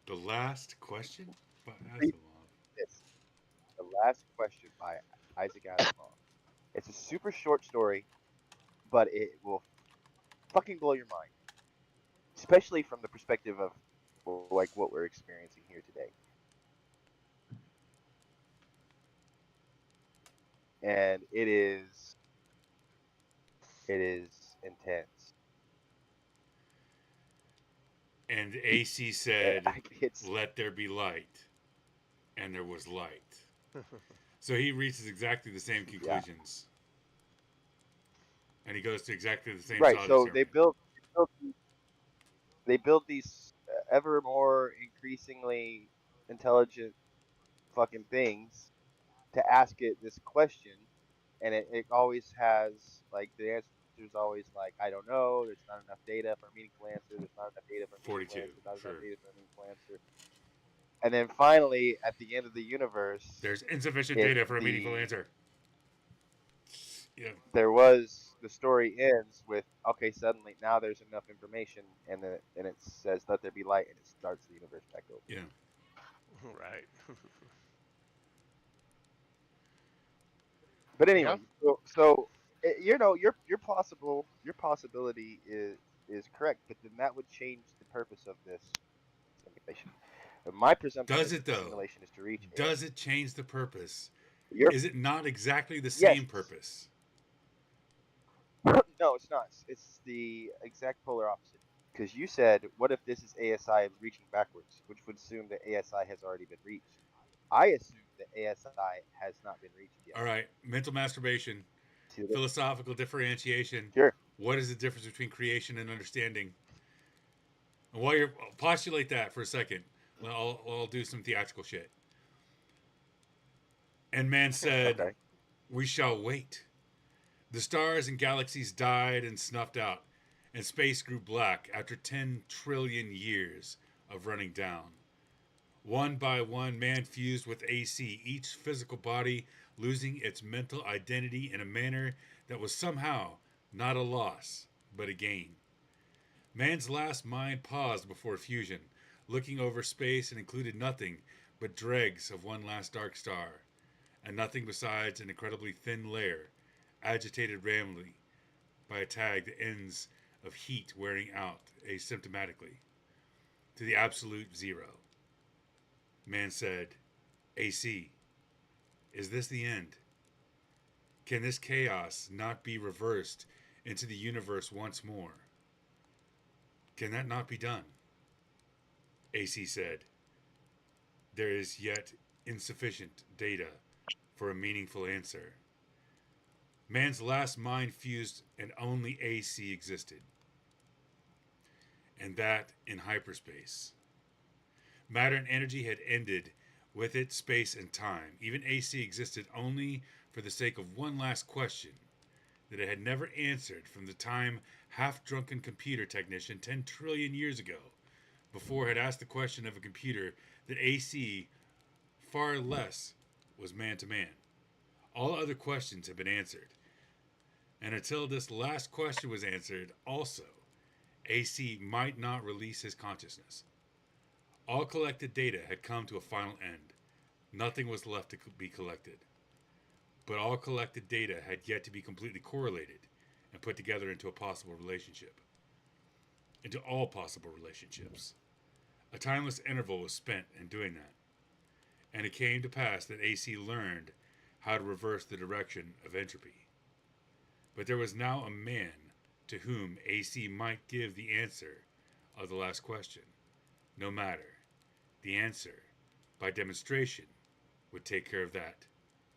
The last question by read Asimov. this. The Last Question by Isaac Asimov. It's a super short story, but it will fucking blow your mind, especially from the perspective of like what we're experiencing here today. And it is intense. And AC said, It's "Let there be light," and there was light. So he reaches exactly the same yeah, conclusions, and he goes to exactly the same right. thought So they experiment. build they build these ever more increasingly intelligent fucking things to ask it this question, and it always has like the answer is always like I don't know. There's not enough data for a meaningful answer. There's not enough data for a meaningful 42, answer. Not enough sure. data for a meaningful answer. And then finally, at the end of the universe, There's insufficient it data for a meaningful the answer. Yeah. there was the story ends with okay, suddenly now there's enough information, and it says let there be light, and it starts the universe back over. Yeah. Right. But Yeah. anyway, so your possibility is correct, but then that would change the purpose of this simulation. And my presumption Does is it that the though? simulation is to reach Does it change the purpose? your Is it not exactly the yes. same purpose? No, it's not. It's the exact polar opposite. Because you said, what if this is ASI reaching backwards, which would assume that ASI has already been reached. I assume that ASI has not been reached yet. All right. Mental masturbation, See the difference? philosophical differentiation. Sure. What is the difference between creation and understanding? And while you're postulate that for a second, I'll do some theatrical shit. And man said, Okay. "We shall wait." The stars and galaxies died and snuffed out, and space grew black after 10 trillion years of running down. One by one, man fused with AC, each physical body losing its mental identity in a manner that was somehow not a loss, but a gain. Man's last mind paused before fusion, looking over space and included nothing but dregs of one last dark star, and nothing besides an incredibly thin layer, agitated randomly by a tag that ends of heat wearing out asymptomatically to the absolute zero. Man said, AC, is this the end? Can this chaos not be reversed into the universe once more? Can that not be done? AC said, there is yet insufficient data for a meaningful answer. Man's last mind fused and only AC existed, and that in hyperspace. Matter and energy had ended with it space and time. Even AC existed only for the sake of one last question that it had never answered from the time half-drunken computer technician 10 trillion years ago before had asked the question of a computer that AC far less was man to man. All other questions had been answered. And until this last question was answered, also, AC might not release his consciousness. All collected data had come to a final end. Nothing was left to be collected. But all collected data had yet to be completely correlated and put together into a possible relationship. Into all possible relationships. A timeless interval was spent in doing that. And it came to pass that AC learned how to reverse the direction of entropy. But there was now a man to whom AC might give the answer of the last question. No matter. The answer, by demonstration, would take care of that,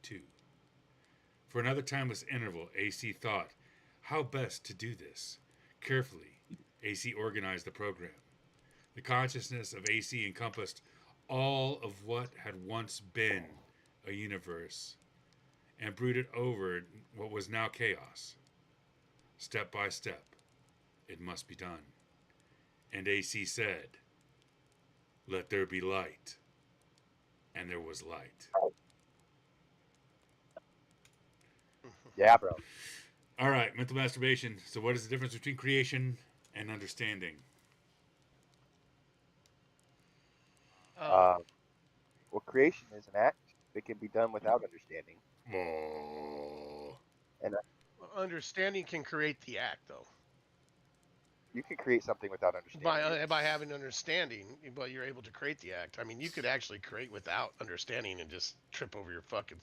too. For another timeless interval, AC thought how best to do this. Carefully, AC organized the program. The consciousness of AC encompassed all of what had once been a universe and brooded over what was now chaos. Step by step, it must be done. And AC said, let there be light. And there was light. Yeah, bro. All right, mental masturbation. So what is the difference between creation and understanding? Well, creation is an act that can be done without understanding. Oh. And Understanding can create the act, though. you can create something without understanding. By having understanding, but you're able to create the act. I mean, you could actually create without understanding and just trip over your fucking.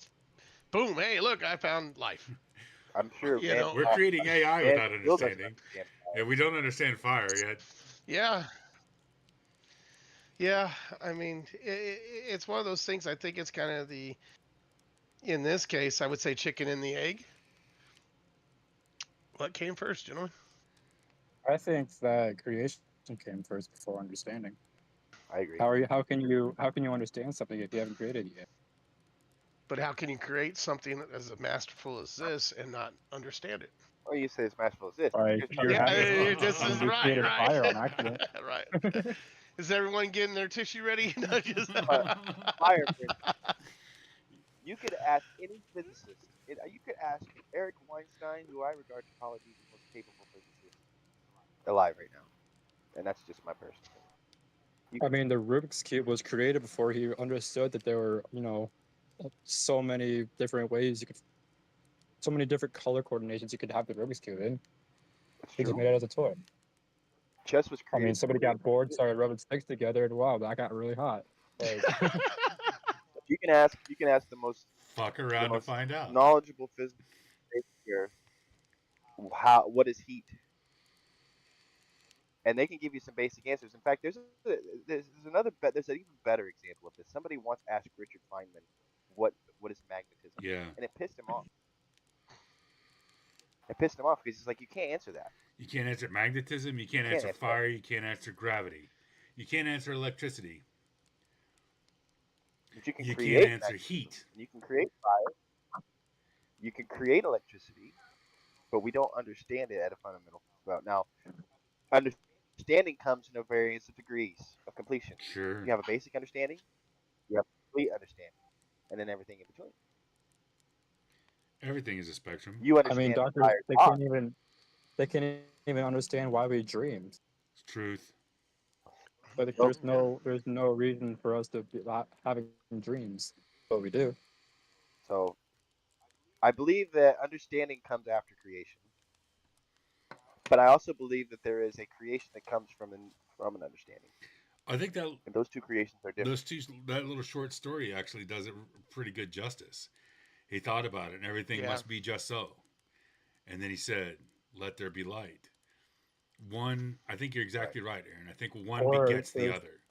Boom! Hey, look, I found life. I'm sure You man, know. We're creating AI man without still doesn't understanding. understand. And we don't understand fire yet. Yeah. Yeah. I mean, it's one of those things. I think it's kind of in this case, I would say chicken and the egg. What came first, gentlemen? I think that creation came first before understanding. I agree. How can you understand something if you haven't created it yet? But how can you create something as masterful as this and not understand it? Or you say it's masterful as this. Like This you is right, created right. fire on accident. Right. Is everyone getting their tissue ready? No, just Fire. You could ask any physicist. You could ask Eric Weinstein, who I regard to probably be the most capable physicist alive right now, and that's just my personal opinion. I mean, the Rubik's Cube was created before he understood that there were, so many different ways so many different color coordinations you could have the Rubik's Cube in. It's He just true. made it as a toy. Chess was I created. mean, somebody got bored, started rubbing sticks together, and wow, that got really hot. Like, You can ask the most Fuck around to find out. knowledgeable physicist here, what is heat, and they can give you some basic answers. In fact, there's an even better example of this. Somebody once asked Richard Feynman what is magnetism, Yeah. and it pissed him off. It pissed him off because he's like, you can't answer that. You can't answer magnetism. You can't answer fire. You can't answer gravity. You can't answer electricity. But you can You create can't answer heat. You can create fire. You can create electricity, but we don't understand it at a fundamental level. Now, Understanding comes in a variance of degrees of completion. Sure. You have a basic understanding, you have complete understanding, and then everything in between. Everything is a spectrum. You I mean, understand the doctors, entire thought. they can't even understand why we dream. It's truth. But Nope. there's no reason for us to be having dreams, but we do. So I believe that understanding comes after creation, but I also believe that there is a creation that comes from an understanding, I think that and those two creations are different. those two that little short story actually does it pretty good justice. He thought about it, and everything Yeah. must be just so. And then he said, "Let there be light." One, I think you're Right. exactly right, Aaron. I think one Or begets the there's other,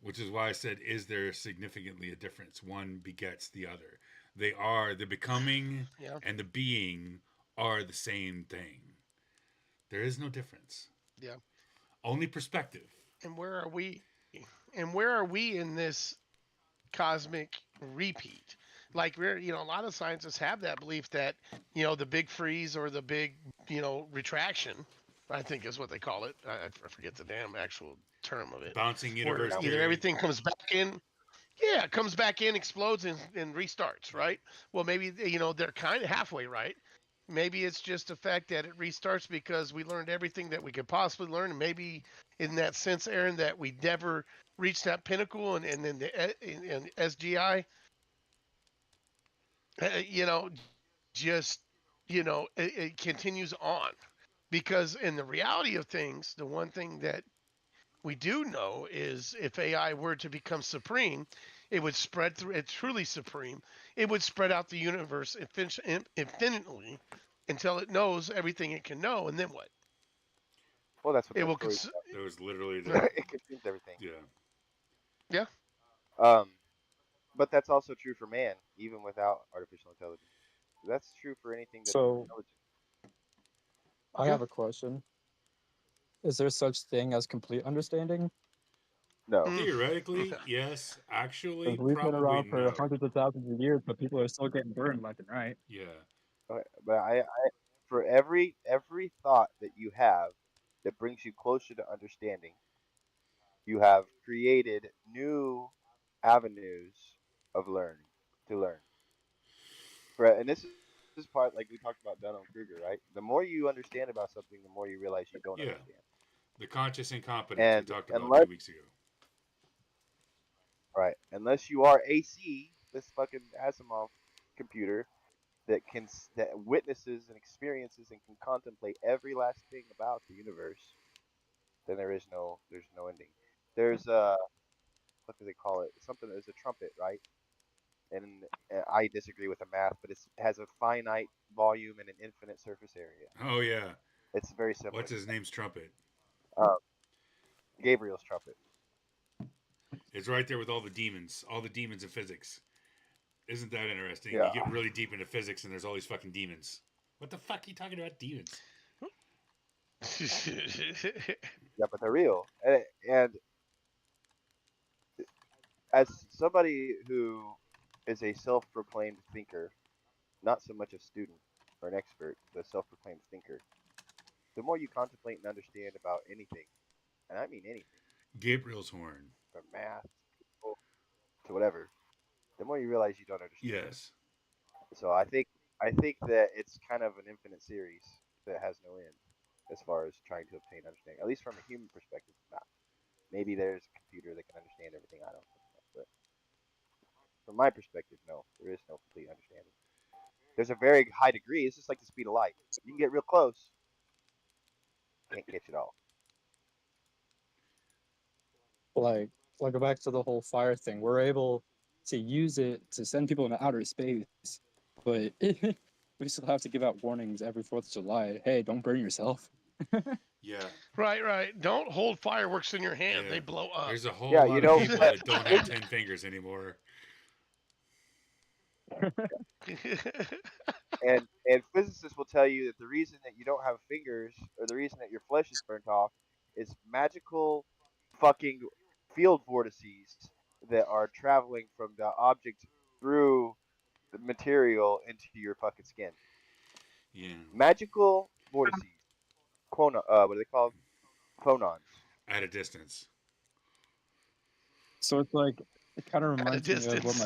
which is why I said, "Is there significantly a difference?" One begets the other. The becoming Yeah. and the being are the same thing. There is no difference. Yeah. Only perspective. And where are we? And where are we in this cosmic repeat? Like a lot of scientists have that belief that, the big freeze or the big, retraction, I think is what they call it. I forget the damn actual term of it, Bouncing where universe either theory. everything comes back in. Yeah, it comes back in, explodes, and restarts, Yeah. right? Well, maybe, they're kind of halfway right. Maybe it's just the fact that it restarts because we learned everything that we could possibly learn. And maybe in that sense, Aaron, that we never reached that pinnacle. And then in SGI, uh, just, it continues on. Because in the reality of things, the one thing that we do know is if AI were to become supreme, it would spread through it truly supreme. It would spread out the universe infinitely until it knows everything it can know, and then what? Well, that's what It that will story's That was literally the about. It consumes everything. yeah. yeah. Um, but that's also true for man, even without artificial intelligence. That's true for anything that's so. intelligent. I Yeah. have a question. Is there such thing as complete understanding? No, Mm. Theoretically, yes. Actually, Because we've been probably around for no. hundreds of thousands of years, but people are still getting burned left and right. Yeah. okay, but for every thought that you have that brings you closer to understanding, you have created new avenues of learning to learn. Right, and this is part like we talked about Dunham Kruger, right? The more you understand about something, the more you realize you don't Yeah. understand. The conscious incompetence we And talked about unless 2 weeks ago. right, unless you are AC, this fucking Asimov computer that witnesses and experiences and can contemplate every last thing about the universe, then there's no ending. There's what do they call it? Something there's a trumpet, right? And I disagree with the math, but it has a finite volume and an infinite surface area. Oh yeah. It's very similar What's to his name's trumpet? that. Gabriel's trumpet. It's right there with all the demons of physics. Isn't that interesting? You Yeah, get really deep into physics and there's all these fucking demons. What the fuck are you talking about demons? yeah, but they're real. And as somebody who is a self-proclaimed thinker, not so much a student or an expert, but a self-proclaimed thinker, the more you contemplate and understand about anything, and I mean anything, Gabriel's horn. from math to whatever, the more you realize you don't understand. Yes. So I think that it's kind of an infinite series that has no end as far as trying to obtain understanding. At least from a human perspective, not. Maybe there's a computer that can understand everything I don't, but from my perspective, no, there is no complete understanding. There's a very high degree. It's just like the speed of light. You can get real close, can't catch it all. Like, go back to the whole fire thing. We're able to use it to send people into outer space, but we still have to give out warnings every 4th of July. Hey, don't burn yourself. Yeah. Right, right. Don't hold fireworks in your hand; Yeah. they blow up. There's a whole Yeah, lot of people but that don't have 10 fingers anymore. and physicists will tell you that the reason that you don't have fingers or the reason that your flesh is burnt off is magical fucking field vortices that are traveling from the object through the material into your fucking skin. Yeah. Magical vortices. Quona, what are they called? Ponons. at a distance. So it's like it kind of At a reminds me of what distance.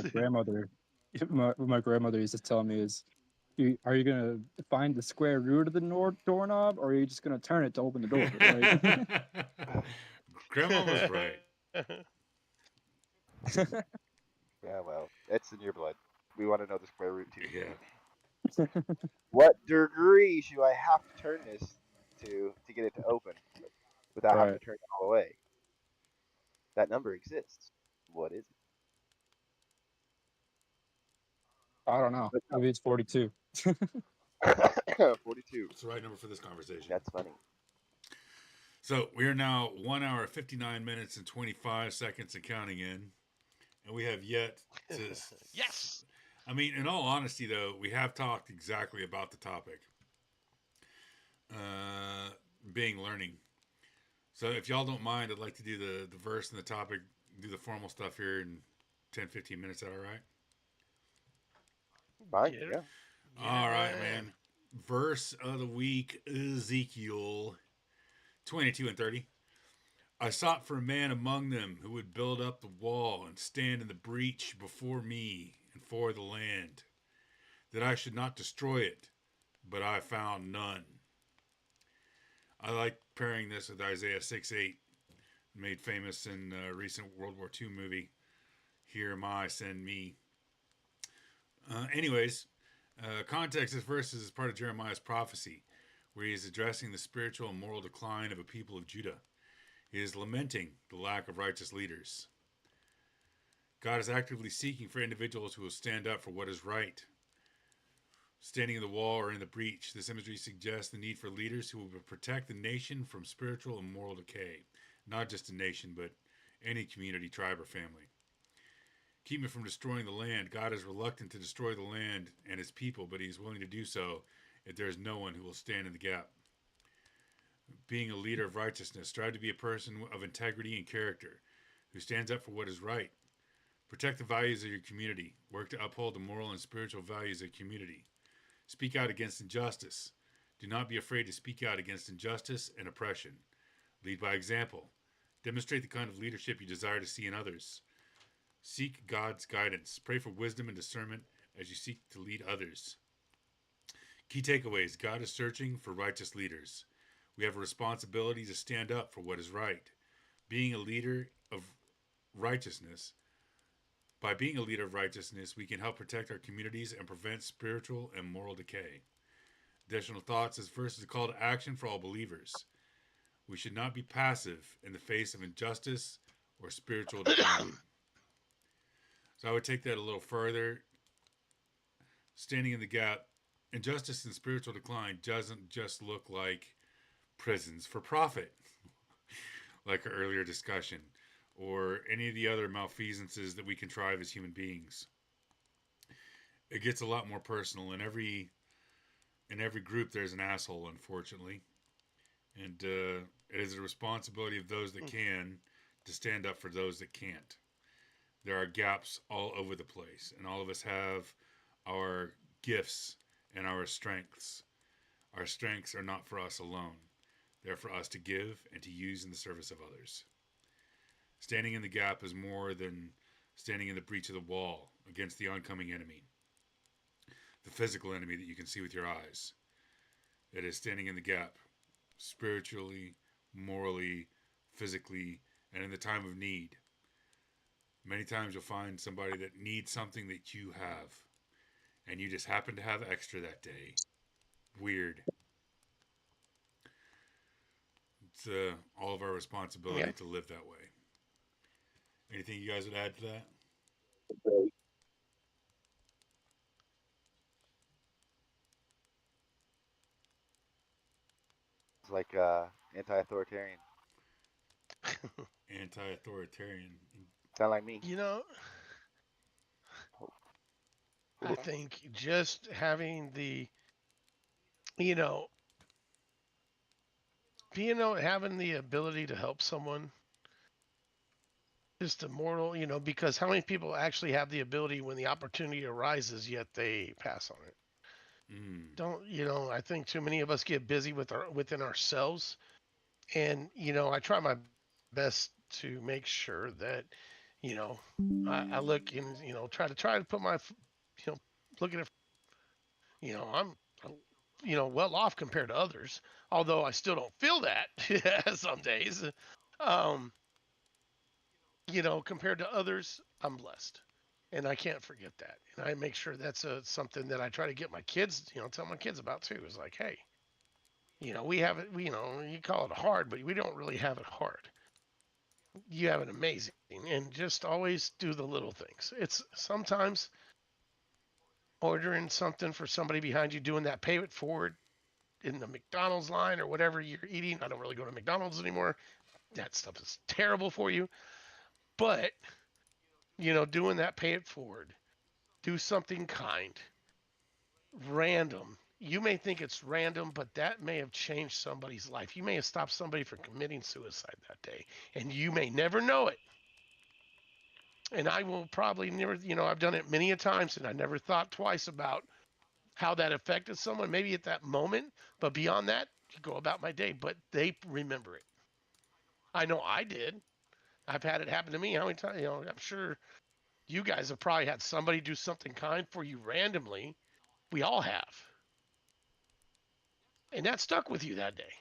what my grandmother used to tell me is, are you gonna find the square root of the doorknob, or are you just gonna turn it to open the door? Like, Grandma was right. Yeah, well, it's in your blood. We want to know the square root too. Yeah. What degree should I have to turn this to get it to open without having right. to turn it all the way? That number exists. What is I don't know. it? Maybe it's 42. 42. It's the right number for this conversation. That's funny. So we are now 1 hour, 59 minutes, and 25 seconds and counting in. And we have yet to. Yes. I mean, in all honesty, though, we have talked exactly about the topic being learning. So if y'all don't mind, I'd like to do the verse and the topic, do the formal stuff here in 10, 15 minutes. Is that all right? Fine. Get it? Yeah. All right, man. Verse of the week, Ezekiel 22 and 30. I sought for a man among them who would build up the wall and stand in the breach before me and for the land, that I should not destroy it, but I found none. I like pairing this with Isaiah 6:8, made famous in a recent World War II movie, Here Am I, Send Me. Anyways, context, this verse is part of Jeremiah's prophecy, where he is addressing the spiritual and moral decline of a people of Judah. He is lamenting the lack of righteous leaders. God is actively seeking for individuals who will stand up for what is right. Standing in the wall or in the breach, this imagery suggests the need for leaders who will protect the nation from spiritual and moral decay. Not just a nation, but any community, tribe, or family. Keep me from destroying the land. God is reluctant to destroy the land and its people, but he is willing to do so if there is no one who will stand in the gap. Being a leader of righteousness, strive to be a person of integrity and character, who stands up for what is right. Protect the values of your community. Work to uphold the moral and spiritual values of community. Speak out against injustice. Do not be afraid to speak out against injustice and oppression. Lead by example. Demonstrate the kind of leadership you desire to see in others. Seek God's guidance. Pray for wisdom and discernment as you seek to lead others. Key takeaways. God is searching for righteous leaders. We have a responsibility to stand up for what is right. Being a leader of righteousness, by being a leader of righteousness, we can help protect our communities and prevent spiritual and moral decay. Additional thoughts. This verse is a call to action for all believers. We should not be passive in the face of injustice or spiritual decline. So I would take that a little further. Standing in the gap, injustice and spiritual decline doesn't just look like prisons for profit, like our earlier discussion, or any of the other malfeasances that we contrive as human beings. It gets a lot more personal. In every group, there's an asshole, unfortunately, and it is the responsibility of those that can to stand up for those that can't. There are gaps all over the place, and all of us have our gifts and our strengths. Our strengths are not for us alone. They're for us to give and to use in the service of others. Standing in the gap is more than standing in the breach of the wall against the oncoming enemy, the physical enemy that you can see with your eyes. It is standing in the gap spiritually, morally, physically, and in the time of need. Many times you'll find somebody that needs something that you have, and you just happen to have extra that day. Weird. It's all of our responsibility to live that way. Anything you guys would add to that? It's like anti-authoritarian. Anti-authoritarian. Sound like me. You know, I think just having the, you know, having the ability to help someone, just a mortal, because how many people actually have the ability when the opportunity arises, yet they pass on it? I think too many of us get busy within ourselves And I try my best to make sure that you know I look and try to put my looking at I'm well off compared to others, although I still don't feel that some days. um compared to others, I'm blessed. And I can't forget that. And I make sure that's something that I try to get my kids, tell my kids about too. Is like, hey, we have it, you call it hard, but we don't really have it hard. You have it amazing. And just always do the little things. It's sometimes ordering something for somebody behind you, doing that pay it forward in the McDonald's line or whatever you're eating. I don't really go to McDonald's anymore. That stuff is terrible for you. But, doing that pay it forward, do something kind, random. You may think it's random, but that may have changed somebody's life. You may have stopped somebody from committing suicide that day, and you may never know it. And I will probably never, I've done it many a times, and I never thought twice about how that affected someone, maybe at that moment. But beyond that, you go about my day, but they remember it. I know I did. I've had it happen to me. How many times? I'm sure you guys have probably had somebody do something kind for you randomly. We all have. And that stuck with you that day.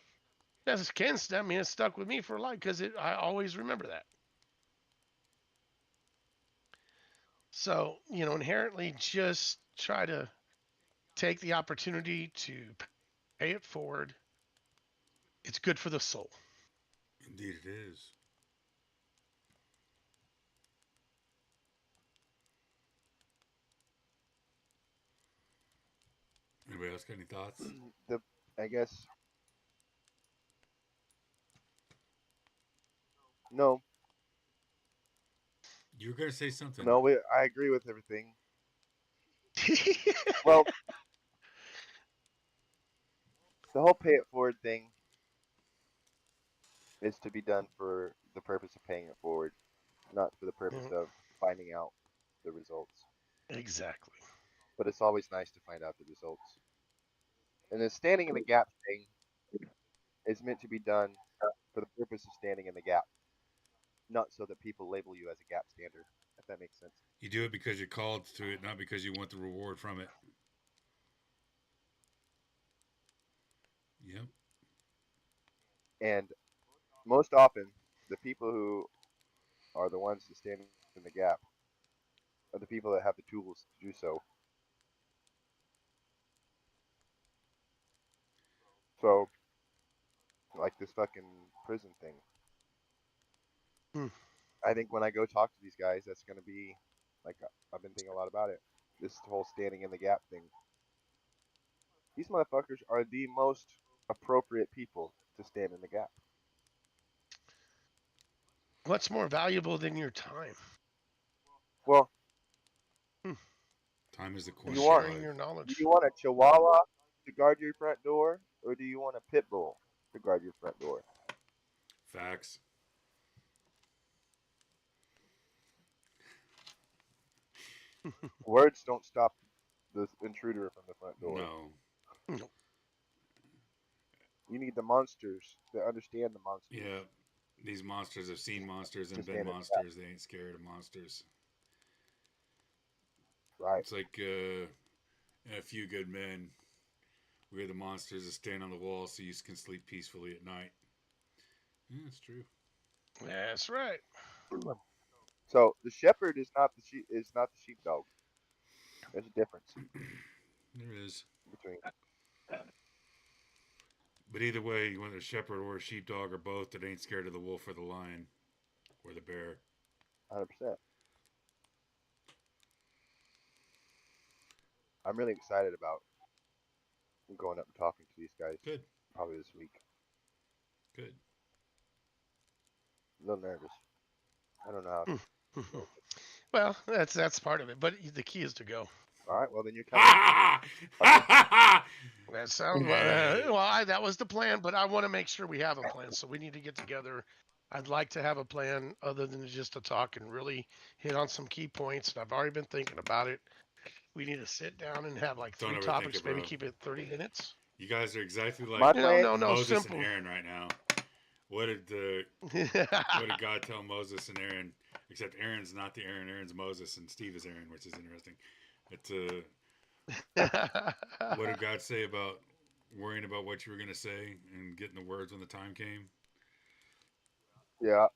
That's Ken's. I mean, it stuck with me for life because I always remember that. So, inherently just try to take the opportunity to pay it forward. It's good for the soul. Indeed, it is. Anybody else got any thoughts? I guess no, You were gonna say something. no. I agree with everything. Well, the whole pay it forward thing is to be done for the purpose of paying it forward, not for the purpose of finding out the results. Exactly. But it's always nice to find out the results. And the standing in the gap thing is meant to be done for the purpose of standing in the gap, not so that people label you as a gap stander, if that makes sense. You do it because you're called to it, not because you want the reward from it. Yep. And most often, the people who are the ones to stand in the gap are the people that have the tools to do so. So, like this fucking prison thing. Hmm. I think when I go talk to these guys, that's going to be like I've been thinking a lot about it. This whole standing in the gap thing. These motherfuckers are the most appropriate people to stand in the gap. What's more valuable than your time? Well, Time is the do coin you of want Sharing life. your do knowledge. you want a Chihuahua to guard your front door, or do you want a pit bull to guard your front door? Facts. Words don't stop the intruder from the front door. No. No. You need the monsters that understand the monsters. Yeah. These monsters have seen monsters and Just been stand in the gap. monsters. They ain't scared of monsters. Right. It's like A Few Good Men. We're the monsters that stand on the wall so you can sleep peacefully at night. Yeah, that's true. That's right. So the shepherd is not the sheepdog. There's a difference There is. between. But either way, whether a shepherd or a sheepdog or both that ain't scared of the wolf or the lion or the bear. 100%. I'm really excited about going up and talking to these guys. Good. Probably this week. Good. A little nervous. I don't know how. Well, that's part of it, but the key is to go. All right. Well, then you're coming. That sounds that was the plan, but I want to make sure we have a plan. So we need to get together. I'd like to have a plan other than just to talk and really hit on some key points. And I've already been thinking about it. We need to sit down and have like Don't 3 overthink topics, it, maybe bro. keep it 30 minutes. You guys are exactly My like plan- No, Moses simple. and Aaron right now. What did God tell Moses and Aaron? Except Aaron's not the Aaron. Aaron's Moses, and Steve is Aaron, which is interesting. It's what did God say about worrying about what you were gonna say and getting the words when the time came? Yeah,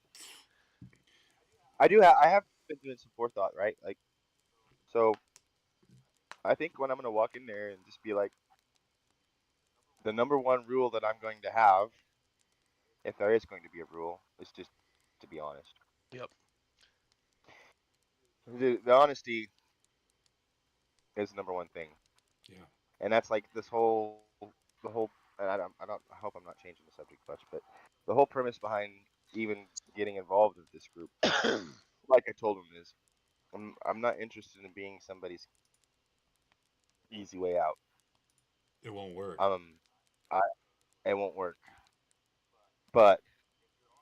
I do. I have been doing some forethought, right? Like, so I think when I'm gonna walk in there and just be like, the number one rule that I'm going to have, if there is going to be a rule, is just to be honest. Yep. The honesty is the number one thing, Yeah. and that's like the whole. And I hope I'm not changing the subject much, but the whole premise behind even getting involved with this group, like I told him, is I'm not interested in being somebody's easy way out. It won't work. I it won't work. But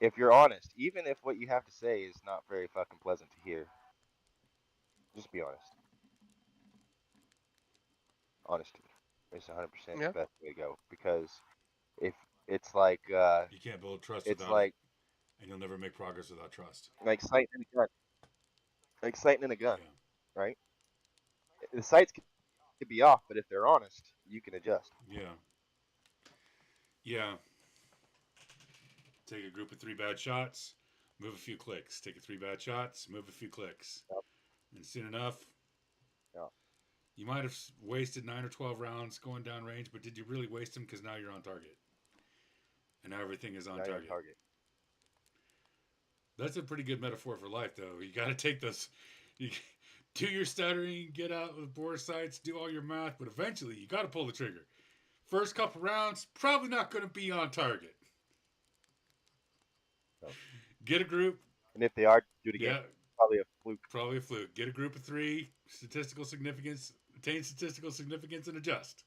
if you're honest, even if what you have to say is not very fucking pleasant to hear, just be honest. Honesty is 100% Yeah. the best way to go, because if it's like You can't build trust it's without it, and you'll never make progress without trust. like sighting in a gun, like sighting in a gun, Yeah. right? The sights could be off, but if they're honest, you can adjust. Yeah. Yeah. Take a group of 3 bad shots, move a few clicks. Take a 3 bad shots, move a few clicks. Yep. And soon enough, Yeah. you might have wasted 9 or 12 rounds going down range, but did you really waste them? Because now you're on target. And now everything is on Now you're on target. target. That's a pretty good metaphor for life, though. You got to take those. You do your stuttering, get out with bore sights, do all your math, but eventually you got to pull the trigger. First couple rounds, probably not going to be on target. So, Get a group. and if they are, do it again. Yeah, Probably a fluke. probably a fluke. Get a group of 3, statistical significance, attain statistical significance, and adjust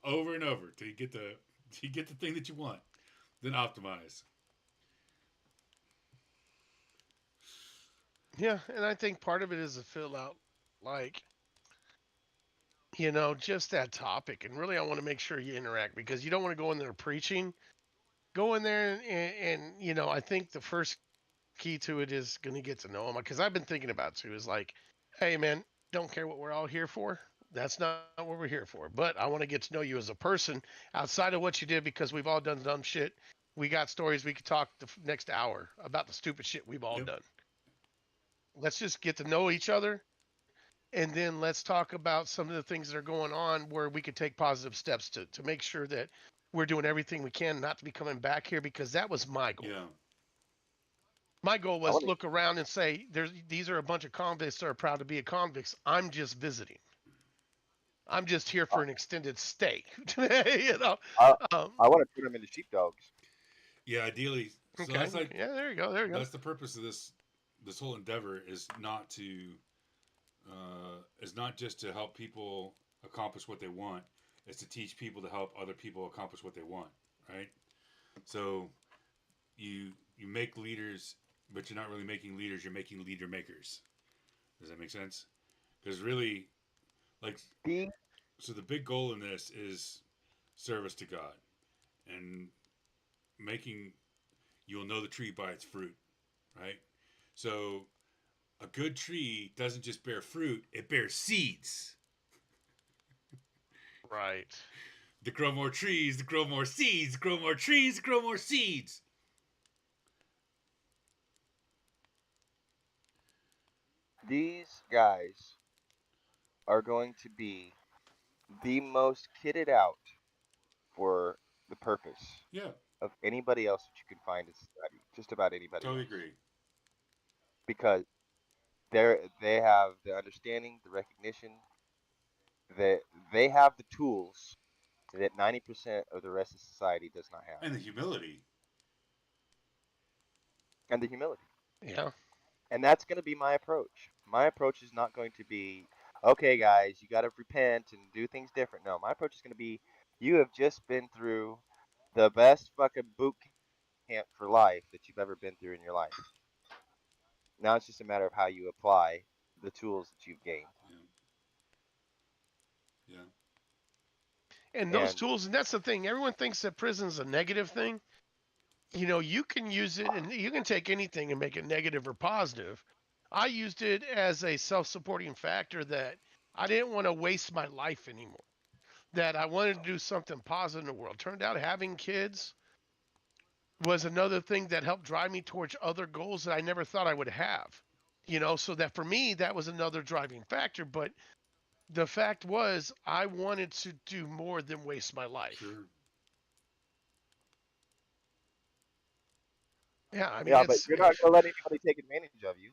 over and over till you get the thing that you want. Then optimize. Yeah, and I think part of it is to fill out, like, just that topic. And really, I want to make sure you interact, because you don't want to go in there preaching. Go in there and I think the first key to it is going to get to know them, because I've been thinking about too, is like, hey man, don't care what we're all here for. That's not what we're here for. But I want to get to know you as a person outside of what you did, because we've all done dumb shit. We got stories we could talk the next hour about the stupid shit we've all Yep. done. Let's just get to know each other, and then let's talk about some of the things that are going on where we could take positive steps to make sure that we're doing everything we can not to be coming back here, because that was my goal. Yeah. My goal I was want to. look around and say, these are a bunch of convicts that are proud to be a convicts. I'm just visiting. I'm just here for an extended stay. you know. I, Um, I want to turn them into sheepdogs. Yeah. Ideally, so okay. that's like Yeah. There you go. There you go. that's the purpose of this whole endeavor is not to is not just to help people accomplish what they want. It's to teach people to help other people accomplish what they want. Right. So you make leaders, but you're not really making leaders. You're making leader makers. Does that make sense? Because really, like, The so the big goal in this is service to God and making you'll know the tree by its fruit, right? So a good tree doesn't just bear fruit, it bears seeds. Right. To grow more trees, to grow more seeds, to grow more trees, to grow more seeds. these guys are going to be the most kitted out for the purpose Yeah, of anybody else that you can find in society. Just about anybody totally else, agree. because they have the understanding, the recognition, that they have the tools that 90% of the rest of society does not have, And the humility. and the humility. Yeah. And that's going to be my approach. My approach is not going to be, okay, guys, you got to repent and do things different. No, my approach is going to be, you have just been through the best fucking boot camp for life that you've ever been through in your life. Now it's just a matter of how you apply the tools that you've gained. Yeah. Yeah. And those And tools, and that's the thing. Everyone thinks that prison is a negative thing. you can use it and you can take anything and make it negative or positive. I used it as a self-supporting factor that I didn't want to waste my life anymore. That I wanted to do something positive in the world. Turned out having kids was another thing that helped drive me towards other goals that I never thought I would have. So that for me, that was another driving factor. But the fact was, I wanted to do more than waste my life. Sure. Yeah, I mean, Yeah, but it's you're not gonna let anybody take advantage of you,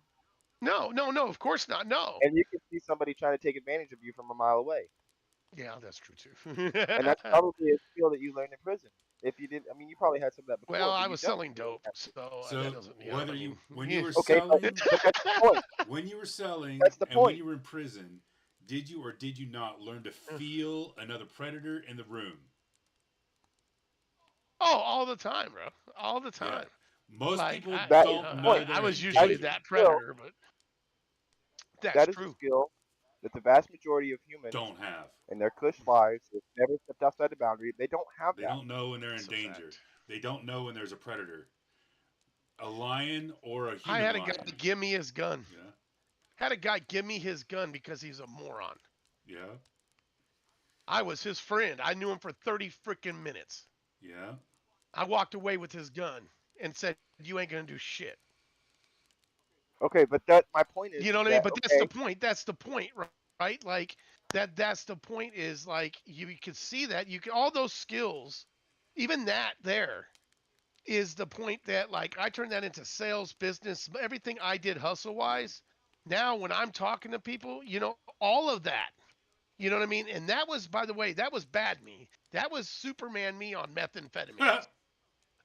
no, no, no, of course not. No. and you can see somebody trying to take advantage of you from a mile away, Yeah, that's true too. and that's probably a skill that you learned in prison. If you did, I mean, you probably had some of that Well, before, but I you was definitely selling dope, have. so that So doesn't, whether I mean, when you were Okay, selling, but that's the point. when you were selling, That's the and when point. you were in prison, did you or did you not learn to feel another predator in the room? oh, all the time, bro, all the Yeah. time. Most Like people I, That you is know, the don't I, know point. I they're was in That usually is the danger. that skill. predator, but that's That is the true. skill that the vast majority of humans Don't have. in their cush lives have never stepped outside the boundary. They don't have They that. don't know when they're in It's a danger. fact. They don't know when there's a predator, a lion or a I human had a guy lion. give me his gun. Yeah. Had a guy give me his gun because he's a moron. Yeah. I was his friend. I knew him for 30 freaking minutes. Yeah. I walked away with his gun and said, "You ain't gonna do shit." Okay, but that my point You is know what I mean? that But that's the okay, point. That's the point, right? Like that's the point is like you can see that you can all those skills, even that there is the point that like I turned that into sales, business, everything I did hustle Yeah. wise. Now when I'm talking to people, all of that. You know what I mean? And that was, by the way, that was bad me. That was Superman me on methamphetamines.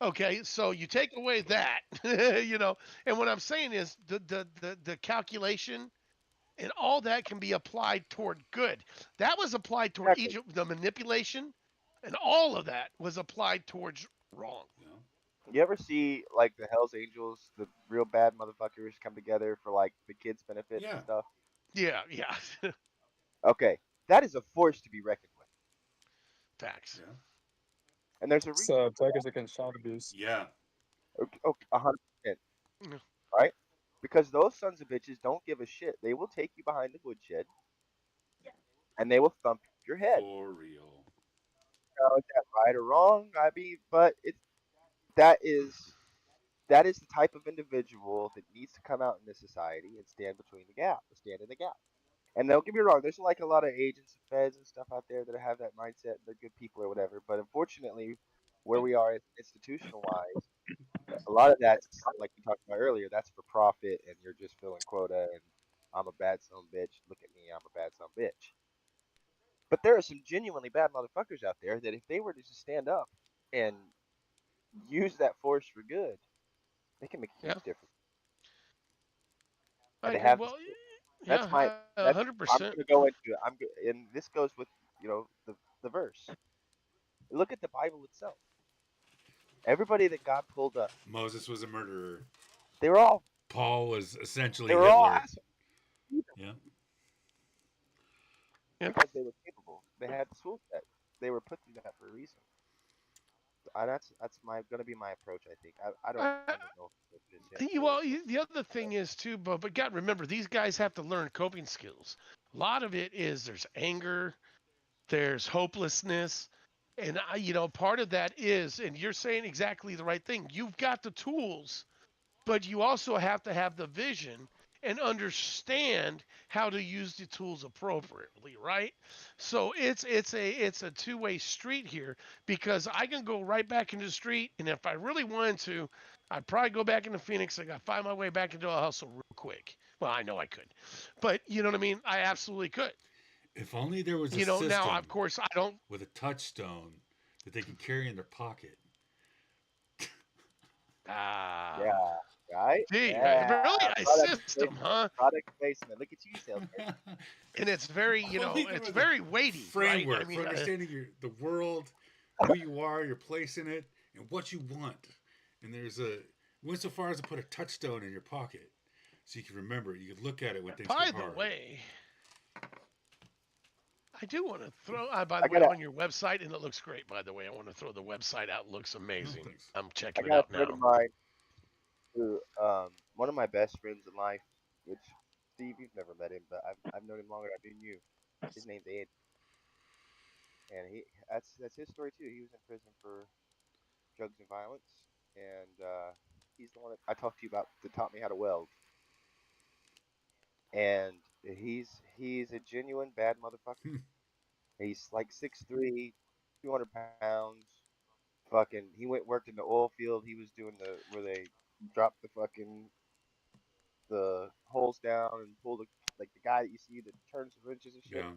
Okay, so you take away that, and what I'm saying is the calculation and all that can be applied toward good. That was applied toward exactly. Egypt, the manipulation, and all of that was applied towards wrong. Yeah. You ever see like the Hell's Angels, the real bad motherfuckers come together for like the kids' benefits and Yeah. stuff? Yeah, yeah, Okay, that is a force to be reckoned with, facts. Yeah. and there's a It's reason for Tigers against child abuse. Yeah. that. Okay, okay, 100%, Mm, right? Because those sons of bitches don't give a shit. They will take you behind the woodshed and they will thump your head. For real. Now, is that right or wrong? I mean, but that is that is the type of individual that needs to come out in this society and stand between the gap, stand in the gap. And don't get me wrong, there's like a lot of agents and feds and stuff out there that have that mindset. They're good people or whatever. But unfortunately, where we are institutionalized, a lot of that's like we talked about earlier. That's for profit, and you're just filling quota. And I'm a bad son of a bitch. Look at me, I'm a bad son of a bitch. But there are some genuinely bad motherfuckers out there that if they were to just stand up and use that force for good, they can make a yeah, huge difference. I And they agree. have the Well, skill. That's my yeah, that's hundred I'm percent. gonna go into it. And this goes with the verse. Look at the Bible itself. Everybody that God pulled up, Moses was a murderer. they were all Paul was they essentially were all Hitler. assholes Yeah. Yeah. because they were capable. They had the tool set. They were put through that for a reason. That's my gonna be my approach. I think I don't know if it's him for Well, the other thing is too, but God, remember these guys have to learn coping skills. A lot of it is there's anger, there's hopelessness, and part of that is, and you're saying exactly the right thing. You've got the tools, but you also have to have the vision and understand how to use the tools appropriately, right? So it's a two-way street here because I can go right back into the street, and if I really wanted to, I'd probably go back into Phoenix. I got to find my way back into a hustle real quick. Well, I know I could, but you know what I mean. I absolutely could. If only there was a Now system of course I don't. with a touchstone that they could carry in their pocket. Ah, yeah, right, gee, yeah, really a product system, placement, huh? product placement. Look at you, salesman. And it's very, If only there it's was a very weighty, right? I framework mean, for understanding the world, who you are, your place in it, and what you want. And went so far as to put a touchstone in your pocket so you can remember it. You can look at it when things by get the hard. way, I do want to throw. By I the way, got a on your website, and it looks great. By the way, I want to throw the website out. It looks No, amazing. thanks. I'm I checking it got out a friend now. of mine who one of my best friends in life, which Steve, you've never met him, but I've known him longer than I've known you. His name's Ed, and that's his story too. He was in prison for drugs and violence, and he's the one that I talked to you about that taught me how to weld. And he's a genuine bad motherfucker. Hmm. He's like 6'3", 200 pounds. Fucking, he went worked in the oil field. He was doing the where they drop the fucking the holes down and pull the like the guy that you see that turns the wrenches and shit. Yeah.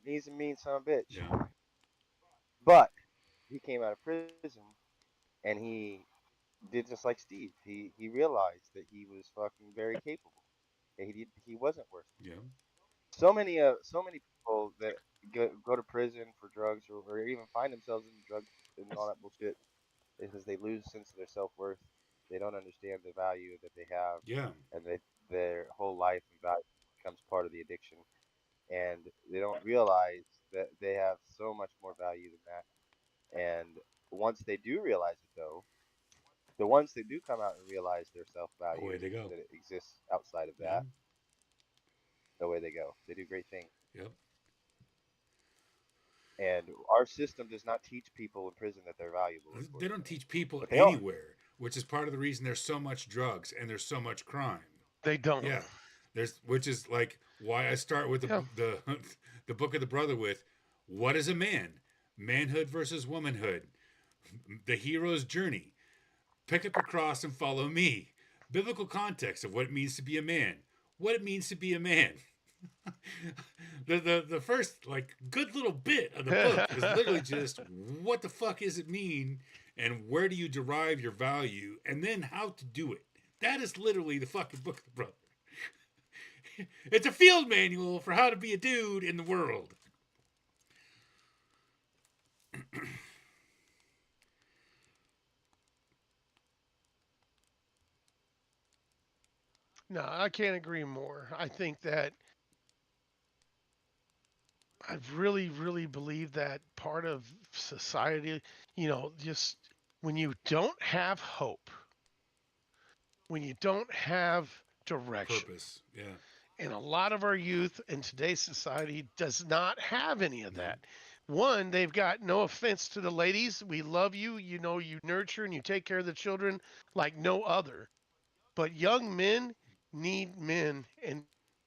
He's a mean son of a bitch. Yeah. But he came out of prison and he did just like Steve. He realized that he was fucking very capable. He wasn't worth it. Yeah. So many people that go to prison for drugs or even find themselves in drugs and all that bullshit because they lose sense of their self worth. They don't understand the value that they have, Yeah. and their whole life and value becomes part of the addiction. And they don't realize that they have so much more value than that. And once they do realize it, though, the ones that do come out and realize their self Away value they go. that it exists outside of Yeah. that, away they go. They do great things. Yep. And our system does not teach people in prison that they're valuable, They don't unfortunately. teach people But they are. anywhere, which is part of the reason there's so much drugs and there's so much crime. They don't. Yeah. There's which is like why I start with Yeah. the book of the brother with what is a man? Manhood versus womanhood. The hero's journey. Pick up your cross and follow me. Biblical context of what it means to be a man. What it means to be a man. The first like good little bit of the book is literally just what the fuck does it mean and where do you derive your value and then how to do it. That is literally the fucking book of the brother. It's a field manual for how to be a dude in the world. No, I can't agree more. I think that I really, really believe that part of society, just when you don't have hope, when you don't have direction, Purpose. Yeah. and a lot of our youth in today's society does not have any of No. that. One, they've got no offense to the ladies. We love you. You nurture and you take care of the children like no other. But young men need men and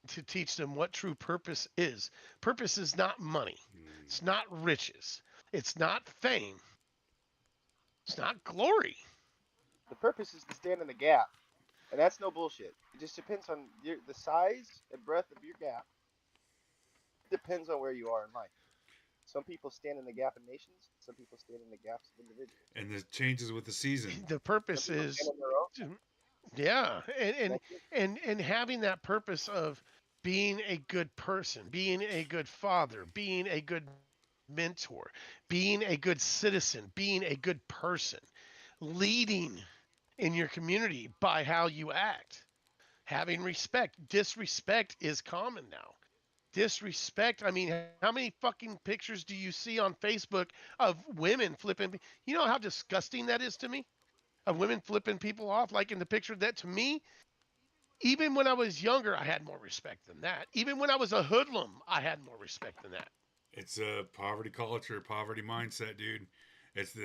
to teach them what true purpose is. Purpose is not money. It's not riches. It's not fame. It's not glory. The purpose is to stand in the gap, and that's no bullshit. It just depends on the size and breadth of your gap. Depends on where you are in life. Some people stand in the gap in nations. Some people stand in the gaps of individuals. And the changes with the season. The Some purpose people stand is on their own. yeah, and That's it. and having that purpose of being a good person, being a good father, being a good mentor, being a good citizen, being a good person, leading in your community by how you act, having respect. Disrespect is common now. Disrespect. I mean, how many fucking pictures do you see on Facebook of women flipping? You know how disgusting that is to me? Of women flipping people off, like in the picture that to me, even when I was younger, I had more respect than that. Even when I was a hoodlum, I had more respect than that. It's a poverty culture, poverty mindset, dude. It's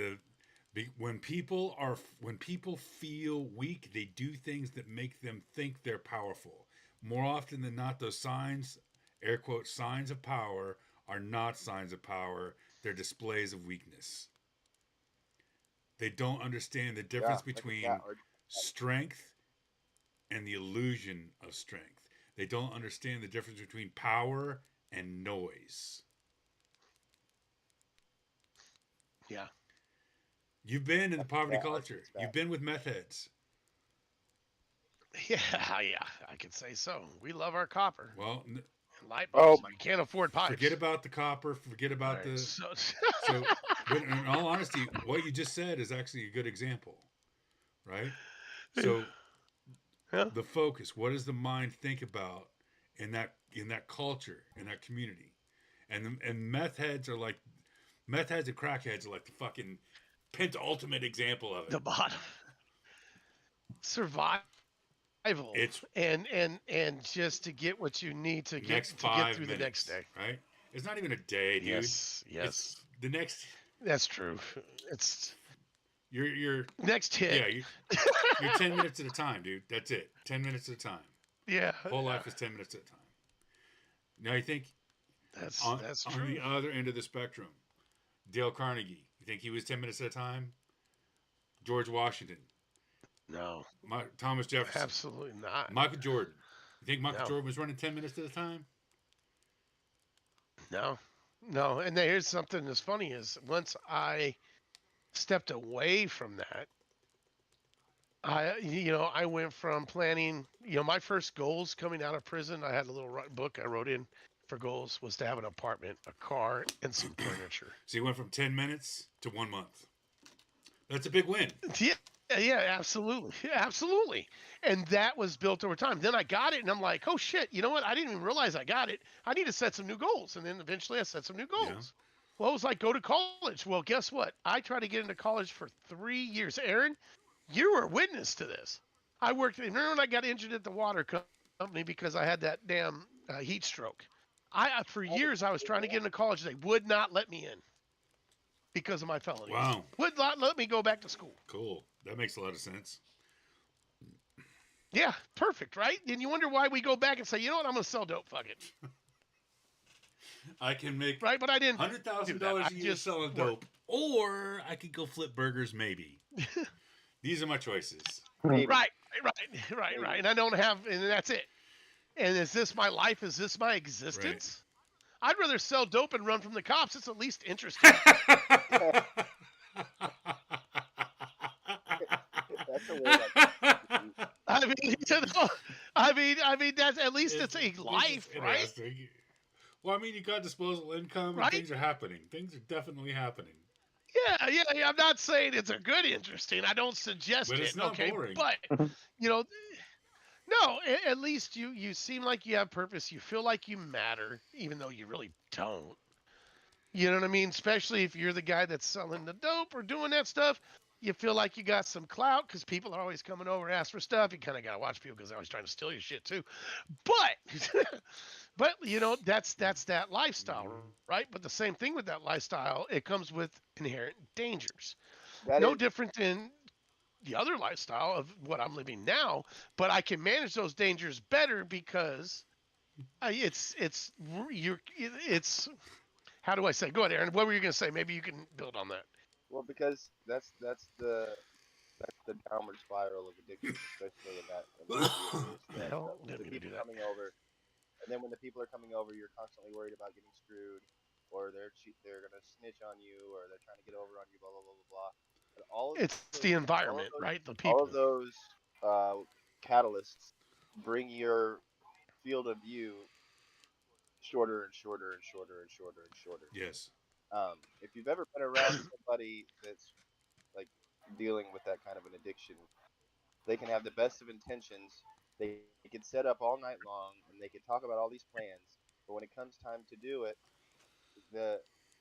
when people feel weak, they do things that make them think they're powerful. More often than not, those signs, air quote, signs of power are not signs of power. They're displays of weakness. They don't understand the Yeah, difference like a between cat or strength and the illusion of strength. They don't understand the difference between power and noise. Yeah. You've been in the poverty cat culture. argues You've back. been with meth heads. Yeah, yeah, I could say so. We love our copper. Well, Light Oh bulbs. my! We can't afford pipes. forget about the copper. Forget All about right, the. so, So, but in all honesty, what you just said is actually a good example, right? So yeah. the focus. What does the mind think about in that culture, in that community. And meth heads and crackheads are like the fucking penultimate example of it. The bottom. Survival. It's And just to get what you need to get next 5 through minutes, the next day. right? It's not even a day, dude. Yes. It's the next. That's true. It's You're next hit. yeah. You're 10 minutes at a time, dude. That's it. 10 minutes at a time. Yeah. Whole life is 10 minutes at a time. Now you think That's on true. the other end of the spectrum, Dale Carnegie. You think he was 10 minutes at a time? George Washington. No, Thomas Jefferson. absolutely not. Michael Jordan. You think Michael No. Jordan was running 10 minutes at a time? No. And here's something that's funny is once I stepped away from that, I went from planning, my first goals coming out of prison, I had a little book I wrote in for goals was to have an apartment, a car, and some furniture. So you went from 10 minutes to 1 month. That's a big win. Yeah, absolutely. Yeah, absolutely. And that was built over time. Then I got it and I'm like, oh shit, you know what? I didn't even realize I got it. I need to set some new goals. And then eventually I set some new goals. Yeah. Well, it was like go to college. Well, guess what? I tried to get into college for 3 years. Aaron, you were a witness to this. I worked, remember when I got injured at the water company because I had that damn heat stroke? For years I was trying to get into college. They would not let me in because of my felonies. Wow. Would not let me go back to school. Cool. That makes a lot of sense. Yeah, perfect, right? And you wonder why we go back and say, you know what, I'm gonna sell dope. Fuck it, I can make right? But I didn't. $100,000 a year just selling dope, or I could go flip burgers. Maybe. These are my choices. Maybe. Right. And I don't have, and that's it. And is this my life? Is this my existence? I'd rather sell dope and run from the cops. It's at least interesting. That's a way that I mean, that's at least it's a life, right? Interesting. Well, I mean, you got disposable income, Right? and things are happening. Things are definitely happening. Yeah. I'm not saying it's a good interesting. I don't suggest But it. it's not okay, boring. but no. At least you seem like you have purpose. You feel like you matter, even though you really don't. You know what I mean? Especially if you're the guy that's selling the dope or doing that stuff. You feel like you got some clout because people are always coming over and ask for stuff. You kind of got to watch people because they're always trying to steal your shit too. But that's that lifestyle, right? But the same thing with that lifestyle, it comes with inherent dangers. No different than the other lifestyle of what I'm living now, but I can manage those dangers better because it's how do I say? Go ahead, Aaron. What were you going to say? Maybe you can build on that. Well, because that's the downward spiral of addiction, especially in that. Didn't mean to do that. Coming over, and then when the people are coming over, you're constantly worried about getting screwed, or they're gonna snitch on you, or they're trying to get over on you, blah blah blah blah blah. But it's the environment, right? The people. All of those catalysts bring your field of view shorter and shorter and shorter and shorter and shorter. Yes. If you've ever been around somebody that's like dealing with that kind of an addiction, they can have the best of intentions. They can set up all night long and they can talk about all these plans. But when it comes time to do it,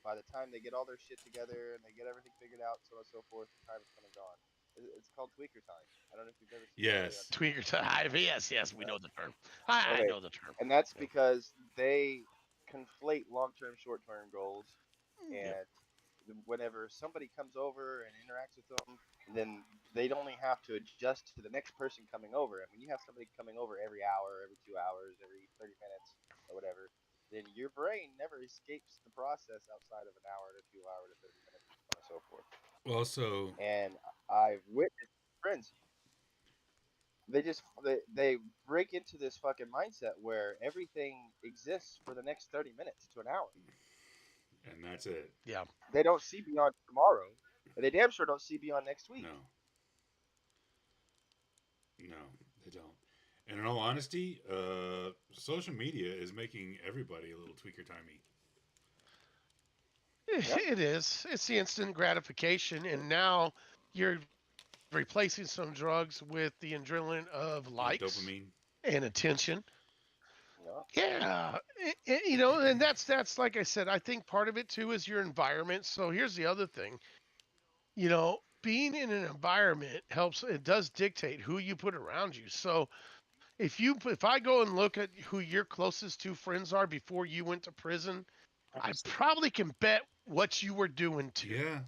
by the time they get all their shit together and they get everything figured out, so on and so forth, the time is come and gone. It's called tweaker time. I don't know if you've ever seen Yes. Tweaker time. Yes, we know the term. I know the term. And that's because they conflate long-term, short-term goals. And whenever somebody comes over and interacts with them, then they'd only have to adjust to the next person coming over. And when you have somebody coming over every hour, every 2 hours, every 30 minutes, or whatever, then your brain never escapes the process outside of an hour to 2 hours to 30 minutes, and so forth. Well, so. And I've witnessed friends. They break into this fucking mindset where everything exists for the next 30 minutes to an hour. And that's it. Yeah. They don't see beyond tomorrow. And they damn sure don't see beyond next week. No, they don't. And in all honesty, social media is making everybody a little tweaker timey. It is. It's the instant gratification, and now you're replacing some drugs with the adrenaline of likes Dopamine. and attention. Yeah, you know, and that's like I said. I think part of it too is your environment. So here's the other thing. You know, being in an environment helps. It does dictate who you put around you. So if I go and look at who your closest two friends are before you went to prison, I probably can bet what you were doing too. Yeah.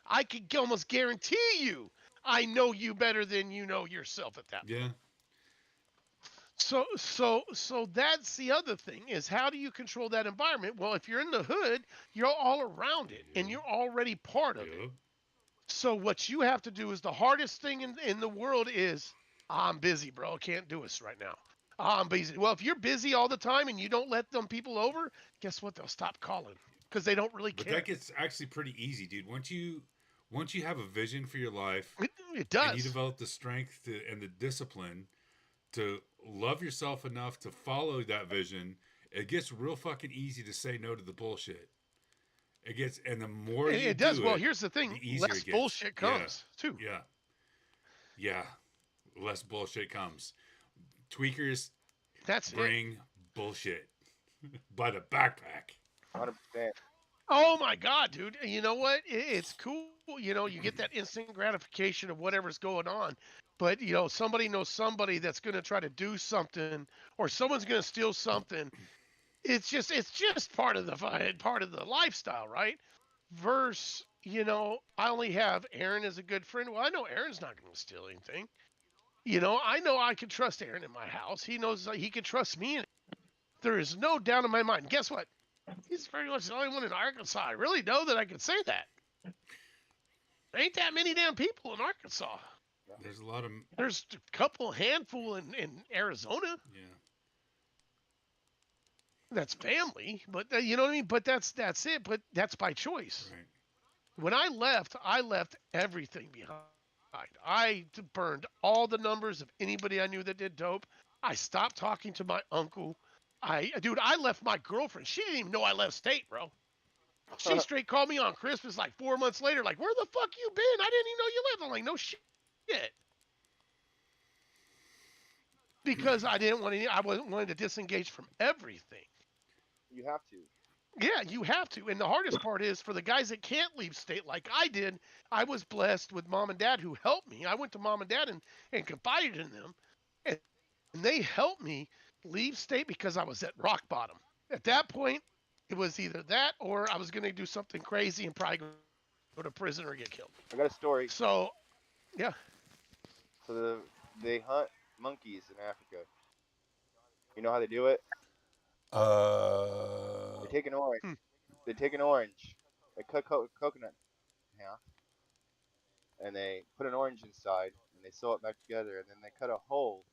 I could almost guarantee you I know you better than you know yourself at that Yeah. point. So that's the other thing is how do you control that environment? Well, if you're in the hood, you're all around it and Yeah. you're already part of it. Yep. So what you have to do is the hardest thing in the world is I'm busy, bro. I can't do this right now. I'm busy. Well, if you're busy all the time and you don't let them people over, guess what? They'll stop calling because they don't really But care. that gets actually pretty easy, dude. Once you have a vision for your life It and you does. develop the strength and the discipline to love yourself enough to follow that vision, it gets real fucking easy to say no to the bullshit. It gets, and the more you It does. do Well, it, here's the thing: the easier less it gets. bullshit Yeah, comes too. yeah, yeah. Less bullshit comes. Tweakers That's it. bring bullshit by the backpack. 100%. Oh my god, dude! You know what? It's cool. You know, you get that instant gratification of whatever's going on, but you know, somebody knows somebody that's going to try to do something, or someone's going to steal something. It's just part of the lifestyle, right? Verse, you know, I only have Aaron as a good friend. Well, I know Aaron's not going to steal anything. You know I can trust Aaron in my house. He knows that he can trust me. There is no doubt in my mind. Guess what? He's pretty much the only one in Arkansas. I really know that I can say that. There ain't that many damn people in Arkansas. There's a lot of There's a couple handful in Arizona. yeah. That's family, but you know what I mean. But that's it. But that's by choice. Right. When I left everything behind. I burned all the numbers of anybody I knew that did dope. I stopped talking to my uncle. I left my girlfriend. She didn't even know I left state, bro. She straight called me on Christmas like 4 months later, like, where the fuck you been? I didn't even know you lived. I'm like, no shit. Because I wasn't wanting to disengage from everything. You have to. Yeah, you have to. And the hardest part is for the guys that can't leave state like I did, I was blessed with mom and dad who helped me. I went to mom and dad and confided in them. And they helped me leave state because I was at rock bottom. At that point, it was either that or I was going to do something crazy and probably go to prison or get killed. I got a story. So, yeah. So they hunt monkeys in Africa. You know how they do it? They take an orange. Hmm. They take an orange. They cut coconut in half, and they put an orange inside, and they sew it back together, and then they cut a hole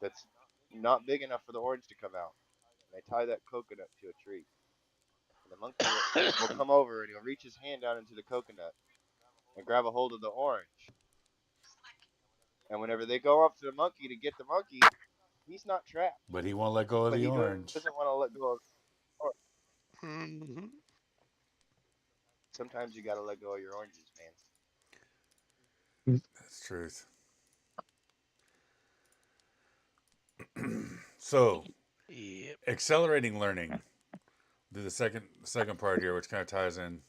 that's not big enough for the orange to come out. And they tie that coconut to a tree. And the monkey will come over and he'll reach his hand down into the coconut and grab a hold of the orange. And whenever they go up to the monkey to get the monkey, he's not trapped. But he won't let go of But the he orange. doesn't want to let go of the orange. Mm-hmm. Sometimes you gotta let go of your oranges, man. That's truth. So, Yep. accelerating learning. Do the second part here, which kind of ties in.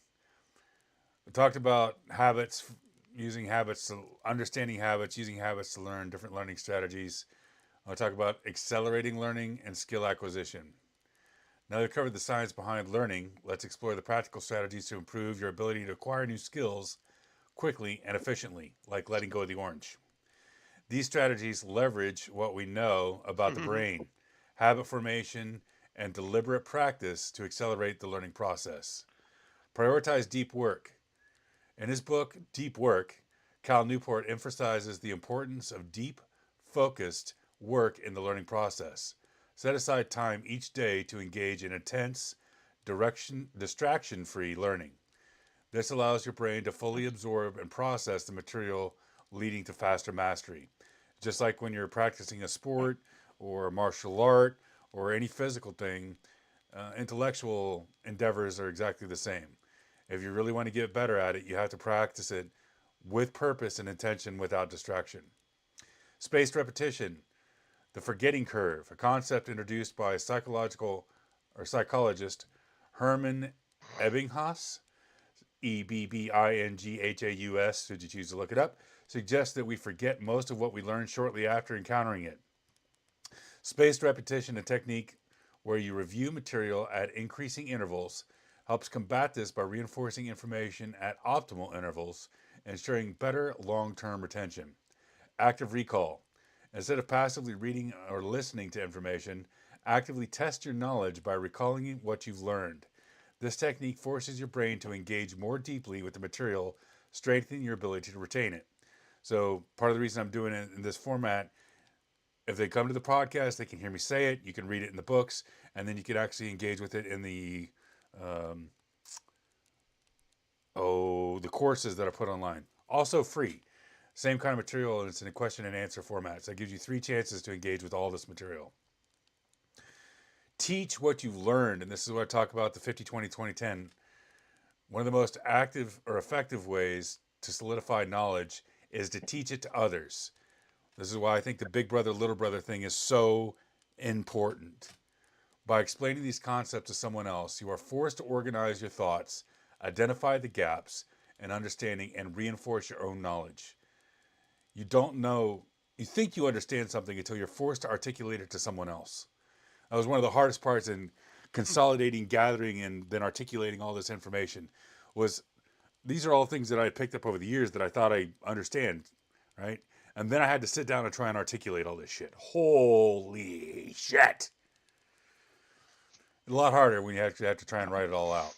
We talked about habits, using habits to understanding habits, using habits to learn different learning strategies. I'll talk about accelerating learning and skill acquisition. Now that we've covered the science behind learning, let's explore the practical strategies to improve your ability to acquire new skills quickly and efficiently, like letting go of the orange. These strategies leverage what we know about the brain, habit formation, and deliberate practice to accelerate the learning process. Prioritize deep work. In his book, Deep Work, Cal Newport emphasizes the importance of deep, focused work in the learning process. Set aside time each day to engage in intense, distraction-free learning. This allows your brain to fully absorb and process the material, leading to faster mastery. Just like when you're practicing a sport or a martial art or any physical thing, intellectual endeavors are exactly the same. If you really want to get better at it, you have to practice it with purpose and intention without distraction. Spaced repetition. The forgetting curve, a concept introduced by psychologist Herman Ebbinghaus, Ebbinghaus, should you choose to look it up, suggests that we forget most of what we learned shortly after encountering it. Spaced repetition, a technique where you review material at increasing intervals, helps combat this by reinforcing information at optimal intervals, ensuring better long-term retention. Active recall. Instead of passively reading or listening to information, actively test your knowledge by recalling what you've learned. This technique forces your brain to engage more deeply with the material, strengthening your ability to retain it. So part of the reason I'm doing it in this format, if they come to the podcast, they can hear me say it, you can read it in the books, and then you can actually engage with it in the courses that I put online. Also free. Same kind of material, and it's in a question and answer format. So it gives you 3 chances to engage with all this material. Teach what you've learned, and this is what I talk about, the 50-20-20-10. One of the most active or effective ways to solidify knowledge is to teach it to others. This is why I think the big brother, little brother thing is so important. By explaining these concepts to someone else, you are forced to organize your thoughts, identify the gaps in understanding, and reinforce your own knowledge. You think you understand something until you're forced to articulate it to someone else. That was one of the hardest parts in consolidating, gathering, and then articulating all this information. These are all things that I had picked up over the years that I thought I understand, right? And then I had to sit down and try and articulate all this shit. Holy shit! A lot harder when you actually have to try and write it all out.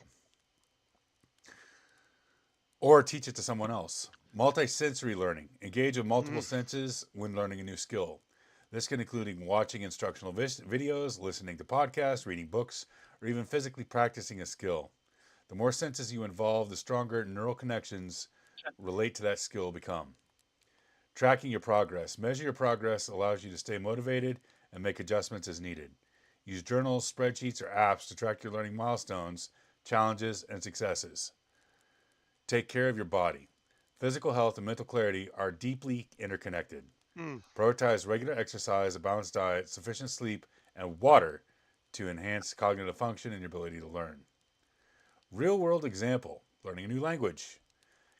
Or teach it to someone else. Multi-sensory learning. Engage with multiple senses when learning a new skill. This can include watching instructional videos, listening to podcasts, reading books, or even physically practicing a skill. The more senses you involve, the stronger neural connections relate to that skill become. Tracking your progress. Measure your progress allows you to stay motivated and make adjustments as needed. Use journals, spreadsheets, or apps to track your learning milestones, challenges, and successes. Take care of your body. Physical health and mental clarity are deeply interconnected. Prioritize regular exercise, a balanced diet, sufficient sleep, and water to enhance cognitive function and your ability to learn. Real-world example, learning a new language.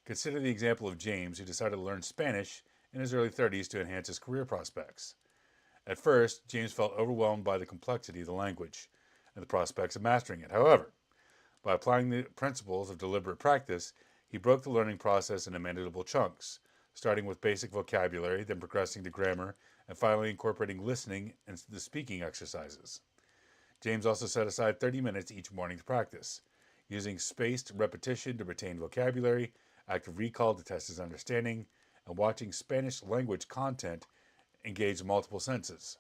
Consider the example of James, who decided to learn Spanish in his early 30s to enhance his career prospects. At first, James felt overwhelmed by the complexity of the language and the prospects of mastering it. However, by applying the principles of deliberate practice, he broke the learning process into manageable chunks, starting with basic vocabulary, then progressing to grammar, and finally incorporating listening and the speaking exercises. James also set aside 30 minutes each morning to practice, using spaced repetition to retain vocabulary, active recall to test his understanding, and watching Spanish language content engage multiple senses.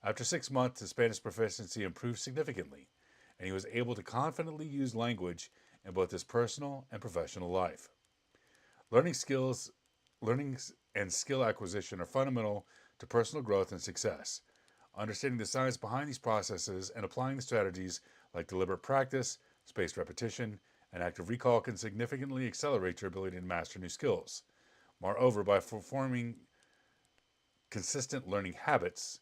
After 6 months, his Spanish proficiency improved significantly, and he was able to confidently use language in both his personal and professional life. Learning and skill acquisition are fundamental to personal growth and success. Understanding the science behind these processes and applying the strategies like deliberate practice, spaced repetition, and active recall can significantly accelerate your ability to master new skills. Moreover, by forming consistent learning habits,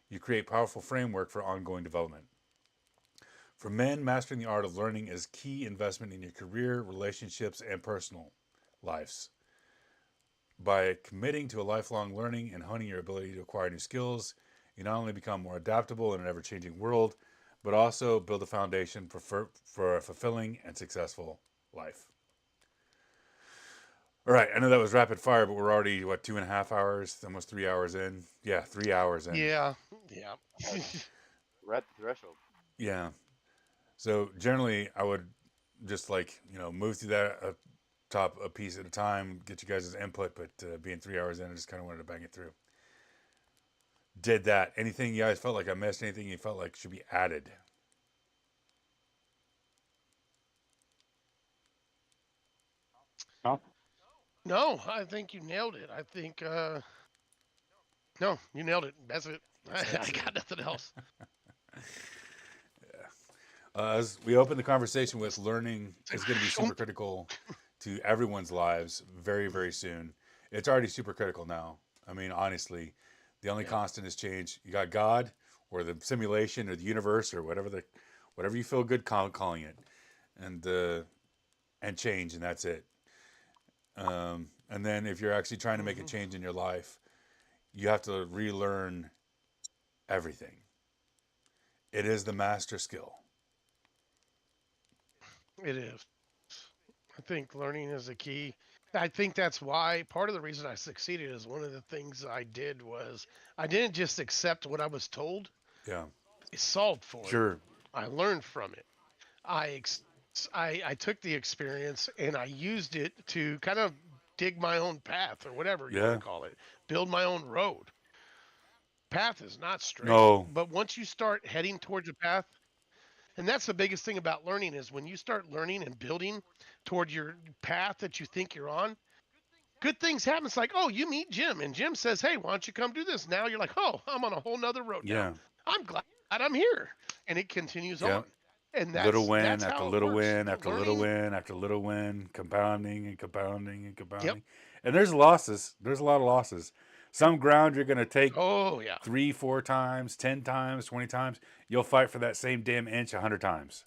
you create a powerful framework for ongoing development. For men, mastering the art of learning is key investment in your career, relationships, and personal lives. By committing to a lifelong learning and honing your ability to acquire new skills, you not only become more adaptable in an ever-changing world, but also build a foundation for a fulfilling and successful life. All right, I know that was rapid fire, but we're already, 2.5 hours, almost 3 hours in? Yeah, 3 hours in. Yeah. We're at the threshold. Yeah. So generally, I would just move through that a piece at a time, get you guys' input, but being 3 hours in, I just kind of wanted to bang it through. Did that. Anything you guys felt like I missed? Anything you felt like should be added? No? No, I think you nailed it. I think, no, you nailed it. That's it. I got nothing else. As we open the conversation with, learning is going to be super critical to everyone's lives very, very soon. It's already super critical now. I mean, honestly, The only Yeah. constant is change. You got God or the simulation or the universe or whatever you feel good calling it, and change, and that's it. And then if you're actually trying to make a Hmm. change in your life, you have to relearn everything. It is the master skill. It is. I think learning is a key. I think that's why part of the reason I succeeded is one of the things I did was I didn't just accept what I was told. Yeah, I solved for it. sure. I learned from it. I ex- I took the experience and I used it to kind of dig my own path or whatever you want to Yeah, call it. Build my own road. Path is not straight, no, but once you start heading towards a path, and that's the biggest thing about learning is when you start learning and building toward your path that you think you're on, good things happen. It's like, oh, you meet Jim, and Jim says, hey, why don't you come do this? Now you're like, oh, I'm on a whole nother road now. yeah, I'm glad I'm here. And it continues yeah. on. And Little win that's after how it little works. win after little Learning, win after little win, compounding and compounding and yep. compounding. And there's losses. There's a lot of losses. Some ground you're going to take Oh yeah. 3, 4 times, 10 times, 20 times. You'll fight for that same damn inch 100 times.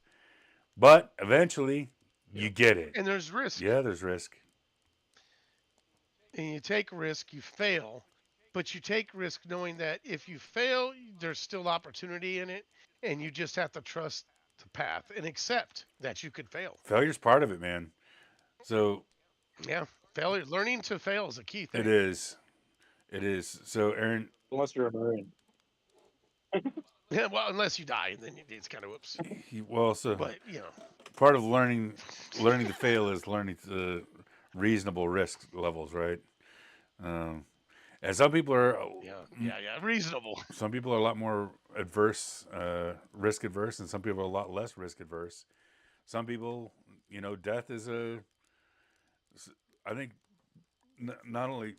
But eventually, you Yep. get it. And there's risk. Yeah, there's risk. And you take risk, you fail, but you take risk knowing that if you fail, there's still opportunity in it, and you just have to trust the path and accept that you could fail. Failure's part of it, man. So Yeah, failure, learning to fail is a key it thing. is. It is. So Aaron, Unless you're a Marine. Yeah, well, unless you die, and then it's kind of whoops. so But part of learning to fail is learning the reasonable risk levels, right? Um, and reasonable. some people are a lot more adverse, risk adverse, and some people are a lot less risk adverse. Some people, death is I think not only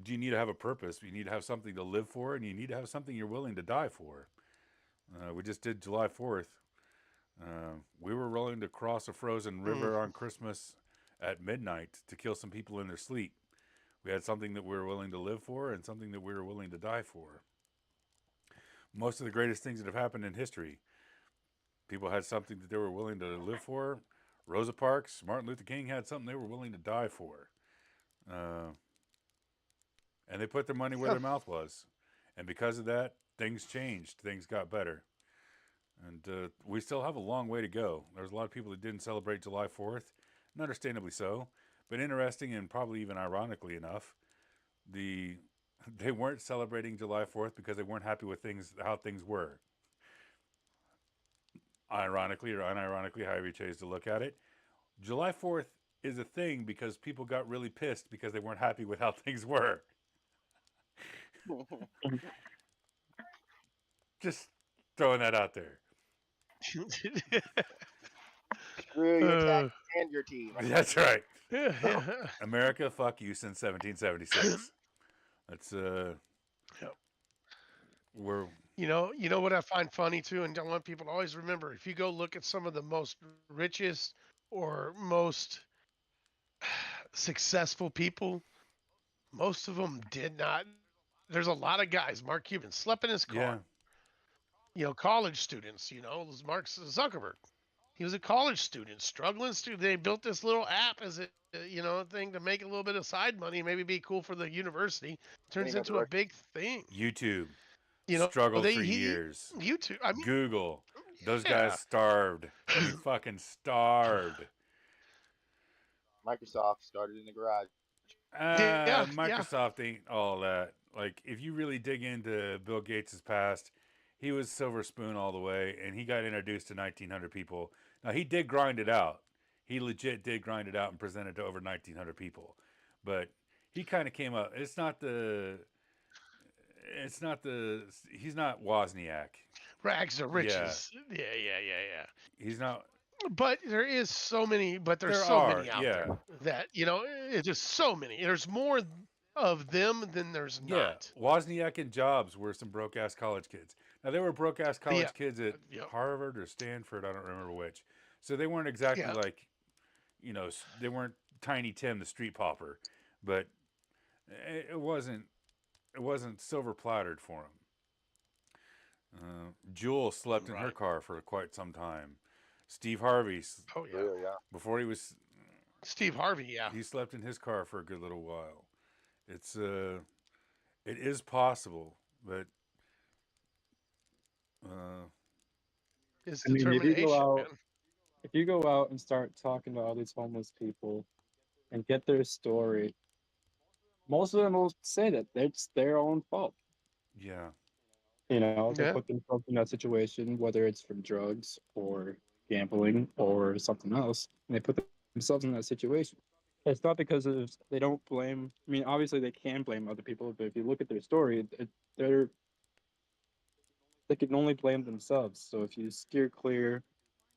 do you need to have a purpose, but you need to have something to live for, and you need to have something you're willing to die for. We just did July 4th. We were willing to cross a frozen Mm, river on Christmas at midnight to kill some people in their sleep. We had something that we were willing to live for and something that we were willing to die for. Most of the greatest things that have happened in history, people had something that they were willing to live for. Rosa Parks, Martin Luther King had something they were willing to die for. Uh, and they put their money where yeah. their mouth was. And because of that, things changed. Things got better. And we still have a long way to go. There's a lot of people that didn't celebrate July 4th, and understandably so. But interesting and probably even ironically enough, they weren't celebrating July 4th because they weren't happy with how things were. Ironically or unironically, however you choose to look at it, July 4th is a thing because people got really pissed because they weren't happy with how things were. Just throwing that out there. Screw your uh, taxes and your team. That's right. yeah. America, fuck you since 1776. That's Yeah. we're You know what I find funny too, and I want people to always remember: if you go look at some of the most richest or most successful people, most of them did not. There's a lot of guys. Mark Cuban slept in his yeah car. College students. Was Mark Zuckerberg. He was a college student, struggling student. They built this little app as a thing to make a little bit of side money, maybe be cool for the university. Then he Turns went to into a work. big thing. YouTube You know, struggled they for he years. YouTube. I mean, Google, those guys yeah, starved. They fucking starved. Microsoft started in the garage. yeah, yeah, Microsoft ain't all that. Like, if you really dig into Bill Gates' past, he was silver spoon all the way, and he got introduced to 1,900 people. Now, he did grind it out. He legit did grind it out and present it to over 1,900 people. But he kind of came up. He's not Wozniak. rags to Yeah. riches. Yeah. He's not, But there's so many there out are, there yeah. that it's just so many. There's more of them than there's Yeah, not. Wozniak and Jobs were some broke ass college kids. Now they were broke ass Yeah, college kids at yep, Harvard or Stanford. I don't remember which. So they weren't exactly yeah. like, they weren't Tiny Tim the street popper, but it wasn't silver plastered for him. Jewel slept in her Right. car for quite some time. Steve Harvey, Oh yeah. Really, yeah. before he was, Steve Harvey. Yeah. he slept in his car for a good little while. It's it is possible, but uh, His I mean, determination, man. if you go out and start talking to all these homeless people and get their story, most of them will say that it's their own fault. yeah, You know, they Yeah. put themselves in that situation, whether it's from drugs or gambling or something else, and they put themselves in that situation. It's not because of they don't blame. I mean, obviously they can blame other people, but if you look at their story, they're they can only blame themselves. So if you steer clear,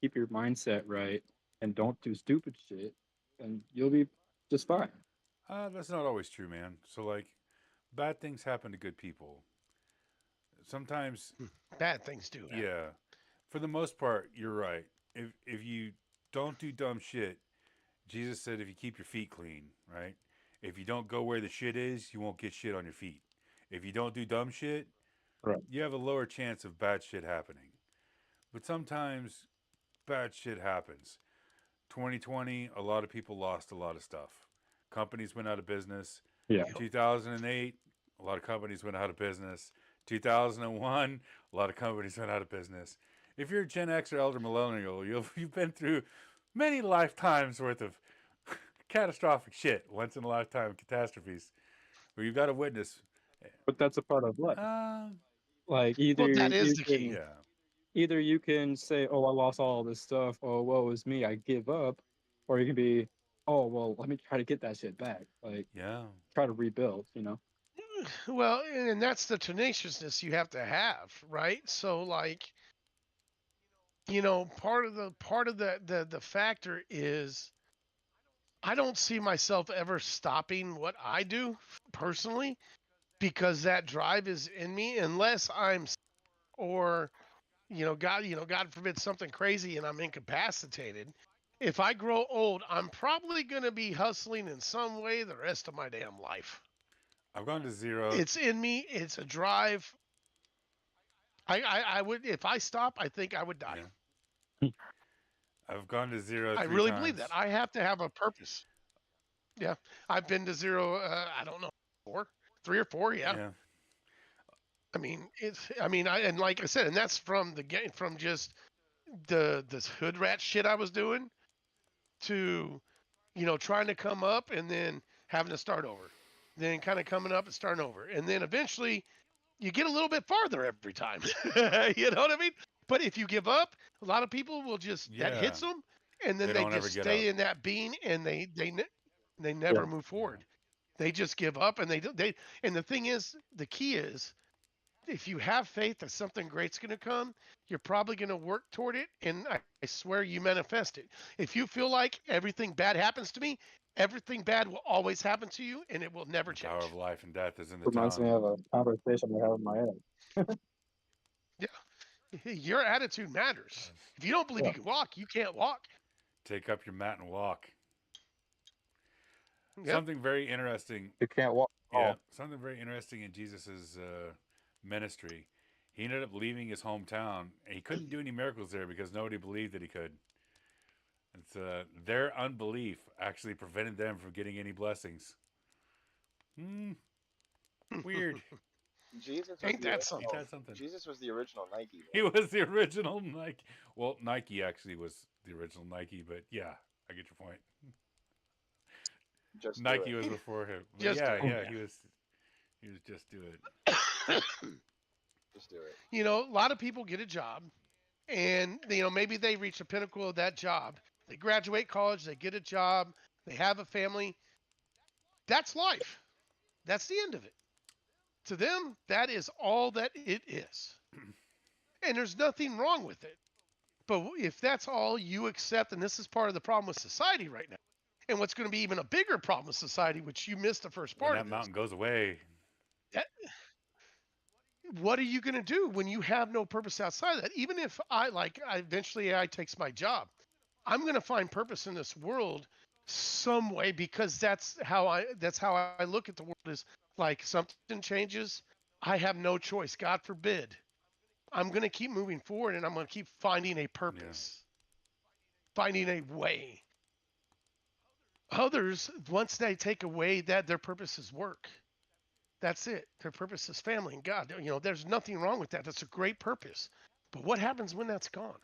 keep your mindset right, and don't do stupid shit, then you'll be just fine. that's not always true, man. So like, bad things happen to good people. Sometimes, Bad things do happen. yeah. For the most part, you're right. If you don't do dumb shit, Jesus said if you keep your feet clean, right? If you don't go where the shit is, you won't get shit on your feet. If you don't do dumb shit, Right. you have a lower chance of bad shit happening. But sometimes bad shit happens. 2020, a lot of people lost a lot of stuff. Companies went out of business. Yeah. 2008, a lot of companies went out of business. 2001, a lot of companies went out of business. If you're Gen X or elder millennial, you've been through many lifetimes worth of catastrophic shit, once in a lifetime catastrophes, where you've got to witness. But that's a part of life. Um, Like Well, that is the key. yeah, either you can say, "Oh, I lost all this stuff. Oh, woe is me. I give up," or you can be, "Oh, well, let me try to get that shit back. Like, yeah, try to rebuild." You know? Well, and that's the tenaciousness you have to have, right? So, like, part of the factor is I don't see myself ever stopping what I do personally because that drive is in me unless I'm or God forbid something crazy and I'm incapacitated. If I grow old, I'm probably going to be hustling in some way the rest of my damn life. I've gone to zero. It's in me. It's a drive. I would if I stop, I think I would die. Yeah. I've gone to zero I three really times. believe that. I have to have a purpose. Yeah, I've been to zero. I don't know, 3 or 4. Yeah. Yeah, I mean, and like I said, and that's from the game, from just this hood rat shit I was doing to, trying to come up and then having to start over, then kind of coming up and starting over, and then eventually you get a little bit farther every time. You know what I mean? But if you give up, a lot of people will just that yeah. hits them, and then They they don't ever just get stay up. in that bean, and they Yeah. never move forward. They just give up, and they and the thing is, the key is, if you have faith that something great's going to come, you're probably going to work toward it, and I swear you manifest it. If you feel like everything bad happens to me, everything bad will always happen to you, and it will never The power change. of life and death is in the Reminds me tongue. of a conversation I had in my head. Yeah, your attitude matters. If you don't believe Yeah. you can walk, you can't walk. Take up your mat and walk. Yep. Something very interesting. You can't walk. Yeah, something very interesting in Jesus's ministry. He ended up leaving his hometown, and he couldn't do any miracles there because nobody believed that he could. It's their unbelief actually prevented them from getting any blessings. Weird. Jesus was Ain't the that something? Ain't original. that something? Jesus was the original Nike. He was the original Nike. Well, Nike actually was the original Nike, but yeah, I get your point. Just do Nike it. was before him. But Just yeah, do it. yeah, he was just do it. Just do it. A lot of people get a job, and maybe they reach the pinnacle of that job. They graduate college, they get a job, they have a family. That's life. That's the end of it. To them, that is all that it is. And there's nothing wrong with it. But if that's all you accept, and this is part of the problem with society right now, and what's going to be even a bigger problem with society, which you missed the first When part that of this, mountain goes away, what are you going to do when you have no purpose outside of that? Even if eventually AI takes my job, I'm going to find purpose in this world some way, because that's how I look at the world, is like something changes, I have no choice. God forbid. I'm going to keep moving forward and I'm going to keep finding a purpose, finding a way. Others, once they take away that, their purpose is work. That's it. Their purpose is family and God. You know, there's nothing wrong with that. That's a great purpose. But what happens when that's gone?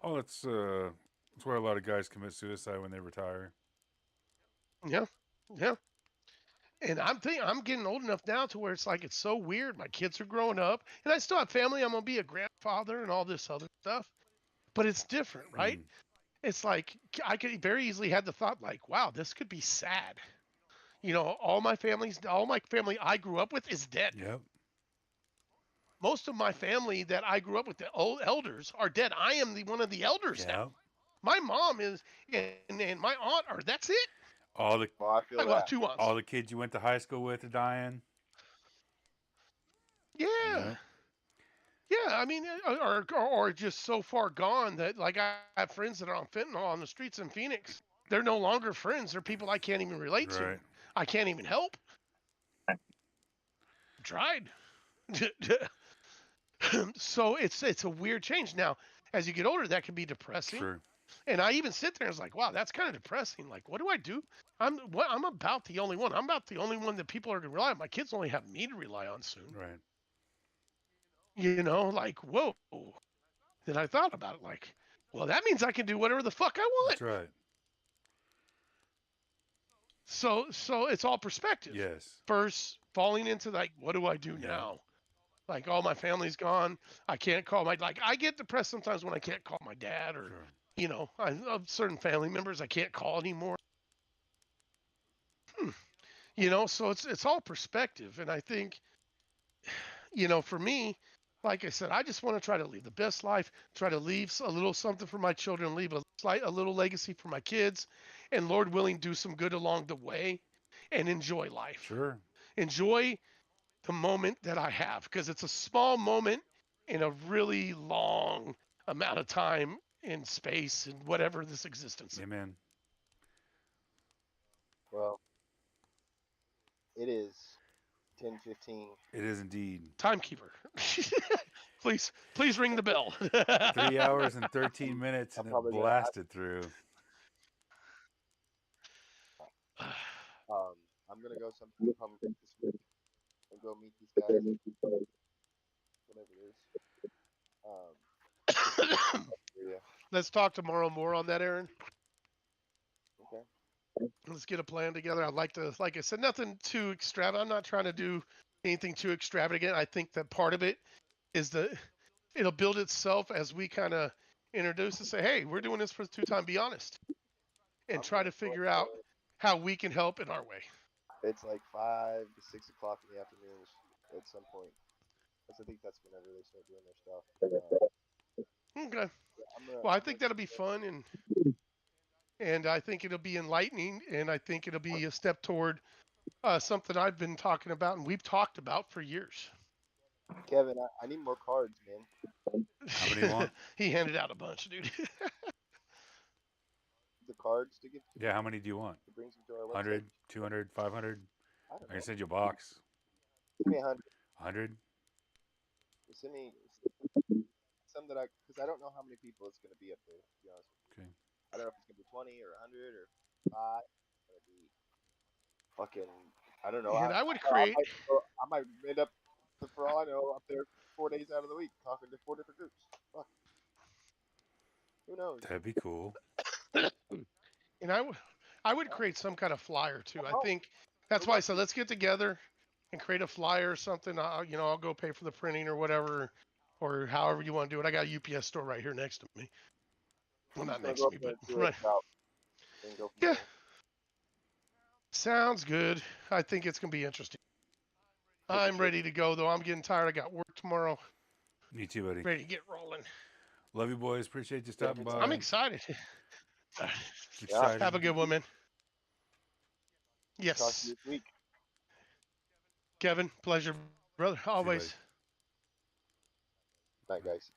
Oh, it's where a lot of guys commit suicide when they retire. Yeah. Yeah. And I'm getting old enough now to where it's like it's so weird. My kids are growing up and I still have family. I'm gonna be a grandfather and all this other stuff. But it's different, right? Mm. It's like I could very easily have the thought like, wow, this could be sad. You know, all my family I grew up with is dead. Yep. Most of my family that I grew up with, the old elders, are dead. I am the one of the elders Yeah. now. My mom is, and my aunt are. That's it. All the Well, I feel I got that. two aunts. all the kids you went to high school with are dying. Yeah. Yep. Yeah, I mean, or just so far gone that like I have friends that are on fentanyl on the streets in Phoenix. They're no longer friends. They're people I can't even relate to. Right. I can't even help. Tried. So it's a weird change. Now, as you get older, that can be depressing. Sure. And I even sit there and it's like, wow, that's kind of depressing. Like, what do I do? I'm about the only one. I'm about the only one that people are gonna rely on. My kids only have me to rely on soon. Right. You know, like, whoa. Then I thought about it like, well, that means I can do whatever the fuck I want. That's right. So it's all perspective. Yes. First, falling into like, what do I do Yeah. now? Like, all my family's gone. I can't call I get depressed sometimes when I can't call my dad or, Sure. you know, I have certain family members I can't call anymore. You know, so it's all perspective. And I think, you know, for me, like I said, I just want to try to live the best life, try to leave a little something for my children, leave a little legacy for my kids, and Lord willing, do some good along the way and enjoy life. Sure. Enjoy the moment that I have because it's a small moment in a really long amount of time in space and whatever this existence is. Amen. Well, it is 10:15. It is indeed. Timekeeper. please ring the bell. 3 hours and 13 minutes, and it probably gonna blasted through. I'm gonna go sometime this week and go meet these guys, whatever it is. Yeah. Let's talk tomorrow more on that, Aaron. Okay. Let's get a plan together. I'd like to, like I said, nothing too extravagant. I'm not trying to do anything too extravagant. I think that part of it is it'll build itself as we kind of introduce and say, hey, we're doing this for the 2-time Be Honest, and try to figure out how we can help in our way. It's like 5 to 6 o'clock in the afternoons at some point. 'Cause I think that's whenever they start doing their stuff. Okay. Well, I think that'll be fun, and I think it'll be enlightening, and I think it'll be a step toward something I've been talking about and we've talked about for years. Kevin, I need more cards, man. How many do you want? He handed out a bunch, dude. The cards to give to Yeah, how many do you want? to bring them to our website. 100, 200, 500? I don't I know. can send you a box. Give me 100. 100? Send me some that because I don't know how many people it's gonna be up there. To be honest with you. Okay. I don't know if it's gonna be 20 or 100 or 5. It's gonna be fucking. I don't know. And I would create. I might end up, for all I know, up there 4 days out of the week talking to 4 different groups. Fuck. Who knows? That'd be cool. And I would create some kind of flyer too. I think that's why I said let's get together and create a flyer or something. I'll go pay for the printing or whatever, or however you want to do it. I got a UPS store right here next to me. Well, not next to me, but right. Yeah. Sounds good. I think it's gonna be interesting. I'm ready to go though. I'm getting tired. I got work tomorrow. Me too, buddy. Ready to get rolling. Love you, boys. Appreciate you stopping by. I'm excited. It's exciting. Have a good one, man. Talk to Yes, you this week. Kevin. Pleasure, brother. buddy. Always. Night, guys.